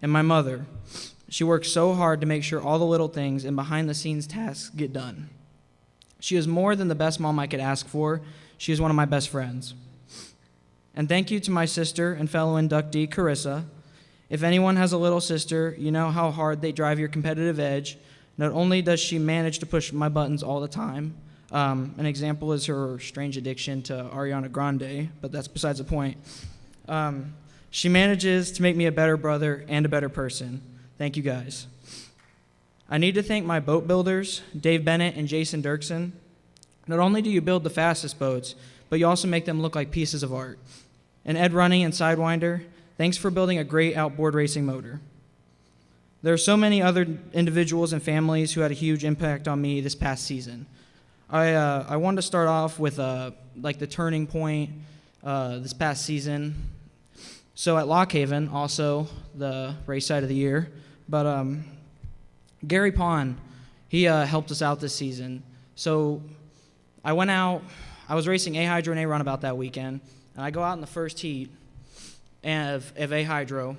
And my mother. She works so hard to make sure all the little things and behind-the-scenes tasks get done. She is more than the best mom I could ask for. She is one of my best friends. And thank you to my sister and fellow inductee, Carissa. If anyone has a little sister, you know how hard they drive your competitive edge. Not only does she manage to push my buttons all the time, an example is her strange addiction to Ariana Grande, but that's besides the point. She manages to make me a better brother and a better person. Thank you guys. I need to thank my boat builders, Dave Bennett and Jason Dirksen. Not only do you build the fastest boats, but you also make them look like pieces of art. And Ed Running and Sidewinder, thanks for building a great outboard racing motor. There are so many other individuals and families who had a huge impact on me this past season. I wanted to start off with like the turning point this past season. So at Lock Haven, also the race site of the year, but Gary Pond, he helped us out this season. So I went out, I was racing A Hydro and A Runabout that weekend, and I go out in the first heat of A Hydro,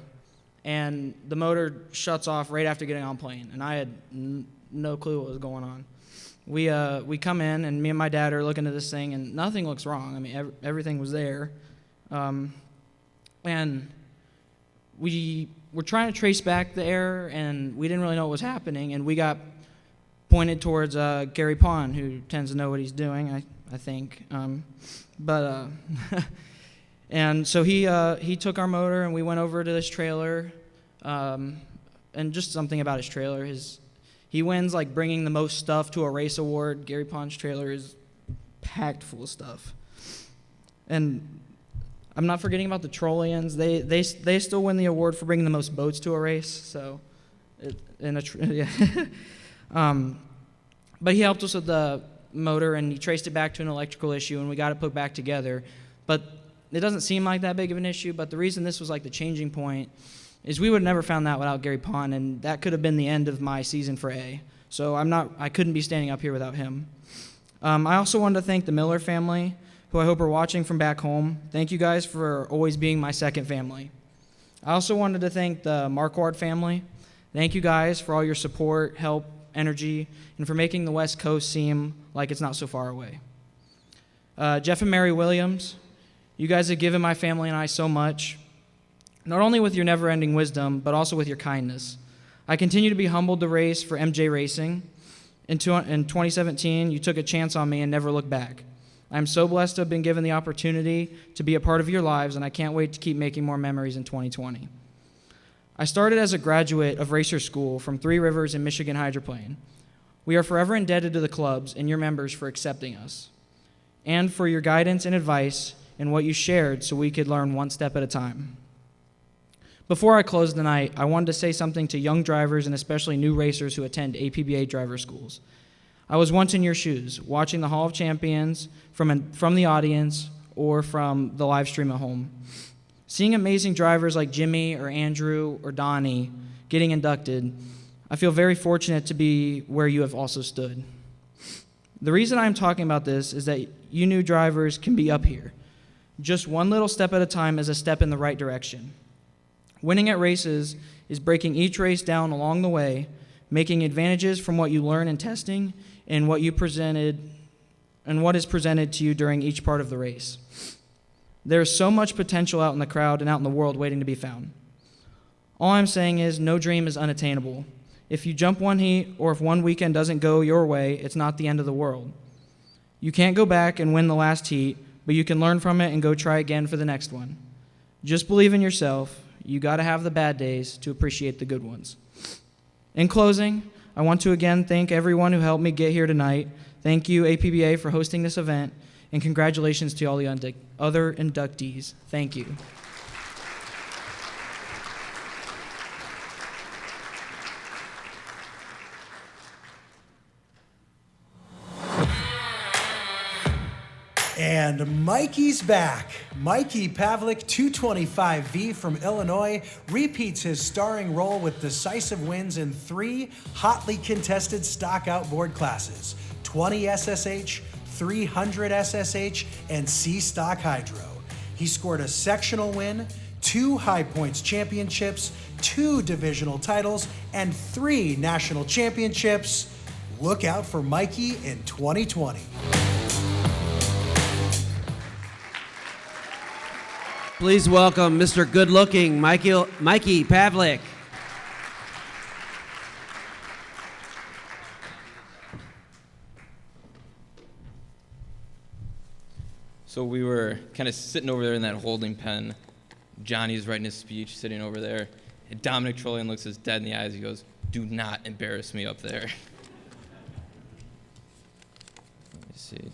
and the motor shuts off right after getting on plane, and I had no clue what was going on. We come in, and me and my dad are looking at this thing, and nothing looks wrong. I mean, everything was there. And we were trying to trace back the error, and we didn't really know what was happening, and we got pointed towards Gary Pond, who tends to know what he's doing, I think. And so he took our motor, and we went over to this trailer, and just something about his trailer. He wins like bringing the most stuff to a race award. Gary Pond's trailer is packed full of stuff. And I'm not forgetting about the Trollians. They still win the award for bringing the most boats to a race. So, but he helped us with the motor, and he traced it back to an electrical issue, and we got it put back together. But it doesn't seem like that big of an issue. But the reason this was like the changing point is we would have never found that without Gary Pond, and that could have been the end of my season for A. So I couldn't be standing up here without him. I also wanted to thank the Miller family, who I hope are watching from back home. Thank you guys for always being my second family. I also wanted to thank the Marquardt family. Thank you guys for all your support, help, energy, and for making the West Coast seem like it's not so far away. Jeff and Mary Williams, you guys have given my family and I so much, not only with your never-ending wisdom, but also with your kindness. I continue to be humbled to race for MJ Racing. In 2017, you took a chance on me and never looked back. I'm so blessed to have been given the opportunity to be a part of your lives, and I can't wait to keep making more memories in 2020. I started as a graduate of racer school from Three Rivers and Michigan Hydroplane. We are forever indebted to the clubs and your members for accepting us, and for your guidance and advice and what you shared so we could learn one step at a time. Before I close the night, I wanted to say something to young drivers and especially new racers who attend APBA driver schools. I was once in your shoes, watching the Hall of Champions from the audience or from the live stream at home. Seeing amazing drivers like Jimmy or Andrew or Donnie getting inducted, I feel very fortunate to be where you have also stood. The reason I'm talking about this is that you new drivers can be up here. Just one little step at a time is a step in the right direction. Winning at races is breaking each race down along the way, making advantages from what you learn in testing and what is presented to you during each part of the race. There is so much potential out in the crowd and out in the world waiting to be found. All I'm saying is no dream is unattainable. If you jump one heat or if one weekend doesn't go your way, it's not the end of the world. You can't go back and win the last heat, but you can learn from it and go try again for the next one. Just believe in yourself. You got to have the bad days to appreciate the good ones. In closing, I want to again thank everyone who helped me get here tonight. Thank you, APBA, for hosting this event, and congratulations to all the other inductees. Thank you. And Mikey's back. Mikey Pavlik, 225V from Illinois, repeats his starring role with decisive wins in 3 hotly contested stock outboard classes, 20 SSH, 300 SSH, and C Stock Hydro. He scored a sectional win, 2 High Points championships, 2 divisional titles, and 3 national championships. Look out for Mikey in 2020. Please welcome Mr. Good-Looking Mikey Pavlik. So we were kind of sitting over there in that holding pen. Johnny's writing his speech, sitting over there. And Dominic Trollian looks us dead in the eyes. He goes, "Do not embarrass me up there." Let me see.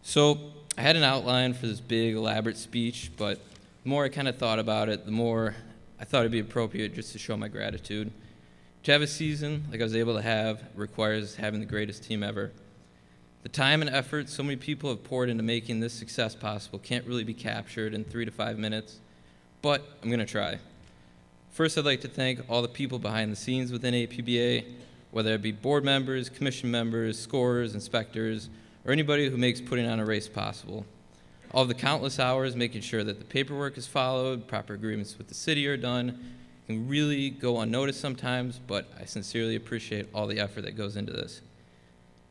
So I had an outline for this big, elaborate speech, but the more I kind of thought about it, the more I thought it'd be appropriate just to show my gratitude. To have a season like I was able to have requires having the greatest team ever. The time and effort so many people have poured into making this success possible can't really be captured in 3 to 5 minutes, but I'm going to try. First, I'd like to thank all the people behind the scenes within APBA, whether it be board members, commission members, scorers, inspectors, or anybody who makes putting on a race possible. All of the countless hours making sure that the paperwork is followed, proper agreements with the city are done, can really go unnoticed sometimes, but I sincerely appreciate all the effort that goes into this.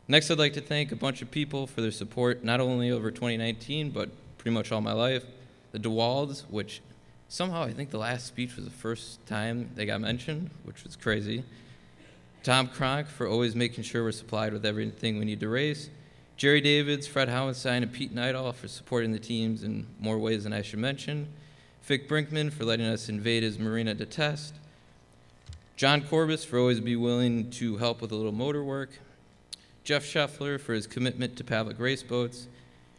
Next, I'd like to thank a bunch of people for their support, not only over 2019, but pretty much all my life. The DeWalds, which somehow I think the last speech was the first time they got mentioned, which was crazy. Tom Cronk for always making sure we're supplied with everything we need to race. Jerry Davids, Fred Howenstein, and Pete Neidall for supporting the teams in more ways than I should mention. Vic Brinkman for letting us invade his marina to test. John Corbis for always be willing to help with a little motor work. Jeff Scheffler for his commitment to Pavlik race boats.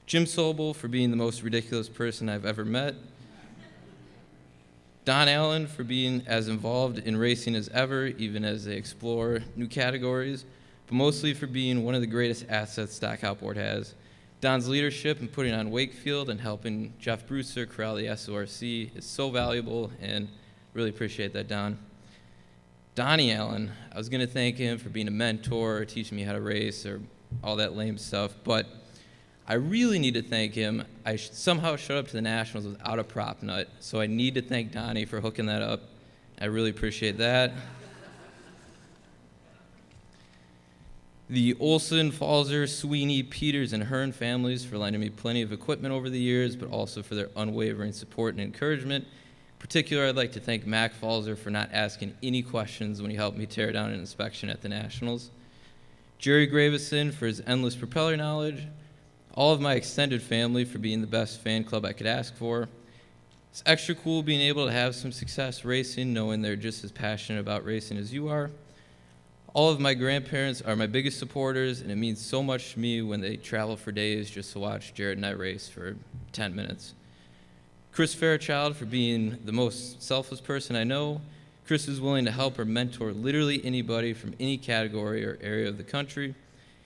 Jim Sobel for being the most ridiculous person I've ever met. Don Allen for being as involved in racing as ever, even as they explore new categories, but mostly for being one of the greatest assets Stock Outboard has. Don's leadership in putting on Wakefield and helping Jeff Brewster corral the SORC is so valuable, and really appreciate that, Don. Donnie Allen, I was going to thank him for being a mentor, teaching me how to race, or all that lame stuff, but I really need to thank him. I somehow showed up to the Nationals without a prop nut, so I need to thank Donnie for hooking that up. I really appreciate that. The Olson, Falzer, Sweeney, Peters, and Hearn families for lending me plenty of equipment over the years, but also for their unwavering support and encouragement. In particular, I'd like to thank Mac Falzer for not asking any questions when he helped me tear down an inspection at the Nationals. Jerry Gravison for his endless propeller knowledge. All of my extended family for being the best fan club I could ask for. It's extra cool being able to have some success racing, knowing they're just as passionate about racing as you are. All of my grandparents are my biggest supporters, and it means so much to me when they travel for days just to watch Jared and I race for 10 minutes. Chris Fairchild for being the most selfless person I know. Chris is willing to help or mentor literally anybody from any category or area of the country.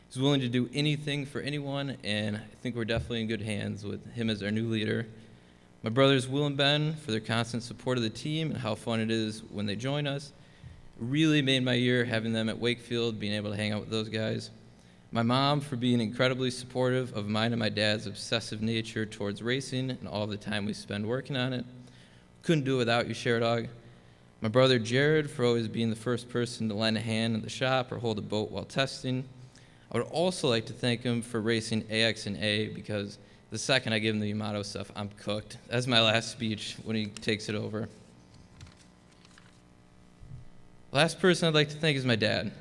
He's willing to do anything for anyone, and I think we're definitely in good hands with him as our new leader. My brothers Will and Ben for their constant support of the team and how fun it is when they join us. It really made my year having them at Wakefield, being able to hang out with those guys. My mom for being incredibly supportive of mine and my dad's obsessive nature towards racing and all the time we spend working on it. Couldn't do it without you, Sherdog. My brother Jared for always being the first person to lend a hand in the shop or hold a boat while testing. I would also like to thank him for racing AX and A, because the second I give him the Yamato stuff, I'm cooked. That's my last speech when he takes it over. Last person I'd like to thank is my dad.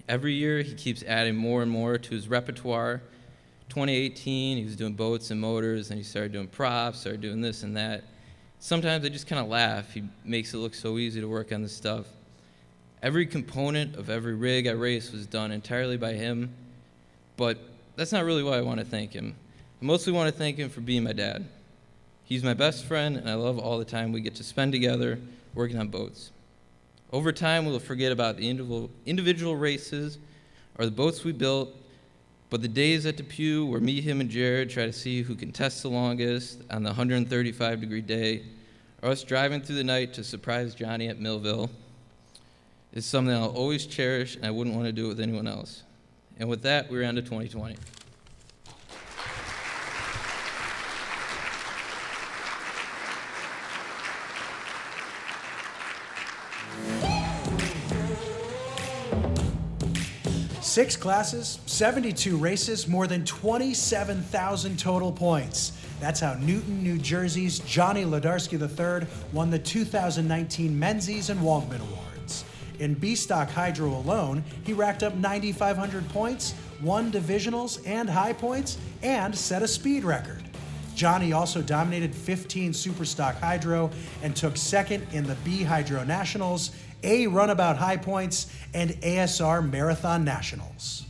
Every year he keeps adding more and more to his repertoire. 2018, he was doing boats and motors, and he started doing props, started doing this and that. Sometimes I just kind of laugh. He makes it look so easy to work on this stuff. Every component of every rig I race was done entirely by him, but that's not really why I want to thank him. I mostly want to thank him for being my dad. He's my best friend, and I love all the time we get to spend together working on boats. Over time, we'll forget about the individual races or the boats we built, but the days at Depew where me, him, and Jared try to see who can test the longest on the 135-degree day, or us driving through the night to surprise Johnny at Millville, is something I'll always cherish, and I wouldn't want to do it with anyone else. And with that, we're on to 2020. Six classes, 72 races, more than 27,000 total points. That's how Newton, New Jersey's Johnny Lodarski III won the 2019 Menzies and Waldman Awards. In B-Stock Hydro alone, he racked up 9,500 points, won divisionals and high points, and set a speed record. Johnny also dominated 15 Superstock Hydro and took second in the B Hydro Nationals, A Runabout High Points, and ASR Marathon Nationals.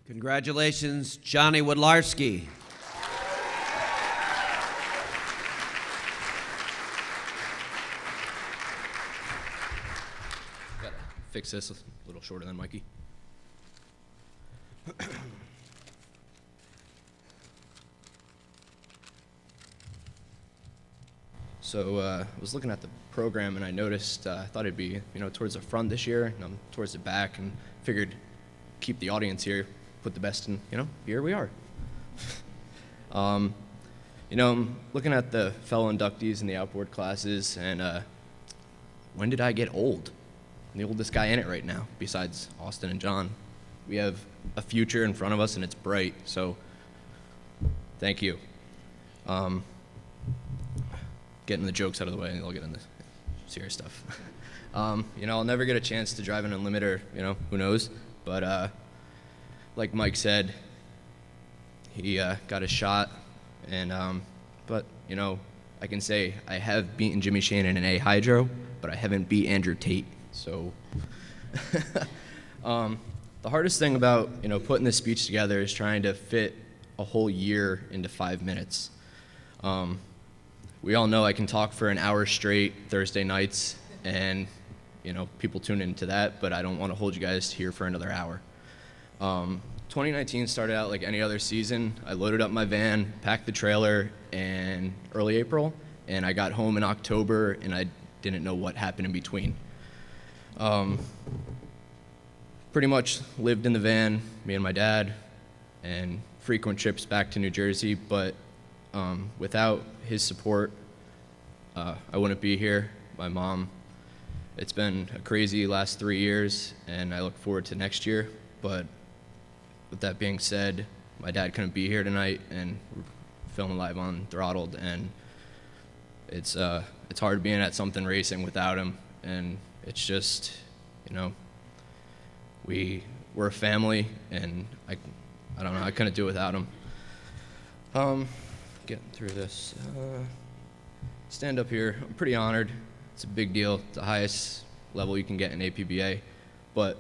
Congratulations, Johnny Wodlarski. Gotta fix this a little shorter than Mikey. So I was looking at the program and I noticed, I thought it'd be, towards the front this year, and I'm towards the back, and figured keep the audience here, put the best in, here we are. I'm looking at the fellow inductees in the outboard classes, and when did I get old? I'm the oldest guy in it right now, besides Austin and John. We have a future in front of us, and it's bright, so thank you. Getting the jokes out of the way, and I'll get into serious stuff. I'll never get a chance to drive an Unlimited, or, who knows, but like Mike said, he got a shot, and but I can say I have beaten Jimmy Shane in an A Hydro, but I haven't beat Andrew Tate. So the hardest thing about putting this speech together is trying to fit a whole year into 5 minutes. We all know I can talk for an hour straight Thursday nights, and people tune into that, but I don't want to hold you guys here for another hour. 2019 started out like any other season. I loaded up my van, packed the trailer in early April, and I got home in October, and I didn't know what happened in between. Pretty much lived in the van, me and my dad, and frequent trips back to New Jersey, but without his support, I wouldn't be here. My mom, it's been a crazy last 3 years, and I look forward to next year, but with that being said, my dad couldn't be here tonight, and we're filming live on Throttled, and it's hard being at something racing without him, and it's just, we're a family, and I don't know, I couldn't do it without him. Getting through this, stand up here, I'm pretty honored. It's a big deal, it's the highest level you can get in APBA, but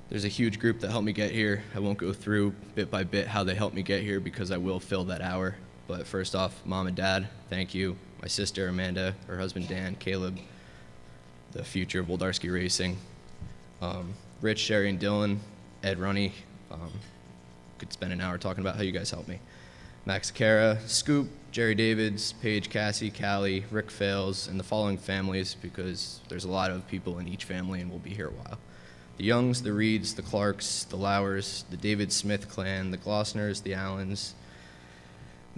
there's a huge group that helped me get here. I won't go through bit by bit how they helped me get here because I will fill that hour. But first off, Mom and Dad, thank you. My sister, Amanda, her husband, Dan, Caleb, the future of Woldarski Racing. Rich, Sherry, and Dylan, Ed Runny, could spend an hour talking about how you guys helped me. Max Cara, Scoop, Jerry Davids, Paige, Cassie, Callie, Rick Fales, and the following families, because there's a lot of people in each family and we'll be here a while. The Youngs, the Reeds, the Clarks, the Lowers, the David Smith clan, the Glossners, the Allens,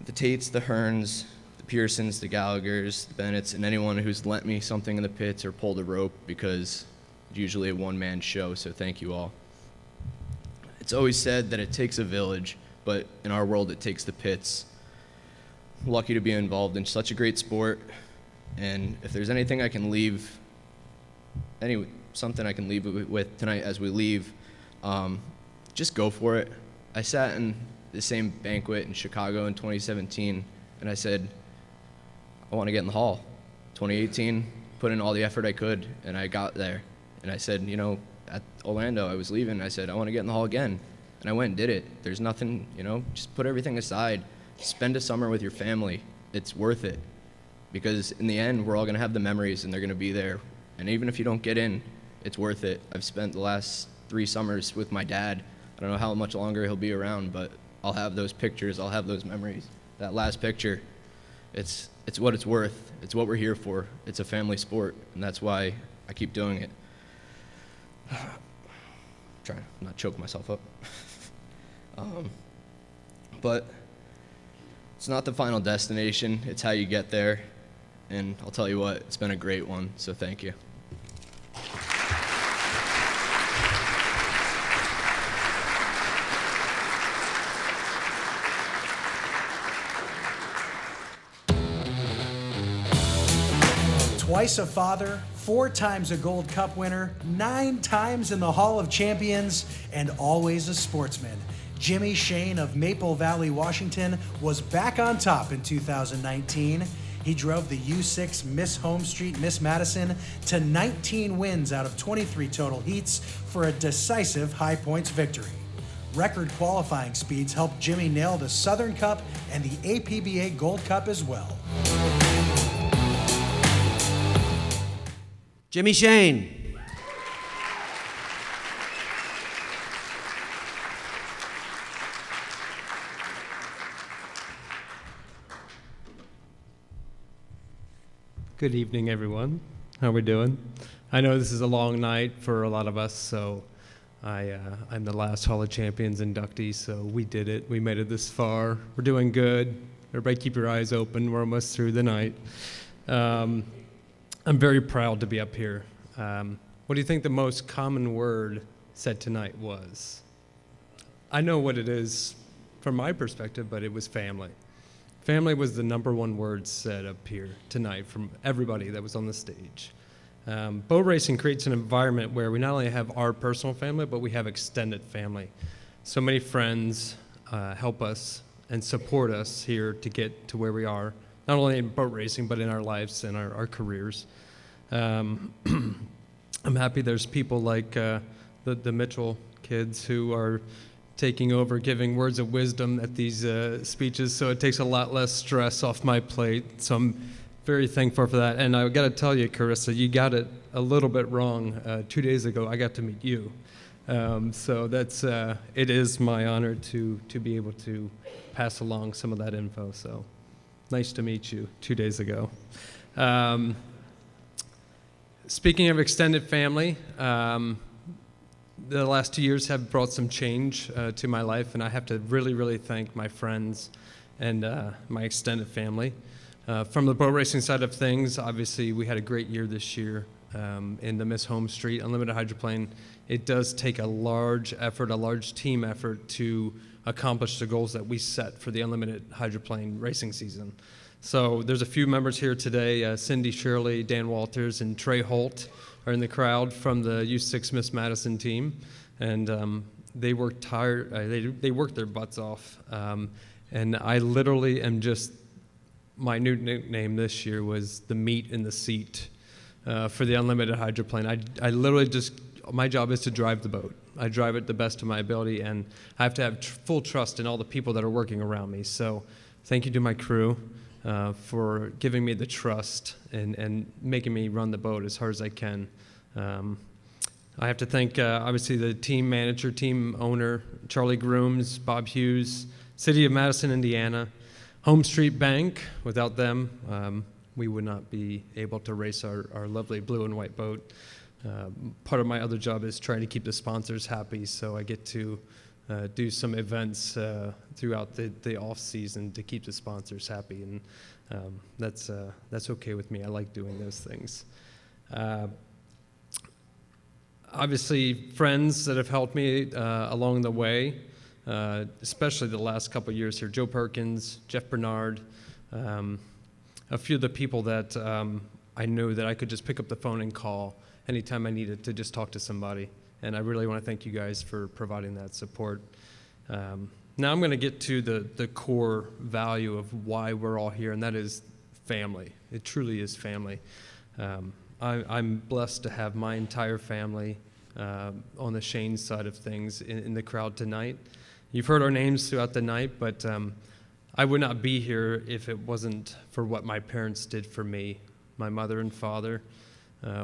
the Tates, the Hearns, the Pearsons, the Gallaghers, the Bennetts, and anyone who's lent me something in the pits or pulled a rope, because it's usually a one-man show, so thank you all. It's always said that it takes a village, but in our world it takes the pits. I'm lucky to be involved in such a great sport, and if there's anything I can leave, something I can leave with tonight as we leave, just go for it. I sat in the same banquet in Chicago in 2017, and I said, I want to get in the hall. 2018, put in all the effort I could, and I got there. And I said, at Orlando, I was leaving, I said, I want to get in the hall again. And I went and did it. There's nothing, just put everything aside. Spend a summer with your family. It's worth it. Because in the end, we're all going to have the memories, and they're going to be there. And even if you don't get in, it's worth it. I've spent the last 3 summers with my dad. I don't know how much longer he'll be around, but I'll have those pictures. I'll have those memories. That last picture, it's what it's worth. It's what we're here for. It's a family sport, and that's why I keep doing it. Trying to not choke myself up. But it's not the final destination. It's how you get there. And I'll tell you what, it's been a great one, so thank you. Twice a father, 4 times a Gold Cup winner, 9 times in the Hall of Champions, and always a sportsman. Jimmy Shane of Maple Valley, Washington, was back on top in 2019. He drove the U6 Miss Home Street Miss Madison to 19 wins out of 23 total heats for a decisive high points victory. Record qualifying speeds helped Jimmy nail the Southern Cup and the APBA Gold Cup as well. Jimmy Shane. Good evening, everyone. How are we doing? I know this is a long night for a lot of us, so I'm the last Hall of Champions inductee, so we did it. We made it this far. We're doing good. Everybody keep your eyes open. We're almost through the night. I'm very proud to be up here. What do you think the most common word said tonight was? I know what it is from my perspective, but it was family. Family was the #1 word said up here tonight from everybody that was on the stage. Boat racing creates an environment where we not only have our personal family, but we have extended family. So many friends help us and support us here to get to where we are, not only in boat racing, but in our lives and our careers. I'm happy there's people like the Mitchell kids who are taking over, giving words of wisdom at these speeches, so it takes a lot less stress off my plate. So I'm very thankful for that. And I got to tell you, Carissa, you got it a little bit wrong. 2 days ago, I got to meet you. So that's it is my honor to be able to pass along some of that info. So nice to meet you 2 days ago. Speaking of extended family, the last 2 years have brought some change to my life, and I have to really, really thank my friends and my extended family. From the boat racing side of things, obviously we had a great year this year in the Miss Home Street Unlimited Hydroplane. It does take a large effort, a large team effort to accomplish the goals that we set for the Unlimited Hydroplane racing season. So there's a few members here today, Cindy Shirley, Dan Walters, and Trey Holt are in the crowd from the U6 Miss Madison team, and they worked they worked their butts off, and I literally am just, my new nickname this year was the meat in the seat for the Unlimited Hydroplane. I literally just, my job is to drive the boat. I drive it the best of my ability, and I have to have full trust in all the people that are working around me. So thank you to my crew. for giving me the trust and making me run the boat as hard as I can. I have to thank, obviously, the team manager, team owner, Charlie Grooms, Bob Hughes, City of Madison, Indiana, Home Street Bank. Without them, we would not be able to race our lovely blue and white boat. Part of my other job is trying to keep the sponsors happy, so I get to do some events throughout the off season to keep the sponsors happy, and that's okay with me. I like doing those things. Obviously, friends that have helped me along the way, especially the last couple of years here, Joe Perkins, Jeff Bernard, a few of the people that I knew that I could just pick up the phone and call anytime I needed to just talk to somebody. And I really want to thank you guys for providing that support. Now I'm going to get to the core value of why we're all here, and that is family. It truly is family. I'm blessed to have my entire family on the Shane side of things in the crowd tonight. You've heard our names throughout the night, but I would not be here if it wasn't for what my parents did for me, my mother and father.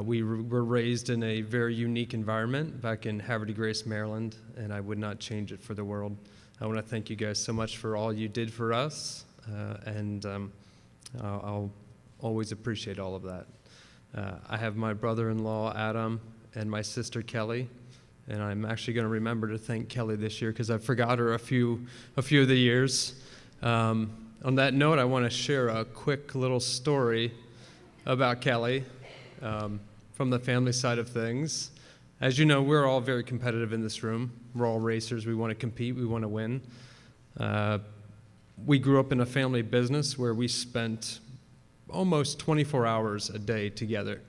We were raised in a very unique environment back in Havre de Grace, Maryland, and I would not change it for the world. I want to thank you guys so much for all you did for us, and I'll always appreciate all of that. I have my brother-in-law, Adam, and my sister, Kelly, and I'm actually going to remember to thank Kelly this year because I forgot her a few of the years. On that note, I want to share a quick little story about Kelly from the family side of things. As you know, we're all very competitive in this room. We're all racers. We want to compete. We want to win. We grew up in a family business where we spent almost 24 hours a day together.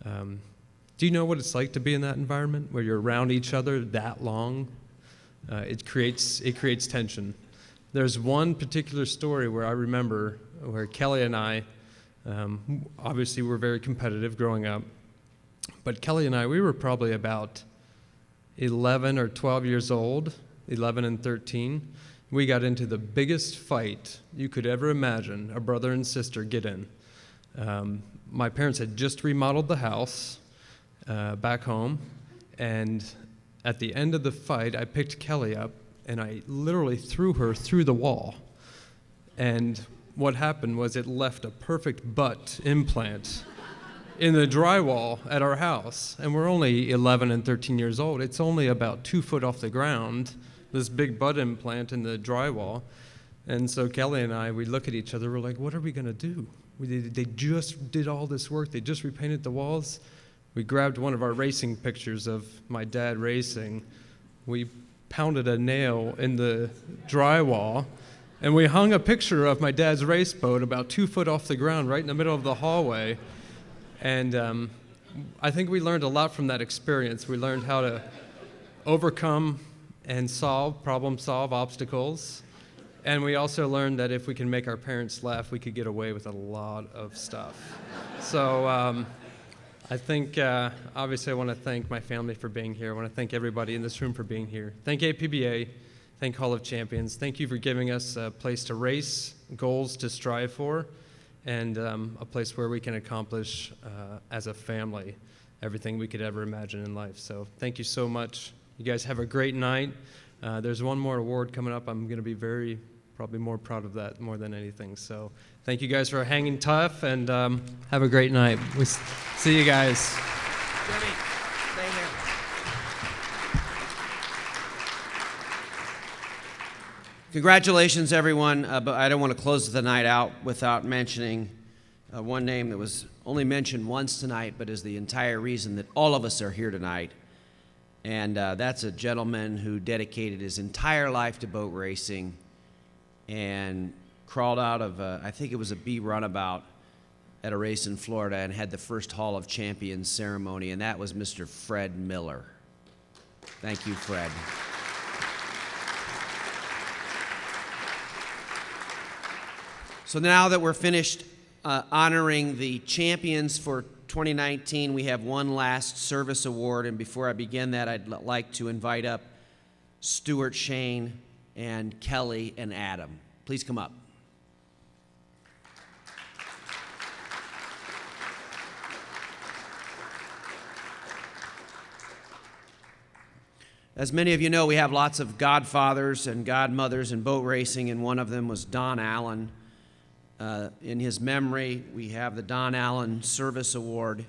Do you know what it's like to be in that environment where you're around each other that long? It creates tension. There's one particular story where I remember where Kelly and I, obviously we're very competitive growing up, but Kelly and I, we were probably about 11 or 12 years old, 11 and 13. We got into the biggest fight you could ever imagine a brother and sister get in. My parents had just remodeled the house back home, and at the end of the fight, I picked Kelly up and I literally threw her through the wall. And what happened was it left a perfect butt implant in the drywall at our house. And we're only 11 and 13 years old. It's only about 2 foot off the ground, this big butt implant in the drywall. And so Kelly and I, we look at each other, we're like, what are we going to do? They just did all this work. They just repainted the walls. We grabbed one of our racing pictures of my dad racing. We pounded a nail in the drywall, and we hung a picture of my dad's race boat about 2 foot off the ground right in the middle of the hallway. And I think we learned a lot from that experience. We learned how to overcome and problem solve obstacles. And we also learned that if we can make our parents laugh, we could get away with a lot of stuff. So I think, obviously, I want to thank my family for being here. I want to thank everybody in this room for being here. Thank APBA. Thank Hall of Champions. Thank you for giving us a place to race, goals to strive for, and a place where we can accomplish, as a family, everything we could ever imagine in life. So thank you so much. You guys have a great night. There's one more award coming up. I'm going to be probably more proud of that more than anything. So thank you guys for hanging tough, and have a great night. We see you guys. Jimmy, stay here. Congratulations, everyone. But I don't want to close the night out without mentioning one name that was only mentioned once tonight, but is the entire reason that all of us are here tonight. And that's a gentleman who dedicated his entire life to boat racing and crawled out of, I think it was a B runabout at a race in Florida and had the first Hall of Champions ceremony, and that was Mr. Fred Miller. Thank you, Fred. So now that we're finished honoring the champions for 2019, we have one last service award, and before I begin that, I'd like to invite up Stuart, Shane, and Kelly, and Adam. Please come up. As many of you know, we have lots of godfathers and godmothers in boat racing, and one of them was Don Allen. In his memory, we have the Don Allen Service Award.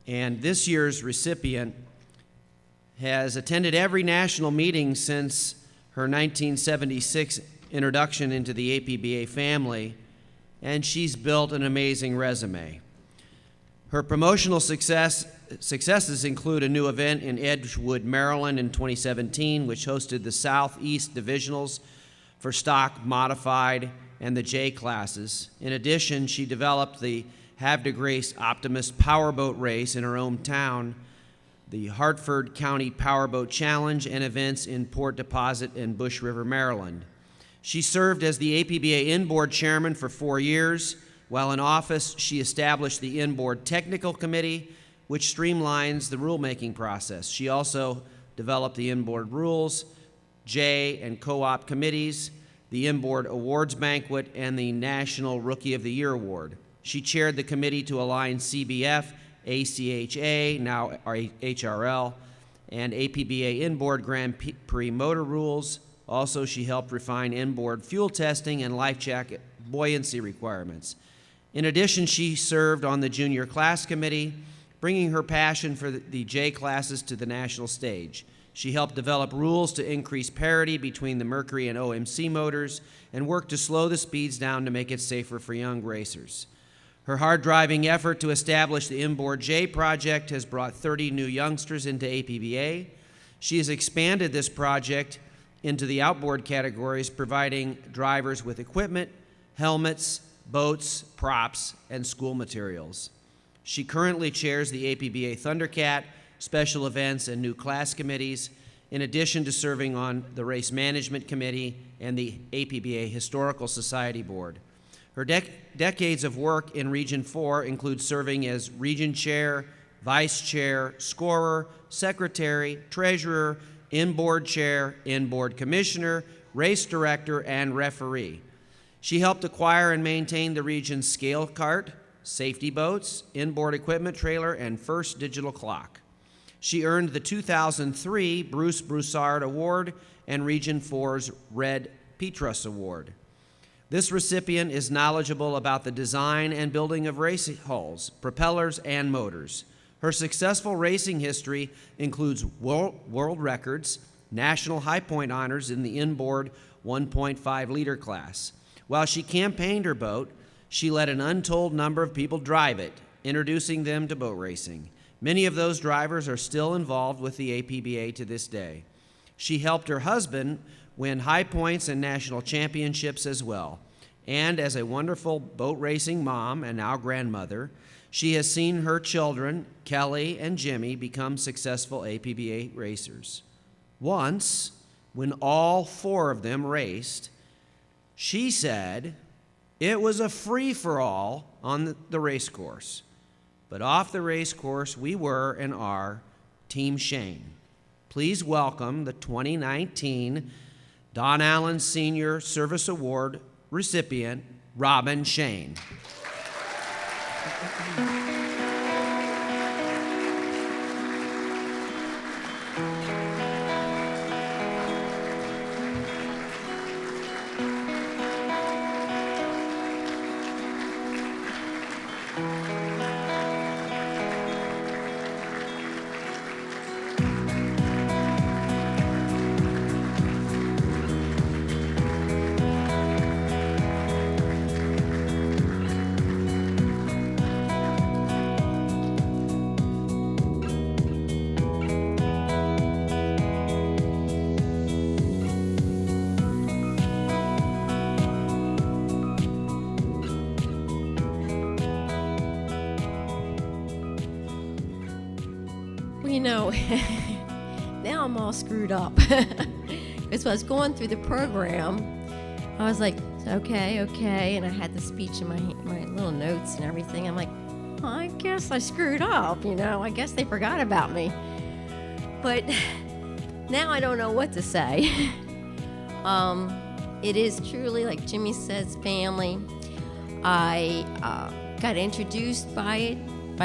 And this year's recipient has attended every national meeting since her 1976 introduction into the APBA family, and she's built an amazing resume. Her promotional successes include a new event in Edgewood, Maryland in 2017, which hosted the Southeast Divisionals for stock, modified, and the J classes. In addition, she developed the Havre de Grace Optimist Powerboat Race in her hometown, the Hartford County Powerboat Challenge, and events in Port Deposit and Bush River, Maryland. She served as the APBA Inboard Chairman for 4 years. While in office, she established the Inboard Technical Committee, which streamlines the rulemaking process. She also developed the Inboard Rules, J and Co-op committees, the Inboard Awards Banquet, and the National Rookie of the Year Award. She chaired the committee to align CBF, ACHA, now HRL, and APBA Inboard Grand Prix motor rules. Also, she helped refine inboard fuel testing and life jacket buoyancy requirements. In addition, she served on the Junior Class Committee, bringing her passion for the J classes to the national stage. She helped develop rules to increase parity between the Mercury and OMC motors and worked to slow the speeds down to make it safer for young racers. Her hard-driving effort to establish the Inboard J project has brought 30 new youngsters into APBA. She has expanded this project into the outboard categories, providing drivers with equipment, helmets, boats, props, and school materials. She currently chairs the APBA Thundercat, special events, and new class committees, in addition to serving on the Race Management Committee and the APBA Historical Society Board. Her decades of work in Region 4 include serving as Region Chair, Vice Chair, Scorer, Secretary, Treasurer, Inboard Chair, Inboard Commissioner, Race Director, and Referee. She helped acquire and maintain the region's scale cart, safety boats, inboard equipment trailer, and first digital clock. She earned the 2003 Bruce Broussard Award and Region 4's Red Petrus Award. This recipient is knowledgeable about the design and building of race hulls, propellers, and motors. Her successful racing history includes world records, national high point honors in the inboard 1.5 liter class. While she campaigned her boat, she let an untold number of people drive it, introducing them to boat racing. Many of those drivers are still involved with the APBA to this day. She helped her husband win high points and national championships as well. And as a wonderful boat racing mom and now grandmother, she has seen her children, Kelly and Jimmy, become successful APBA racers. Once, when all 4 of them raced, she said it was a free-for-all on the race course. But off the race course, we were and are Team Shane. Please welcome the 2019 Don Allen Senior Service Award recipient, Robin Shane. You know, now I'm all screwed up. Because when I was going through the program, I was like, okay, and I had the speech in my little notes and everything. I'm like, oh, I guess I screwed up, I guess they forgot about me. But now I don't know what to say. It is truly, like Jimmy says, family. I got introduced by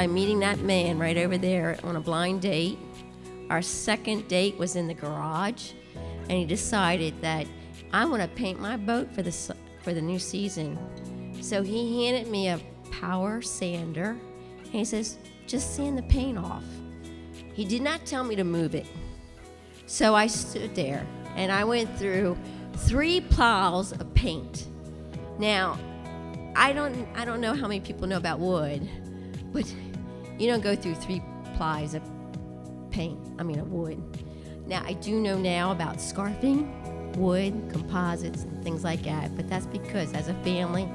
meeting that man right over there on a blind date Our second date was in the garage, and he decided that I want to paint my boat for the new season. So he handed me a power sander, and he says, just sand the paint off. He did not tell me to move it. So I stood there, and I went through 3 piles of paint. Now, I don't know how many people know about wood, but you don't go through 3 plies of of wood. Now, I do know now about scarfing, wood, composites, and things like that, but that's because as a family,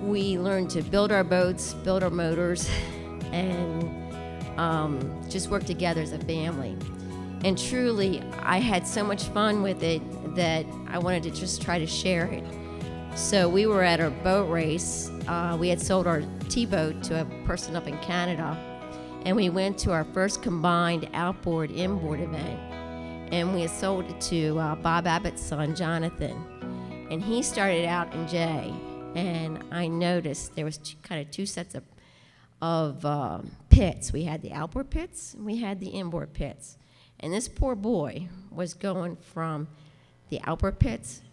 we learned to build our boats, build our motors, and just work together as a family. And truly, I had so much fun with it that I wanted to just try to share it. So we were at our boat race. We had sold our T-boat to a person up in Canada, and we went to our first combined outboard inboard event, and we had sold it to Bob Abbott's son, Jonathan, and he started out in J, and I noticed there was two sets of pits. We had the outboard pits, and we had the inboard pits, and this poor boy was going from the outboard pits,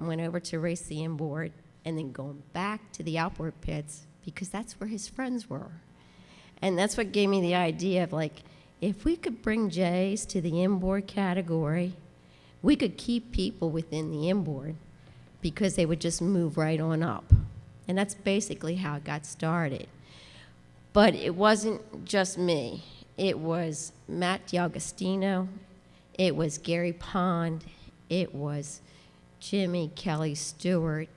went over to race the inboard, and then going back to the outboard pits because that's where his friends were. And that's what gave me the idea of, like, if we could bring J's to the inboard category, we could keep people within the inboard because they would just move right on up. And that's basically how it got started. But it wasn't just me. It was Matt D'Agostino. It was Gary Pond. It was Jimmy Kelly Stewart.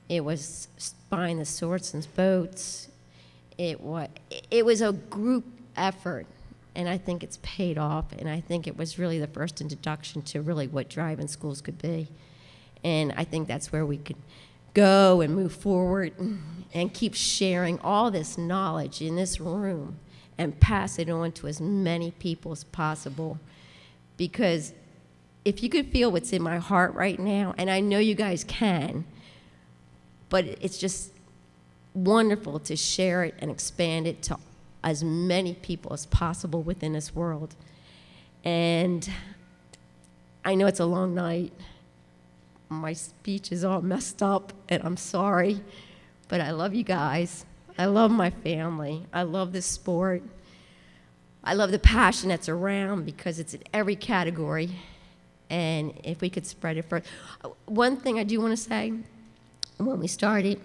It was buying the Swordson's boats. It was a group effort, and I think it's paid off, and I think it was really the first introduction to really what driving schools could be. And I think that's where we could go and move forward and keep sharing all this knowledge in this room and pass it on to as many people as possible. Because if you could feel what's in my heart right now, and I know you guys can, but it's just wonderful to share it and expand it to as many people as possible within this world. And I know it's a long night. My speech is all messed up, and I'm sorry, but I love you guys. I love my family. I love this sport. I love the passion that's around because it's in every category, and if we could spread it further. One thing I do want to say, when we started,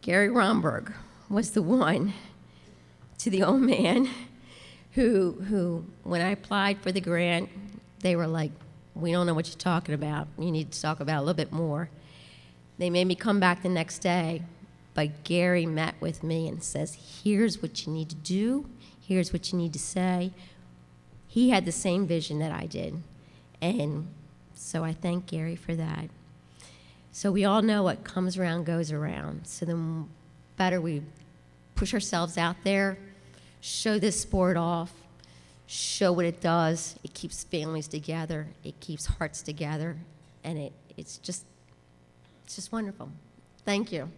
Gary Romberg was the one to the old man who, when I applied for the grant, they were like, we don't know what you're talking about. You need to talk about it a little bit more. They made me come back the next day, but Gary met with me and says, here's what you need to do. Here's what you need to say. He had the same vision that I did. And so I thank Gary for that. So we all know what comes around goes around. So the better we push ourselves out there, show this sport off, show what it does. It keeps families together. It keeps hearts together. And it's just wonderful. Thank you.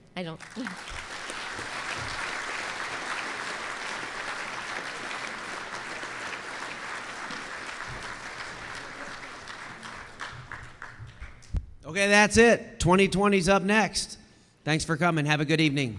Okay, that's it. 2020's up next. Thanks for coming. Have a good evening.